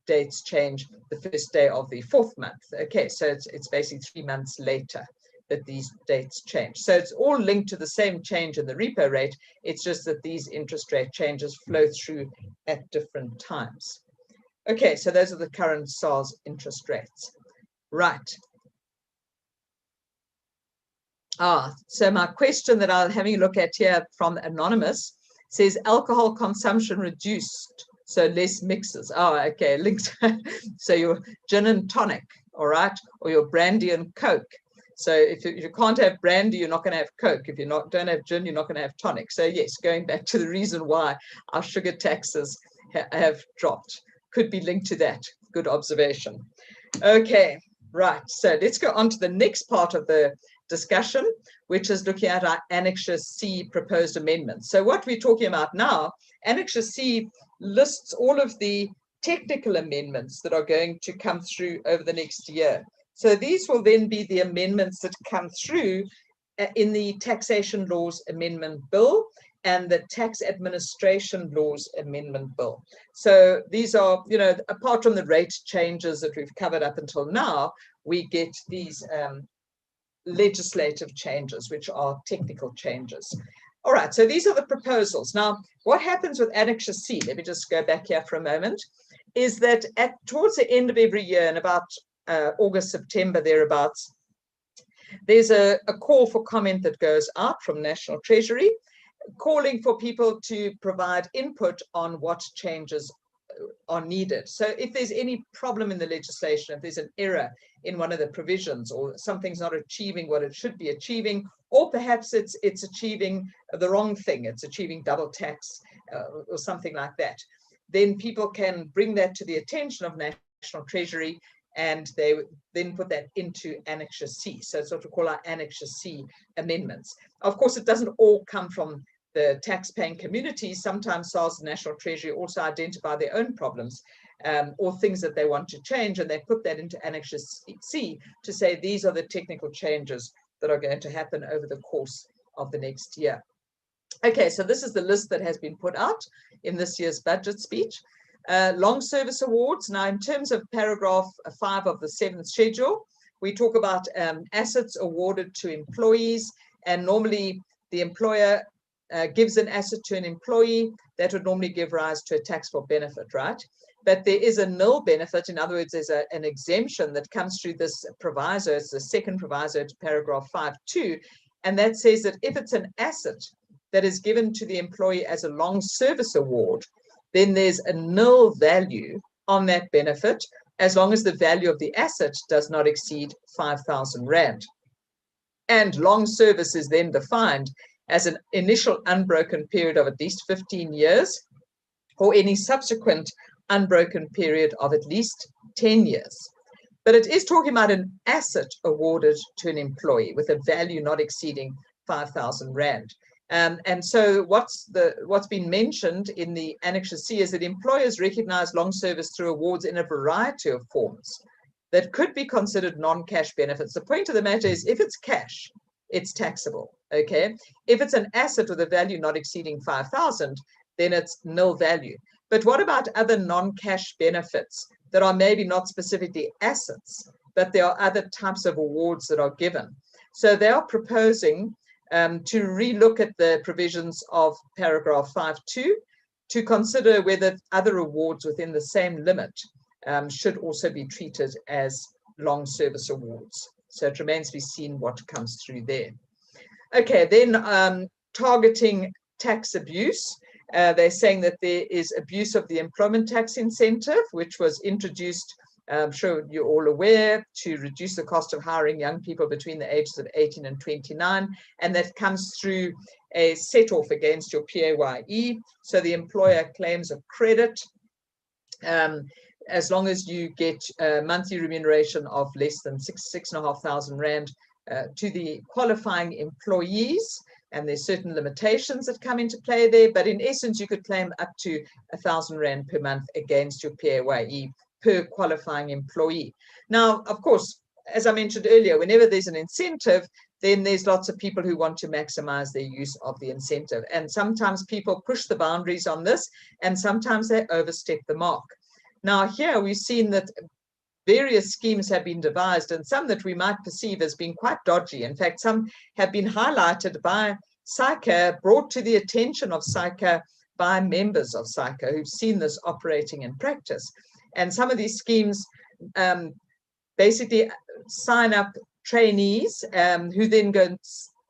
dates change the first day of the fourth month. Okay, so it's basically 3 months later that these dates change. So it's all linked to the same change in the repo rate. It's just that these interest rate changes flow through at different times. Okay, so those are the current SARS interest rates. Right. So my question that I'm having a look at here from Anonymous says alcohol consumption reduced, so less mixes. Oh, okay, linked. So your gin and tonic, all right, or your brandy and Coke. So if you can't have brandy, you're not going to have Coke. If you don't have gin, you're not going to have tonic. So yes, going back to the reason why our sugar taxes have dropped. Could be linked to that. Good observation. Okay, right. So let's go on to the next part of the discussion, which is looking at our Annexure C proposed amendments. So what we're talking about now, Annexure C lists all of the technical amendments that are going to come through over the next year. So these will then be the amendments that come through in the Taxation Laws Amendment Bill and the Tax Administration Laws Amendment Bill. So these are, you know, apart from the rate changes that we've covered up until now, we get these legislative changes, which are technical changes. All right, so these are the proposals. Now, what happens with Annexure C, let me just go back here for a moment, is that towards the end of every year, in about August, September, thereabouts, there's a call for comment that goes out from National Treasury, calling for people to provide input on what changes are needed. So if there's any problem in the legislation, if there's an error in one of the provisions, or something's not achieving what it should be achieving, or perhaps it's achieving the wrong thing, it's achieving double tax or something like that, then people can bring that to the attention of National Treasury, and they then put that into Annexure C. So it's what we call our Annexure C amendments. Of course, it doesn't all come from the tax-paying communities. Sometimes SARS and National Treasury also identify their own problems or things that they want to change, and they put that into Annexure C to say these are the technical changes that are going to happen over the course of the next year. Okay, so this is the list that has been put out in this year's budget speech. Long service awards. Now, in terms of paragraph 5 of the 7th schedule, we talk about assets awarded to employees, and normally the employer gives an asset to an employee. That would normally give rise to a taxable benefit, right? But there is a nil benefit. In other words, there's an exemption that comes through this proviso. It's the second proviso to paragraph 5.2, and that says that if it's an asset that is given to the employee as a long service award, then there's a nil value on that benefit as long as the value of the asset does not exceed 5,000 Rand. And long service is then defined as an initial unbroken period of at least 15 years or any subsequent unbroken period of at least 10 years. But it is talking about an asset awarded to an employee with a value not exceeding 5,000 Rand. And so what's been mentioned in the Annexure C is that employers recognize long service through awards in a variety of forms that could be considered non-cash benefits. The point of the matter is, if it's cash, it's taxable, okay? If it's an asset with a value not exceeding 5,000, then it's nil value. But what about other non-cash benefits that are maybe not specifically assets, but there are other types of awards that are given? So they are proposing to relook at the provisions of paragraph 5.2 to consider whether other awards within the same limit should also be treated as long service awards. So it remains to be seen what comes through there. Okay, then targeting tax abuse. They're saying that there is abuse of the employment tax incentive, which was introduced, I'm sure you're all aware, to reduce the cost of hiring young people between the ages of 18 and 29, and that comes through a set-off against your PAYE. So the employer claims a credit as long as you get a monthly remuneration of less than 6,500 Rand to the qualifying employees. And there's certain limitations that come into play there, but in essence, you could claim up to 1,000 Rand per month against your PAYE per qualifying employee. Now, of course, as I mentioned earlier, whenever there's an incentive, then there's lots of people who want to maximize their use of the incentive. And sometimes people push the boundaries on this, and sometimes they overstep the mark. Now, here we've seen that various schemes have been devised, and some that we might perceive as being quite dodgy. In fact, some have been highlighted by SAICA, brought to the attention of SAICA by members of SAICA who've seen this operating in practice. And some of these schemes basically sign up trainees who then go and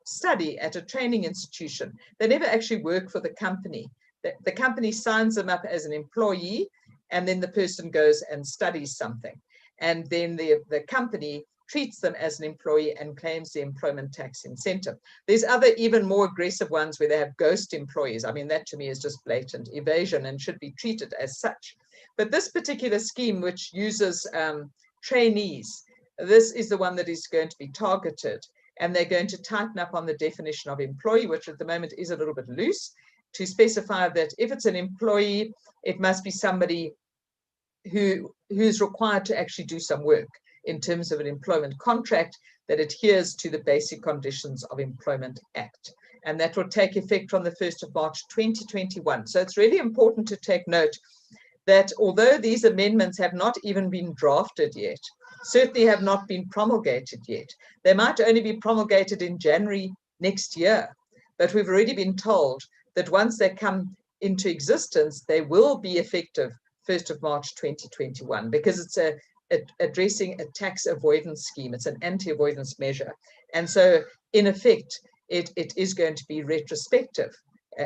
study at a training institution. They never actually work for the company. The company signs them up as an employee, and then the person goes and studies something. And then the company treats them as an employee and claims the employment tax incentive. There's other even more aggressive ones where they have ghost employees. I mean, that to me is just blatant evasion and should be treated as such. But this particular scheme, which uses trainees, this is the one that is going to be targeted. And they're going to tighten up on the definition of employee, which at the moment is a little bit loose, to specify that if it's an employee, it must be somebody who is required to actually do some work in terms of an employment contract that adheres to the basic conditions of Employment Act. And that will take effect from the 1st of March 2021. So it's really important to take note that although these amendments have not even been drafted yet, certainly have not been promulgated yet, they might only be promulgated in January next year. But we've already been told that once they come into existence, they will be effective 1st of March 2021, because it's addressing a tax avoidance scheme. It's an anti-avoidance measure. And so in effect, it is going to be retrospective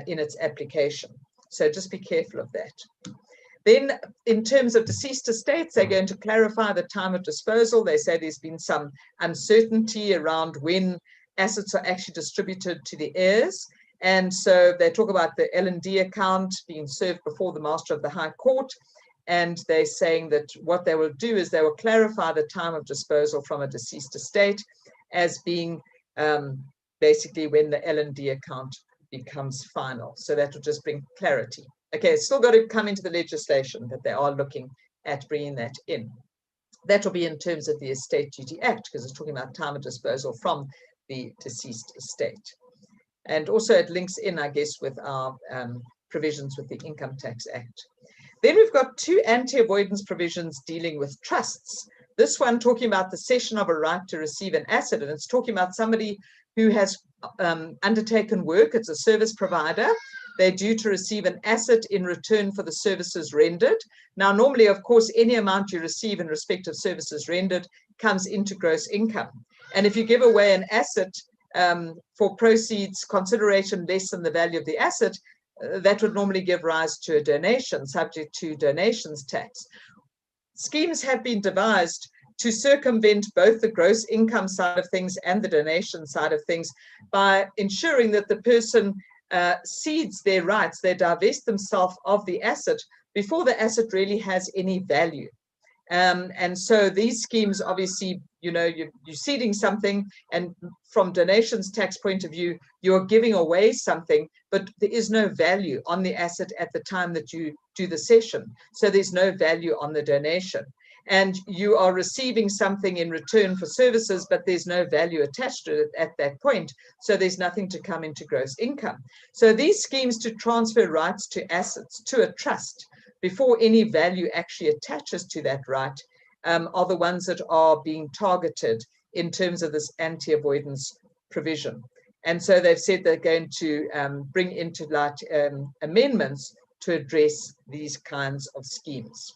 in its application. So just be careful of that. Then in terms of deceased estates, they're going to clarify the time of disposal. They say there's been some uncertainty around when assets are actually distributed to the heirs. And so they talk about the L&D account being served before the Master of the High Court. And they're saying that what they will do is they will clarify the time of disposal from a deceased estate as being basically when the L&D account becomes final. So that will just bring clarity. Okay, it's still got to come into the legislation, but they are looking at bringing that in. That will be in terms of the Estate Duty Act, because it's talking about time of disposal from the deceased estate. And also it links in, I guess, with our provisions with the Income Tax Act. Then we've got two anti-avoidance provisions dealing with trusts. This one talking about the cession of a right to receive an asset, and it's talking about somebody who has undertaken work. It's a service provider. They're due to receive an asset in return for the services rendered. Now, normally, of course, any amount you receive in respect of services rendered comes into gross income. And if you give away an asset for proceeds consideration less than the value of the asset, that would normally give rise to a donation subject to donations tax. Schemes have been devised to circumvent both the gross income side of things and the donation side of things by ensuring that the person cedes their rights, they divest themselves of the asset before the asset really has any value. And so these schemes, obviously, you know, you're ceding something, and from donations tax point of view, you're giving away something, but there is no value on the asset at the time that you do the cession. So there's no value on the donation. And you are receiving something in return for services, but there's no value attached to it at that point. So there's nothing to come into gross income. So these schemes to transfer rights to assets to a trust before any value actually attaches to that right are the ones that are being targeted in terms of this anti-avoidance provision. And so they've said they're going to bring into light amendments to address these kinds of schemes.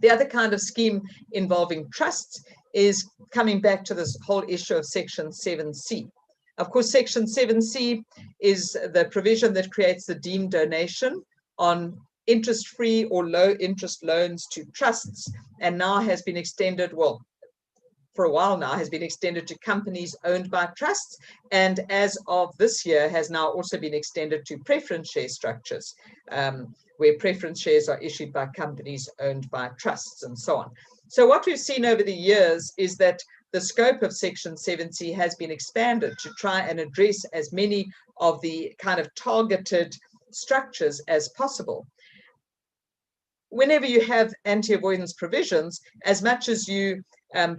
The other kind of scheme involving trusts is coming back to this whole issue of Section 7C. Of course, Section 7C is the provision that creates the deemed donation on interest-free or low-interest loans to trusts, and now has been extended, well, for a while now, has been extended to companies owned by trusts, and as of this year has now also been extended to preference share structures, where preference shares are issued by companies owned by trusts and so on. So what we've seen over the years is that the scope of Section 7C has been expanded to try and address as many of the kind of targeted structures as possible. Whenever you have anti-avoidance provisions, as much as you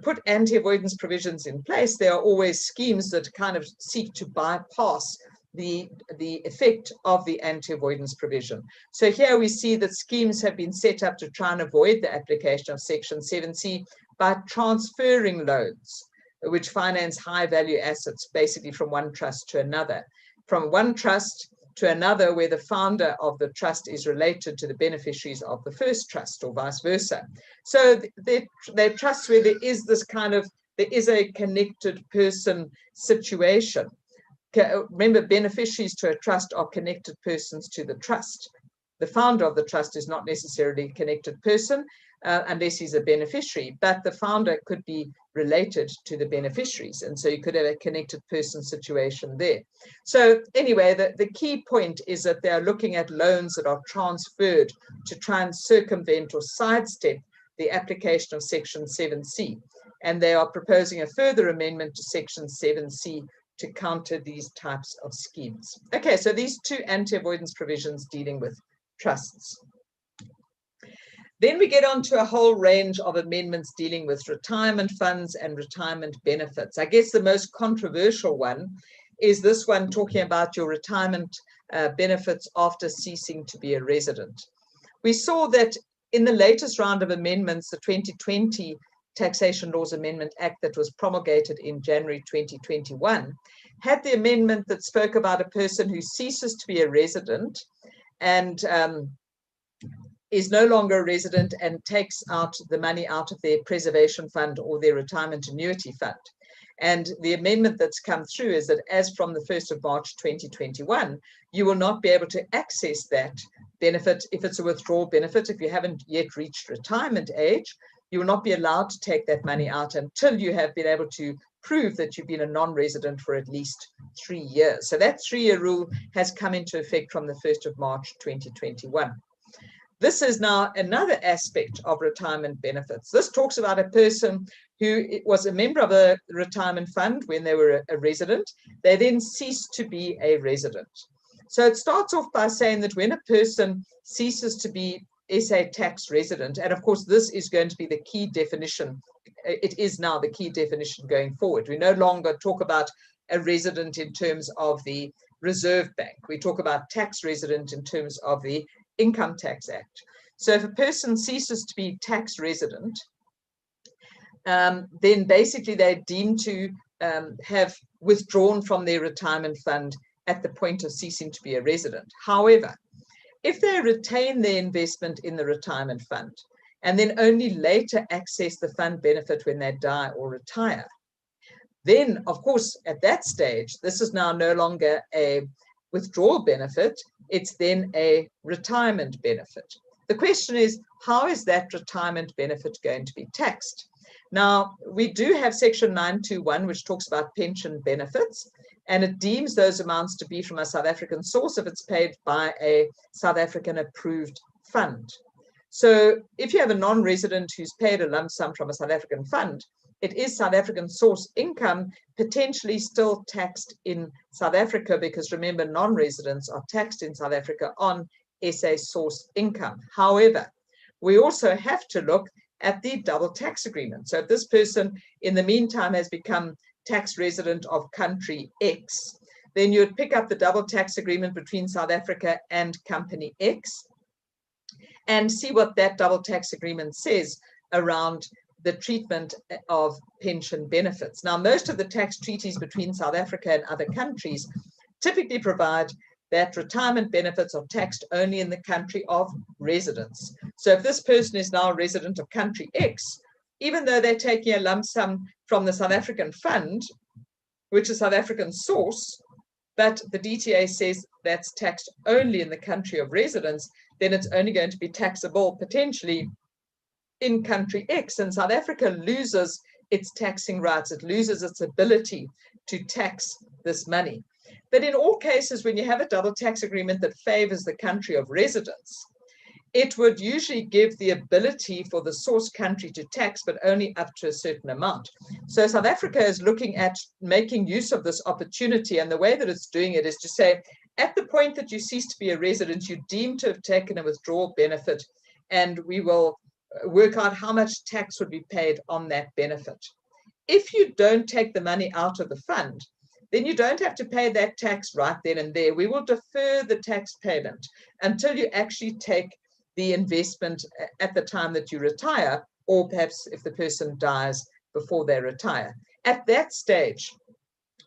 put anti-avoidance provisions in place, there are always schemes that kind of seek to bypass the effect of the anti-avoidance provision. So here we see that schemes have been set up to try and avoid the application of Section 7C by transferring loans, which finance high-value assets, basically from one trust to another. From one trust to another where the founder of the trust is related to the beneficiaries of the first trust, or vice versa. So they're trusts where there is this kind of, there is a connected person situation. Remember, beneficiaries to a trust are connected persons to the trust. The founder of the trust is not necessarily a connected person unless he's a beneficiary, but the founder could be related to the beneficiaries. And so you could have a connected person situation there. So anyway, the key point is that they are looking at loans that are transferred to try and circumvent or sidestep the application of Section 7C. And they are proposing a further amendment to Section 7C to counter these types of schemes. Okay, so these two anti-avoidance provisions dealing with trusts. Then we get on to a whole range of amendments dealing with retirement funds and retirement benefits. I guess the most controversial one is this one talking about your retirement benefits after ceasing to be a resident. We saw that in the latest round of amendments, the 2020 Taxation Laws Amendment Act that was promulgated in January 2021 had the amendment that spoke about a person who ceases to be a resident and is no longer a resident and takes out the money out of their preservation fund or their retirement annuity fund. And the amendment that's come through is that as from the 1st of March 2021, you will not be able to access that benefit if it's a withdrawal benefit. If you haven't yet reached retirement age, you will not be allowed to take that money out until you have been able to prove that you've been a non-resident for at least 3 years. So that 3-year rule has come into effect from the 1st of March 2021. This is now another aspect of retirement benefits. This talks about a person who was a member of a retirement fund when they were a resident. They then ceased to be a resident. So it starts off by saying that when a person ceases to be SA tax resident, and of course this is going to be the key definition, it is now the key definition going forward. We no longer talk about a resident in terms of the Reserve Bank. We talk about tax resident in terms of the Income Tax Act. So if a person ceases to be tax resident, then basically they're deemed to have withdrawn from their retirement fund at the point of ceasing to be a resident. However, if they retain their investment in the retirement fund and then only later access the fund benefit when they die or retire, then of course at that stage, this is now no longer a withdrawal benefit, it's then a retirement benefit. The question is, how is that retirement benefit going to be taxed? Now, we do have Section 921, which talks about pension benefits, and it deems those amounts to be from a South African source if it's paid by a South African approved fund. So if you have a non-resident who's paid a lump sum from a South African fund, it is South African source income, potentially still taxed in South Africa, because remember, non-residents are taxed in South Africa on SA source income. However, we also have to look at the double tax agreement. So if this person in the meantime has become tax resident of country X, then you'd pick up the double tax agreement between South Africa and company X and see what that double tax agreement says around the treatment of pension benefits. Now, most of the tax treaties between South Africa and other countries typically provide that retirement benefits are taxed only in the country of residence. So if this person is now a resident of country X, even though they're taking a lump sum from the South African fund, which is South African source, but the DTA says that's taxed only in the country of residence, then it's only going to be taxable potentially in country X. And South Africa loses its taxing rights. It loses its ability to tax this money. But in all cases, when you have a double tax agreement that favors the country of residence, it would usually give the ability for the source country to tax, but only up to a certain amount. So South Africa is looking at making use of this opportunity. And the way that it's doing it is to say, at the point that you cease to be a resident, you deem to have taken a withdrawal benefit, and we will work out how much tax would be paid on that benefit. If you don't take the money out of the fund, then you don't have to pay that tax right then and there. We will defer the tax payment until you actually take the investment at the time that you retire, or perhaps if the person dies before they retire. At that stage,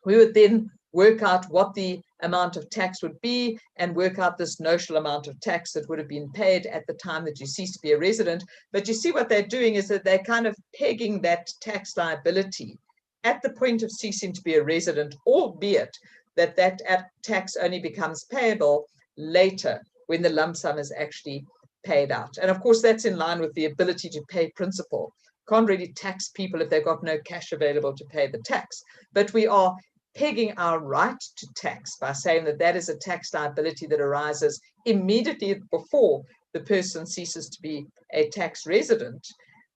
we would then work out what the amount of tax would be and work out this notional amount of tax that would have been paid at the time that you cease to be a resident. But you see what they're doing is that they're kind of pegging that tax liability at the point of ceasing to be a resident, albeit that tax only becomes payable later when the lump sum is actually paid out. And of course, that's in line with the ability to pay principal. Can't really tax people if they've got no cash available to pay the tax. But we are pegging our right to tax by saying that that is a tax liability that arises immediately before the person ceases to be a tax resident,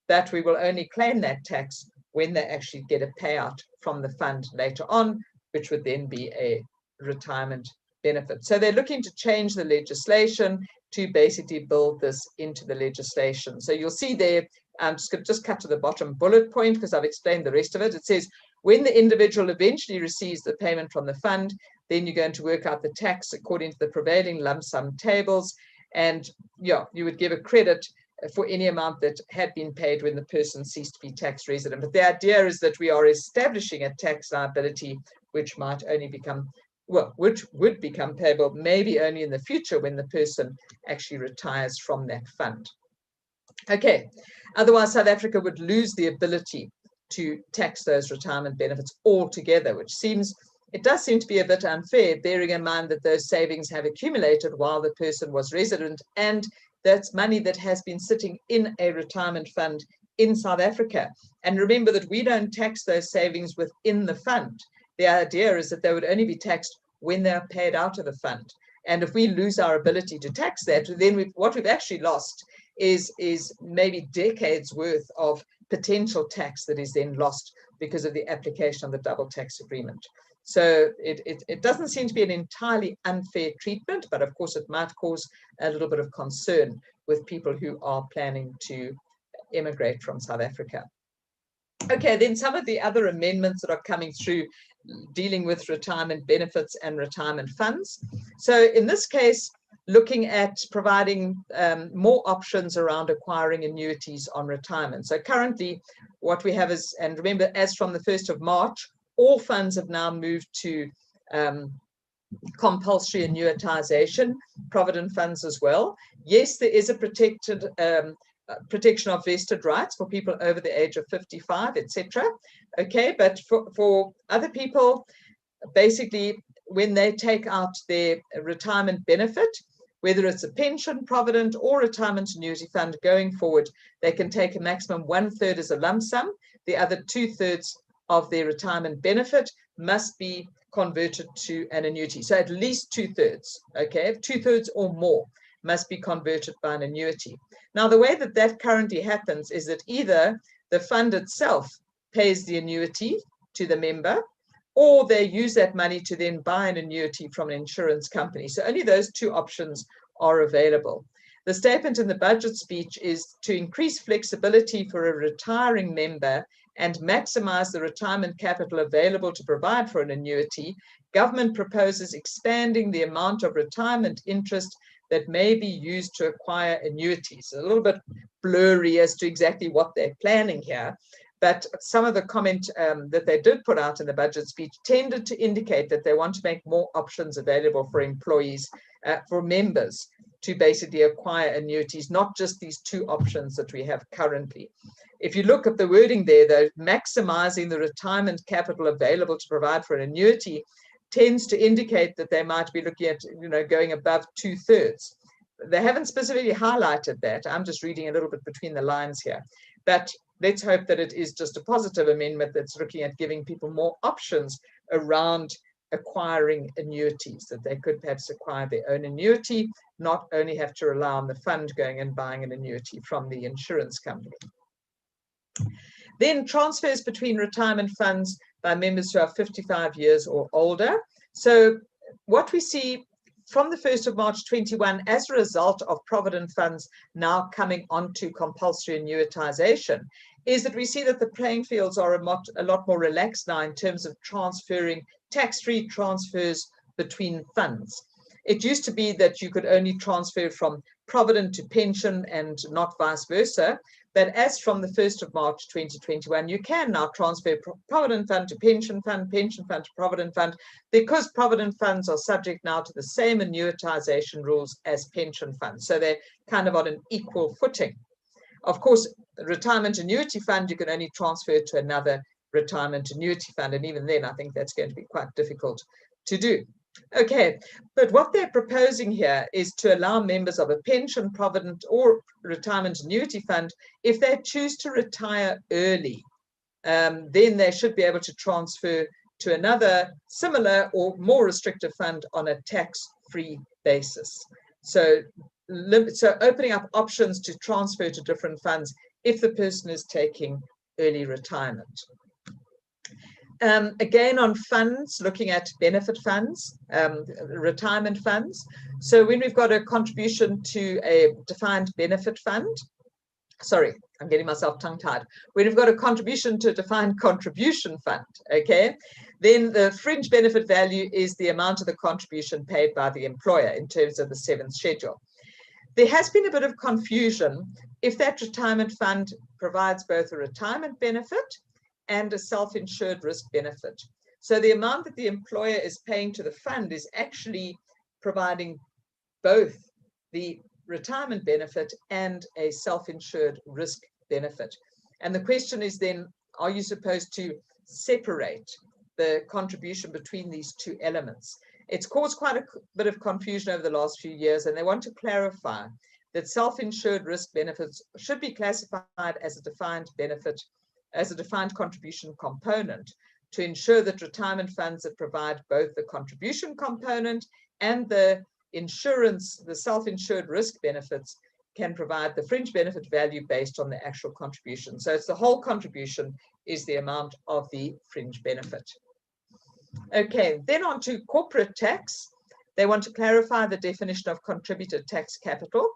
that we will only claim that tax when they actually get a payout from the fund later on, which would then be a retirement benefit. So they're looking to change the legislation to basically build this into the legislation. So you'll see there, I'm just going to cut to the bottom bullet point because I've explained the rest of it. It says, when the individual eventually receives the payment from the fund, then you're going to work out the tax according to the prevailing lump sum tables. And yeah, you would give a credit for any amount that had been paid when the person ceased to be tax resident. But the idea is that we are establishing a tax liability which might only become, well, which would become payable maybe only in the future when the person actually retires from that fund. Okay, otherwise South Africa would lose the ability to tax those retirement benefits altogether, which does seem to be a bit unfair, bearing in mind that those savings have accumulated while the person was resident, and that's money that has been sitting in a retirement fund in South Africa. And remember that we don't tax those savings within the fund. The idea is that they would only be taxed when they're paid out of the fund. And if we lose our ability to tax that, then what we've actually lost is maybe decades worth of potential tax that is then lost because of the application of the double tax agreement. So it doesn't seem to be an entirely unfair treatment, but of course it might cause a little bit of concern with people who are planning to immigrate from South Africa. Okay, then some of the other amendments that are coming through dealing with retirement benefits and retirement funds. So in this case, looking at providing more options around acquiring annuities on retirement. So currently what we have is, and remember, as from the 1st of March, all funds have now moved to compulsory annuitization, provident funds as well. Yes, there is a protection of vested rights for people over the age of 55, etc. Okay, but for other people, basically, when they take out their retirement benefit, whether it's a pension, provident, or retirement annuity fund going forward, they can take a maximum 1/3 as a lump sum. The other 2/3 of their retirement benefit must be converted to an annuity. So at least 2/3, okay, 2/3 or more must be converted by an annuity. Now, the way that that currently happens is that either the fund itself pays the annuity to the member, or they use that money to then buy an annuity from an insurance company. So only those two options are available. The statement in the budget speech is to increase flexibility for a retiring member and maximize the retirement capital available to provide for an annuity. Government proposes expanding the amount of retirement interest that may be used to acquire annuities. A little bit blurry as to exactly what they're planning here. But some of the comment that they did put out in the budget speech tended to indicate that they want to make more options available for employees, for members, to basically acquire annuities, not just these two options that we have currently. If you look at the wording there, though, maximizing the retirement capital available to provide for an annuity tends to indicate that they might be looking at, going above 2/3. They haven't specifically highlighted that. I'm just reading a little bit between the lines here. But let's hope that it is just a positive amendment that's looking at giving people more options around acquiring annuities, that they could perhaps acquire their own annuity, not only have to rely on the fund going and buying an annuity from the insurance company. Then transfers between retirement funds by members who are 55 years or older. So what we see from the 1st of March 21, as a result of provident funds now coming onto compulsory annuitization, is that we see that the playing fields are a lot more relaxed now in terms of transferring tax-free transfers between funds. It used to be that you could only transfer from provident to pension and not vice versa. But as from the 1st of March 2021, you can now transfer provident fund to pension fund to provident fund, because provident funds are subject now to the same annuitization rules as pension funds. So they're kind of on an equal footing. Of course, the retirement annuity fund, you can only transfer to another retirement annuity fund. And even then, I think that's going to be quite difficult to do. Okay, but what they're proposing here is to allow members of a pension, provident, or retirement annuity fund, if they choose to retire early, then they should be able to transfer to another similar or more restrictive fund on a tax-free basis. So opening up options to transfer to different funds if the person is taking early retirement. Again, on funds, looking at benefit funds, retirement funds. So when we've got a contribution to a defined benefit fund, sorry, I'm getting myself tongue-tied. When we've got a contribution to a defined contribution fund, okay, then the fringe benefit value is the amount of the contribution paid by the employer in terms of the 7th schedule. There has been a bit of confusion if that retirement fund provides both a retirement benefit and a self-insured risk benefit. So the amount that the employer is paying to the fund is actually providing both the retirement benefit and a self-insured risk benefit. And the question is then, are you supposed to separate the contribution between these two elements? It's caused quite a bit of confusion over the last few years, and they want to clarify that self-insured risk benefits should be classified as a defined benefit, as a defined contribution component, to ensure that retirement funds that provide both the contribution component and the insurance, the self-insured risk benefits, can provide the fringe benefit value based on the actual contribution. So it's the whole contribution is the amount of the fringe benefit. Okay, then on to corporate tax. They want to clarify the definition of contributed tax capital.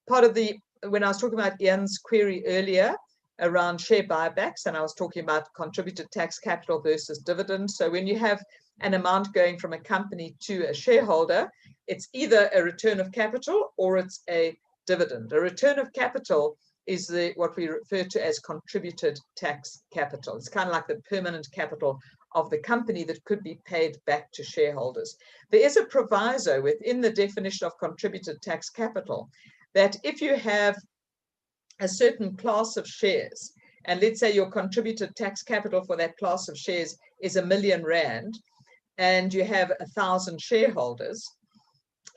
Part of the, when I was talking about Ian's query earlier around share buybacks, and I was talking about contributed tax capital versus dividends. So when you have an amount going from a company to a shareholder, it's either a return of capital or it's a dividend. A return of capital is what we refer to as contributed tax capital. It's kind of like the permanent capital of the company that could be paid back to shareholders. There is a proviso within the definition of contributed tax capital that if you have a certain class of shares, and let's say your contributed tax capital for that class of shares is R1 million, and you have 1,000 shareholders,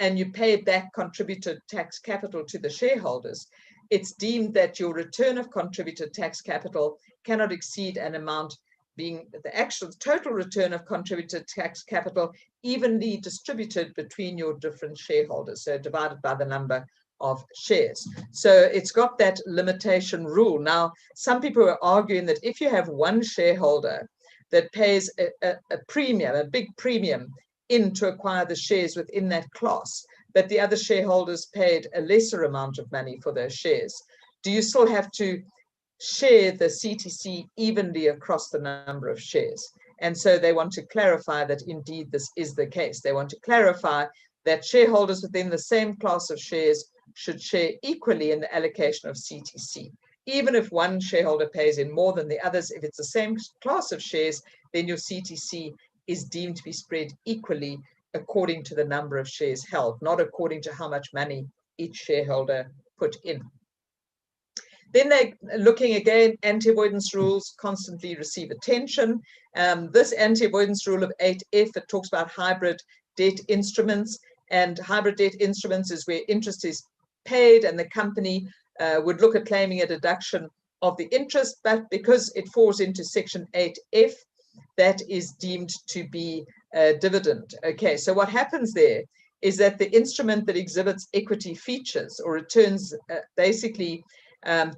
and you pay back contributed tax capital to the shareholders, it's deemed that your return of contributed tax capital cannot exceed an amount being the actual total return of contributed tax capital evenly distributed between your different shareholders, so divided by the number of shares. So it's got that limitation rule. Now, some people are arguing that if you have one shareholder that pays a premium, a big premium in to acquire the shares within that class, but the other shareholders paid a lesser amount of money for those shares, do you still have to share the CTC evenly across the number of shares? And so they want to clarify that indeed this is the case. They want to clarify that shareholders within the same class of shares should share equally in the allocation of CTC. even if one shareholder pays in more than the others. If it's the same class of shares, then your CTC is deemed to be spread equally according to the number of shares held, not according to how much money each shareholder put in. Then they're looking again, anti-avoidance rules constantly receive attention. This anti-avoidance rule of 8F, it talks about hybrid debt instruments, and hybrid debt instruments is where interest is paid and the company would look at claiming a deduction of the interest, but because it falls into section 8F, that is deemed to be a dividend. Okay, so what happens there is that the instrument that exhibits equity features or returns basically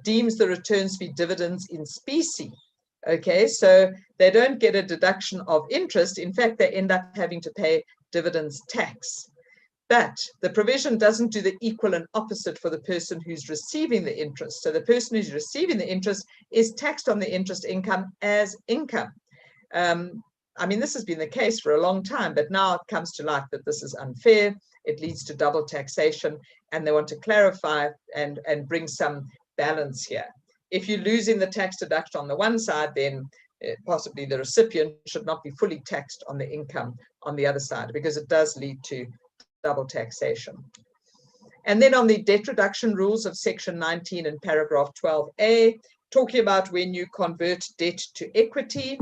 deems the returns to be dividends in specie. Okay, so they don't get a deduction of interest. In fact, they end up having to pay dividends tax. But the provision doesn't do the equal and opposite for the person who's receiving the interest. So the person who's receiving the interest is taxed on the interest income as income. I mean, this has been the case for a long time, but now it comes to light that this is unfair. It leads to double taxation, and they want to clarify and bring some balance here. If you're losing the tax deduction on the one side, then possibly the recipient should not be fully taxed on the income on the other side, because it does lead to double taxation. And then on the debt reduction rules of section 19 and paragraph 12A, talking about when you convert debt to equity.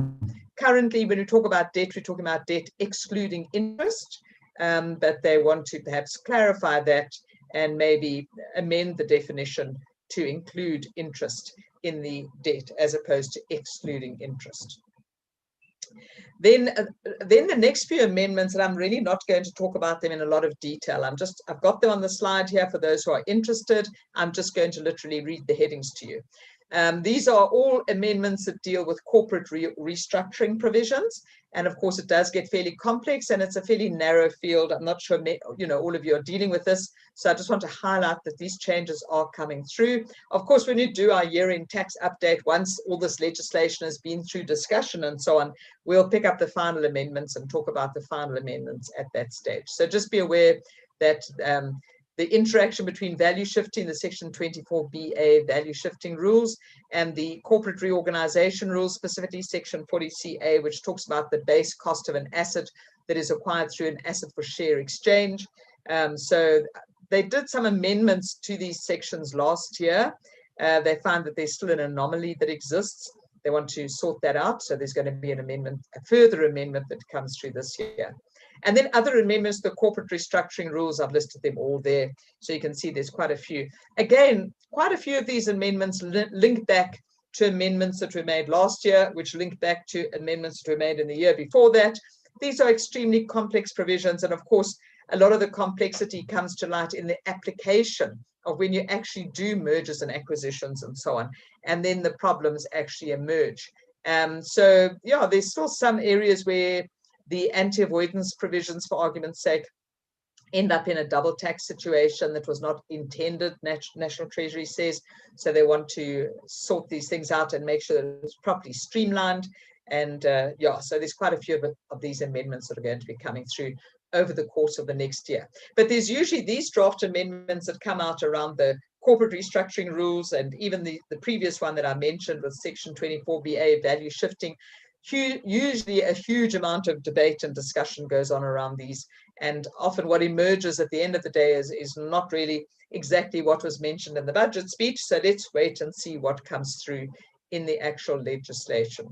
Currently, when we talk about debt, we're talking about debt excluding interest, but they want to perhaps clarify that and maybe amend the definition to include interest in the debt as opposed to excluding interest. Then the next few amendments, and I'm really not going to talk about them in a lot of detail. I've got them on the slide here for those who are interested. I'm just going to literally read the headings to you. These are all amendments that deal with corporate restructuring provisions. And of course, it does get fairly complex and it's a fairly narrow field. I'm not sure, all of you are dealing with this. So I just want to highlight that these changes are coming through. Of course, when you do our year-end tax update, once all this legislation has been through discussion and so on, we'll pick up the final amendments and talk about the final amendments at that stage. So just be aware that the interaction between value shifting, the section 24BA value shifting rules, and the corporate reorganization rules, specifically section 40CA, which talks about the base cost of an asset that is acquired through an asset for share exchange. So they did some amendments to these sections last year. They found that there's still an anomaly that exists. They want to sort that out. So there's going to be an amendment, a further amendment that comes through this year. And then other amendments, the corporate restructuring rules, I've listed them all there. So you can see there's quite a few. Again, quite a few of these amendments link back to amendments that were made last year, which link back to amendments that were made in the year before that. These are extremely complex provisions. And of course, a lot of the complexity comes to light in the application of when you actually do mergers and acquisitions and so on. And then the problems actually emerge. So yeah, there's still some areas where the anti-avoidance provisions, for argument's sake, end up in a double tax situation that was not intended, National Treasury says. So they want to sort these things out and make sure that it's properly streamlined. And yeah, so there's quite a few of these amendments that are going to be coming through over the course of the next year. But there's usually these draft amendments that come out around the corporate restructuring rules, and even the previous one that I mentioned with section 24BA value shifting. Usually a huge amount of debate and discussion goes on around these, and often what emerges at the end of the day is not really exactly what was mentioned in the budget speech. So let's wait and see what comes through in the actual legislation.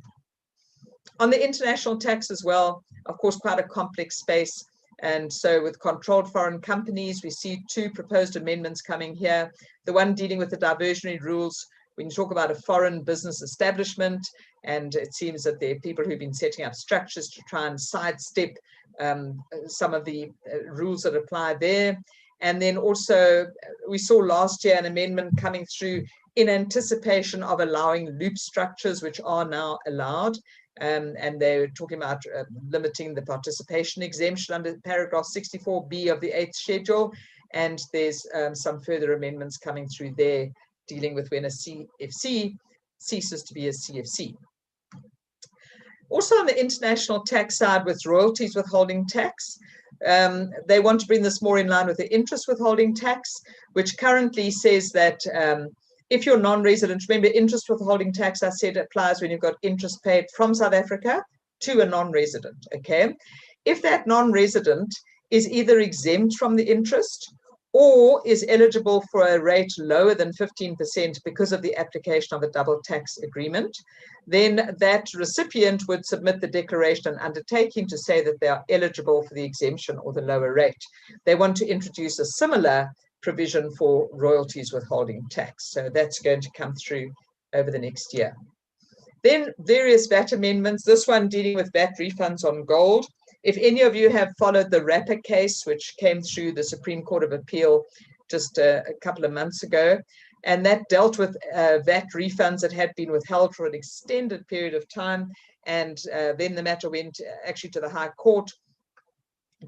On the international tax as well, of course, quite a complex space. And so with controlled foreign companies, we see two proposed amendments coming here. The one dealing with the diversionary rules. When you talk about a foreign business establishment, and it seems that there are people who've been setting up structures to try and sidestep some of the rules that apply there. And then also, we saw last year an amendment coming through in anticipation of allowing loop structures, which are now allowed. And they're talking about limiting the participation exemption under paragraph 64B of the 8th schedule. And there's some further amendments coming through there, dealing with when a CFC ceases to be a CFC. Also on the international tax side with royalties withholding tax, they want to bring this more in line with the interest withholding tax, which currently says that If you're non-resident, remember interest withholding tax, I said, applies when you've got interest paid from South Africa to a non-resident, okay? If that non-resident is either exempt from the interest or is eligible for a rate lower than 15% because of the application of a double tax agreement, then that recipient would submit the declaration and undertaking to say that they are eligible for the exemption or the lower rate. They want to introduce a similar provision for royalties withholding tax. So that's going to come through over the next year. Then various VAT amendments, this one dealing with VAT refunds on gold. If any of you have followed the Rapper case, which came through the Supreme Court of Appeal just a couple of months ago, and that dealt with VAT refunds that had been withheld for an extended period of time, and then the matter went actually to the High Court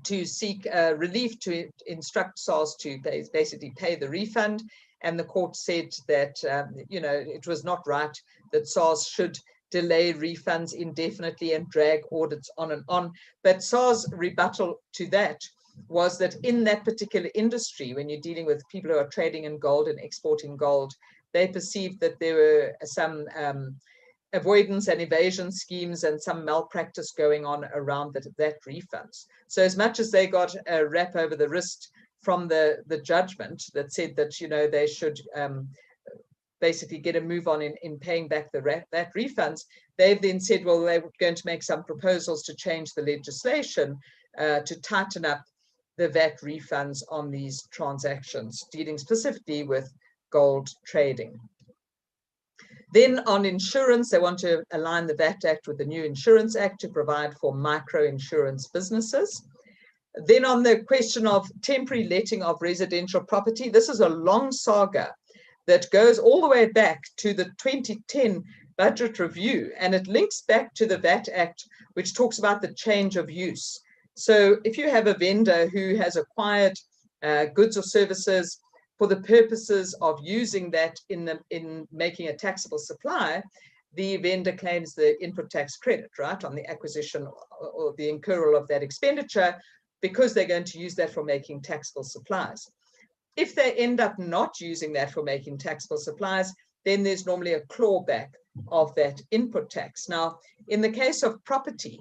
to seek relief to instruct SARS to basically pay the refund. And the court said that, you know, it was not right that SARS should delay refunds indefinitely and drag audits on and on. But SARS' rebuttal to that was that in that particular industry, when you're dealing with people who are trading in gold and exporting gold, they perceived that there were some avoidance and evasion schemes and some malpractice going on around that refunds. So as much as they got a rap over the wrist from the judgment that said that, you know, they should basically get a move on in paying back that refunds, they've then said, well, they were going to make some proposals to change the legislation to tighten up the VAT refunds on these transactions, dealing specifically with gold trading. Then on insurance, they want to align the VAT Act with the new Insurance Act to provide for micro insurance businesses. Then on the question of temporary letting of residential property, this is a long saga that goes all the way back to the 2010 budget review, and it links back to the VAT Act, which talks about the change of use. So if you have a vendor who has acquired goods or services for the purposes of using that in making a taxable supply, the vendor claims the input tax credit, right, on the acquisition or the incurral of that expenditure, because they're going to use that for making taxable supplies. If they end up not using that for making taxable supplies, then there's normally a clawback of that input tax. Now, in the case of property,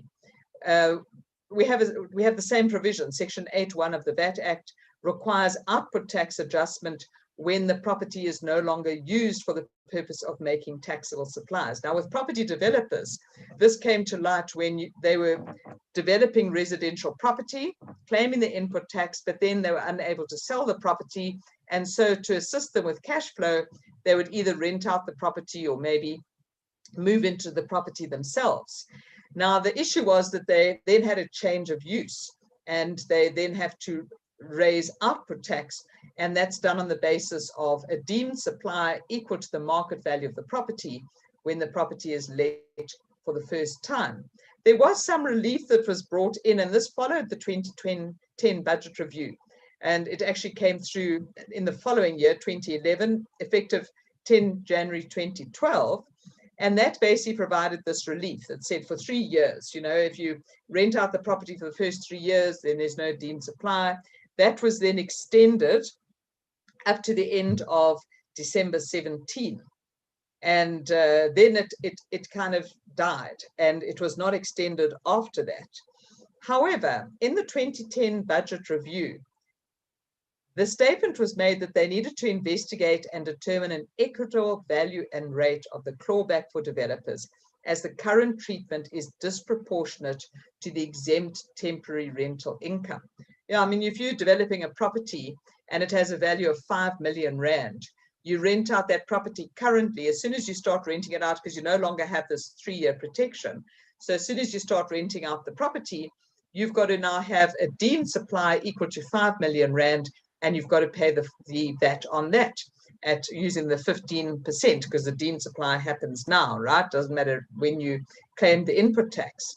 we have the same provision. Section 8(1) of the VAT Act requires output tax adjustment when the property is no longer used for the purpose of making taxable supplies. Now, with property developers, this came to light when they were developing residential property, claiming the input tax, but then they were unable to sell the property. And so to assist them with cash flow, they would either rent out the property or maybe move into the property themselves. Now, the issue was that they then had a change of use, and they then have to raise output tax, and that's done on the basis of a deemed supply equal to the market value of the property when the property is let for the first time. There was some relief that was brought in, and this followed the 2010 budget review, and it actually came through in the following year, 2011, effective 10 January 2012. And that basically provided this relief that said for 3 years, you know, if you rent out the property for the first 3 years, then there's no deemed supply. That was then extended up to the end of December 17. And then it kind of died, and it was not extended after that. However, in the 2010 budget review, the statement was made that they needed to investigate and determine an equitable value and rate of the clawback for developers, as the current treatment is disproportionate to the exempt temporary rental income. Yeah, I mean, if you're developing a property and it has a value of 5 million rand, you rent out that property currently, as soon as you start renting it out, because you no longer have this 3-year protection. So as soon as you start renting out the property, you've got to now have a deemed supply equal to 5 million rand, and you've got to pay the VAT on that at using the 15%, because the deemed supply happens now, right? Doesn't matter when you claim the input tax.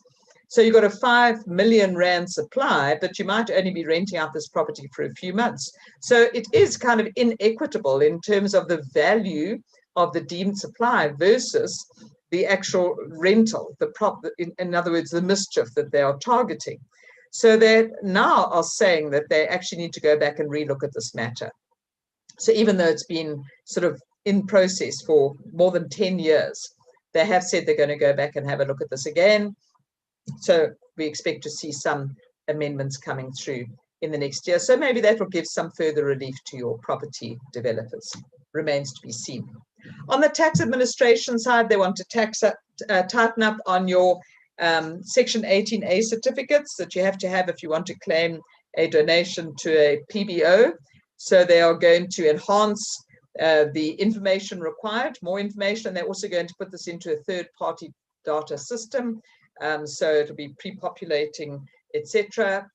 So you've got a 5 million rand supply, but you might only be renting out this property for a few months. So it is kind of inequitable in terms of the value of the deemed supply versus the actual rental, in other words, the mischief that they are targeting. So they now are saying that they actually need to go back and relook at this matter. So even though it's been sort of in process for more than 10 years. They have said they're going to go back and have a look at this again. So we expect to see some amendments coming through in the next year. So maybe that will give some further relief to your property developers. Remains to be seen. On the tax administration side, they want to tighten up on your Section 18A certificates that you have to have if you want to claim a donation to a PBO. So they are going to enhance the information required, more information. They're also going to put this into a third-party data system. So it'll be pre-populating, etc.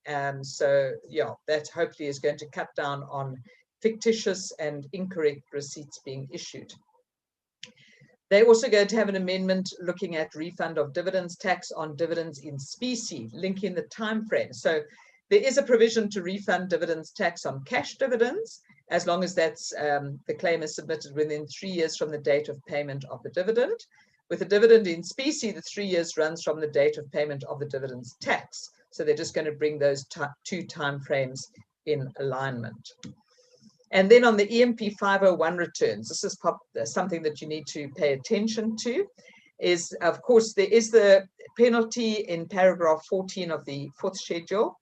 So yeah, that hopefully is going to cut down on fictitious and incorrect receipts being issued. They're also going to have an amendment looking at refund of dividends tax on dividends in specie, linking the time frame. So there is a provision to refund dividends tax on cash dividends, as long as that's the claim is submitted within 3 years from the date of payment of the dividend. With a dividend in specie, the 3 years runs from the date of payment of the dividends tax. So they're just going to bring those two timeframes in alignment. And then on the EMP 501 returns, this is something that you need to pay attention to, is of course there is the penalty in paragraph 14 of the 4th schedule,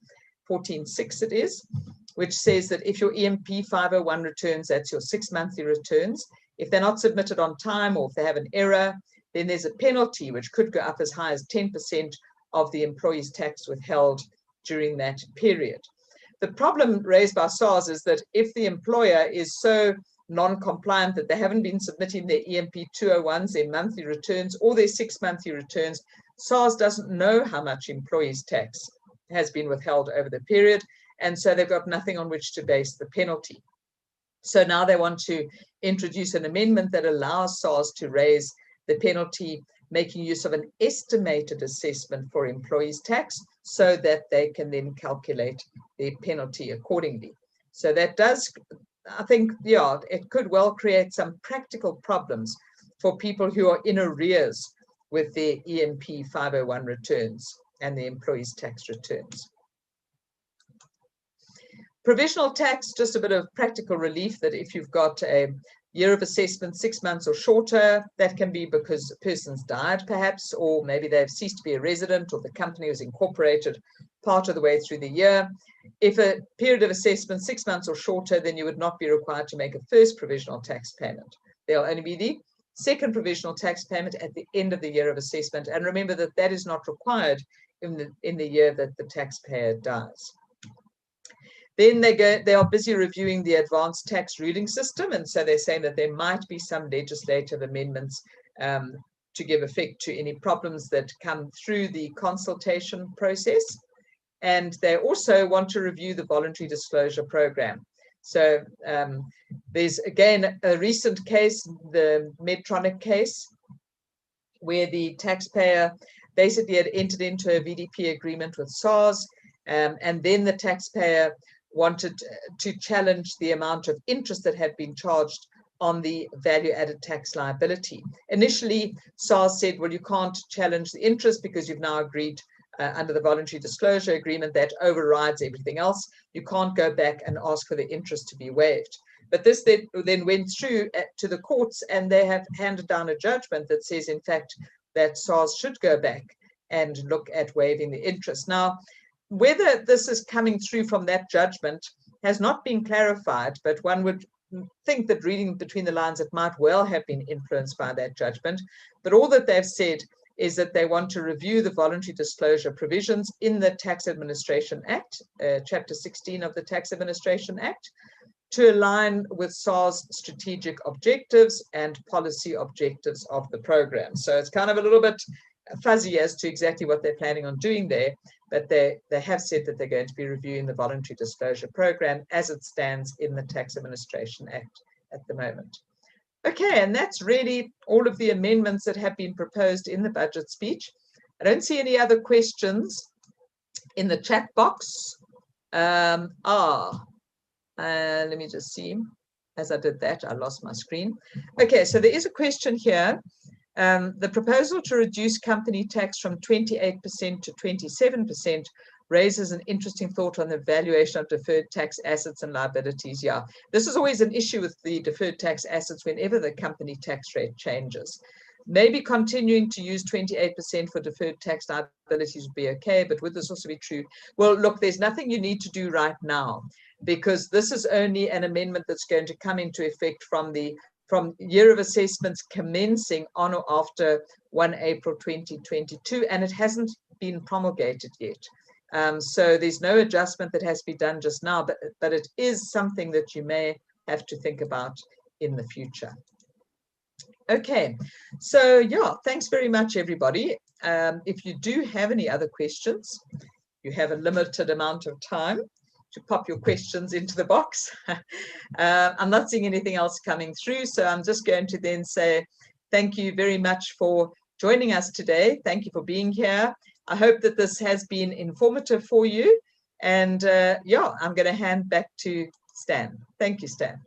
14.6 it is, which says that if your EMP 501 returns, that's your 6 monthly returns, if they're not submitted on time or if they have an error, then there's a penalty which could go up as high as 10% of the employee's tax withheld during that period. The problem raised by SARS is that if the employer is so non-compliant that they haven't been submitting their EMP 201s, their monthly returns, or their 6 monthly returns, SARS doesn't know how much employees' tax has been withheld over the period, and so they've got nothing on which to base the penalty. So now they want to introduce an amendment that allows SARS to raise the penalty, making use of an estimated assessment for employees' tax so that they can then calculate their penalty accordingly. So that does, I think, yeah, it could well create some practical problems for people who are in arrears with their EMP 501 returns and the employees' tax returns. Provisional tax, just a bit of practical relief that if you've got a year of assessment 6 months or shorter, that can be because a person's died perhaps, or maybe they've ceased to be a resident, or the company was incorporated part of the way through the year. If a period of assessment 6 months or shorter, then you would not be required to make a first provisional tax payment. There'll only be the second provisional tax payment at the end of the year of assessment. And remember that that is not required in the year that the taxpayer dies. Then they are busy reviewing the advanced tax ruling system, and so they're saying that there might be some legislative amendments to give effect to any problems that come through the consultation process. And they also want to review the voluntary disclosure program. So there's again a recent case, the Medtronic case, where the taxpayer basically had entered into a VDP agreement with SARS, and then the taxpayer wanted to challenge the amount of interest that had been charged on the value-added tax liability. Initially, SARS said, well, you can't challenge the interest because you've now agreed under the voluntary disclosure agreement that overrides everything else. You can't go back and ask for the interest to be waived. But this then went through to the courts, and they have handed down a judgment that says, in fact, that SARS should go back and look at waiving the interest. Now, whether this is coming through from that judgment has not been clarified, but one would think that reading between the lines, it might well have been influenced by that judgment. But all that they've said is that they want to review the voluntary disclosure provisions in the Tax Administration Act, Chapter 16 of the Tax Administration Act, to align with SARS strategic objectives and policy objectives of the program. So it's kind of a little bit fuzzy as to exactly what they're planning on doing there, but they have said that they're going to be reviewing the voluntary disclosure program as it stands in the Tax Administration Act at the moment. Okay, and that's really all of the amendments that have been proposed in the budget speech. I don't see any other questions in the chat box. Let me just see. As I did that, I lost my screen. Okay, so there is a question here. The proposal to reduce company tax from 28% to 27% raises an interesting thought on the valuation of deferred tax assets and liabilities. Yeah, this is always an issue with the deferred tax assets whenever the company tax rate changes. Maybe continuing to use 28% for deferred tax liabilities would be okay, but would this also be true? Well, look, there's nothing you need to do right now, because this is only an amendment that's going to come into effect from year of assessments commencing on or after 1 April 2022, and it hasn't been promulgated yet. So there's no adjustment that has to be done just now, but it is something that you may have to think about in the future. Okay, so yeah, thanks very much, everybody. If you do have any other questions, you have a limited amount of time to pop your questions into the box. I'm not seeing anything else coming through, so I'm just going to then say thank you very much for joining us today. Thank you for being here. I hope that this has been informative for you. And yeah, I'm going to hand back to Stan. Thank you, Stan.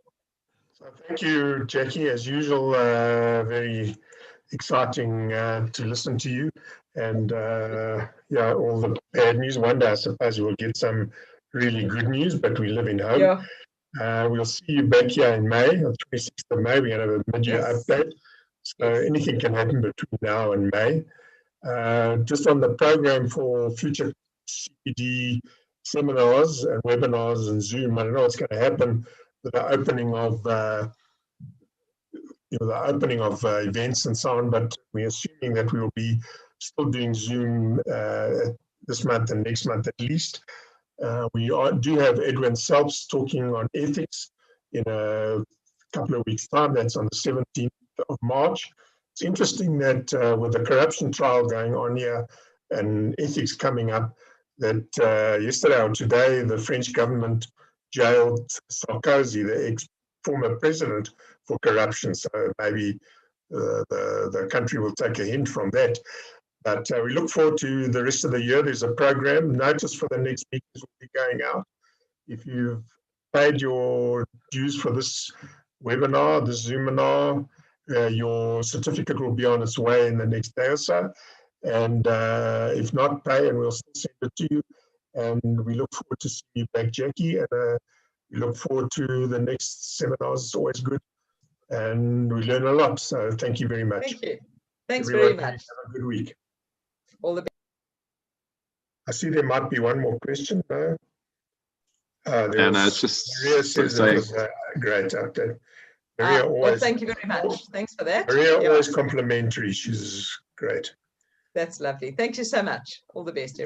So thank you, Jackie. As usual, very exciting to listen to you. And yeah, all the bad news. One day, I suppose we'll get some really good news, but we live in hope. Yeah. We'll see you back here in May, on the 26th of May. We're going to have a mid-year update. So anything can happen between now and May. Just on the program for future CPD seminars and webinars and Zoom, I don't know what's going to happen with the opening of events and so on, but we're assuming that we will be still doing Zoom this month and next month at least. We do have Edwin Selps talking on ethics in a couple of weeks' time. That's on the 17th of March. It's interesting that with the corruption trial going on here and ethics coming up, that yesterday or today, the French government jailed Sarkozy, the ex-former president, for corruption. So maybe the country will take a hint from that. But we look forward to the rest of the year. There's a program. Notice for the next meetings will be going out. If you've paid your dues for this webinar, this Zoominar, your certificate will be on its way in the next day or so. And if not, pay and we'll still send it to you. And we look forward to seeing you back, Jackie. And we look forward to the next seminars. It's always good. And we learn a lot. So thank you very much. Thank you. Thanks Everyone, very much. have a good week. All the best. I see there might be one more question. No? And it's just Maria says it was a great update. Maria always, well, thank you very much. Thanks for that. Maria always complimentary. She's great. That's lovely. Thank you so much. All the best, everyone.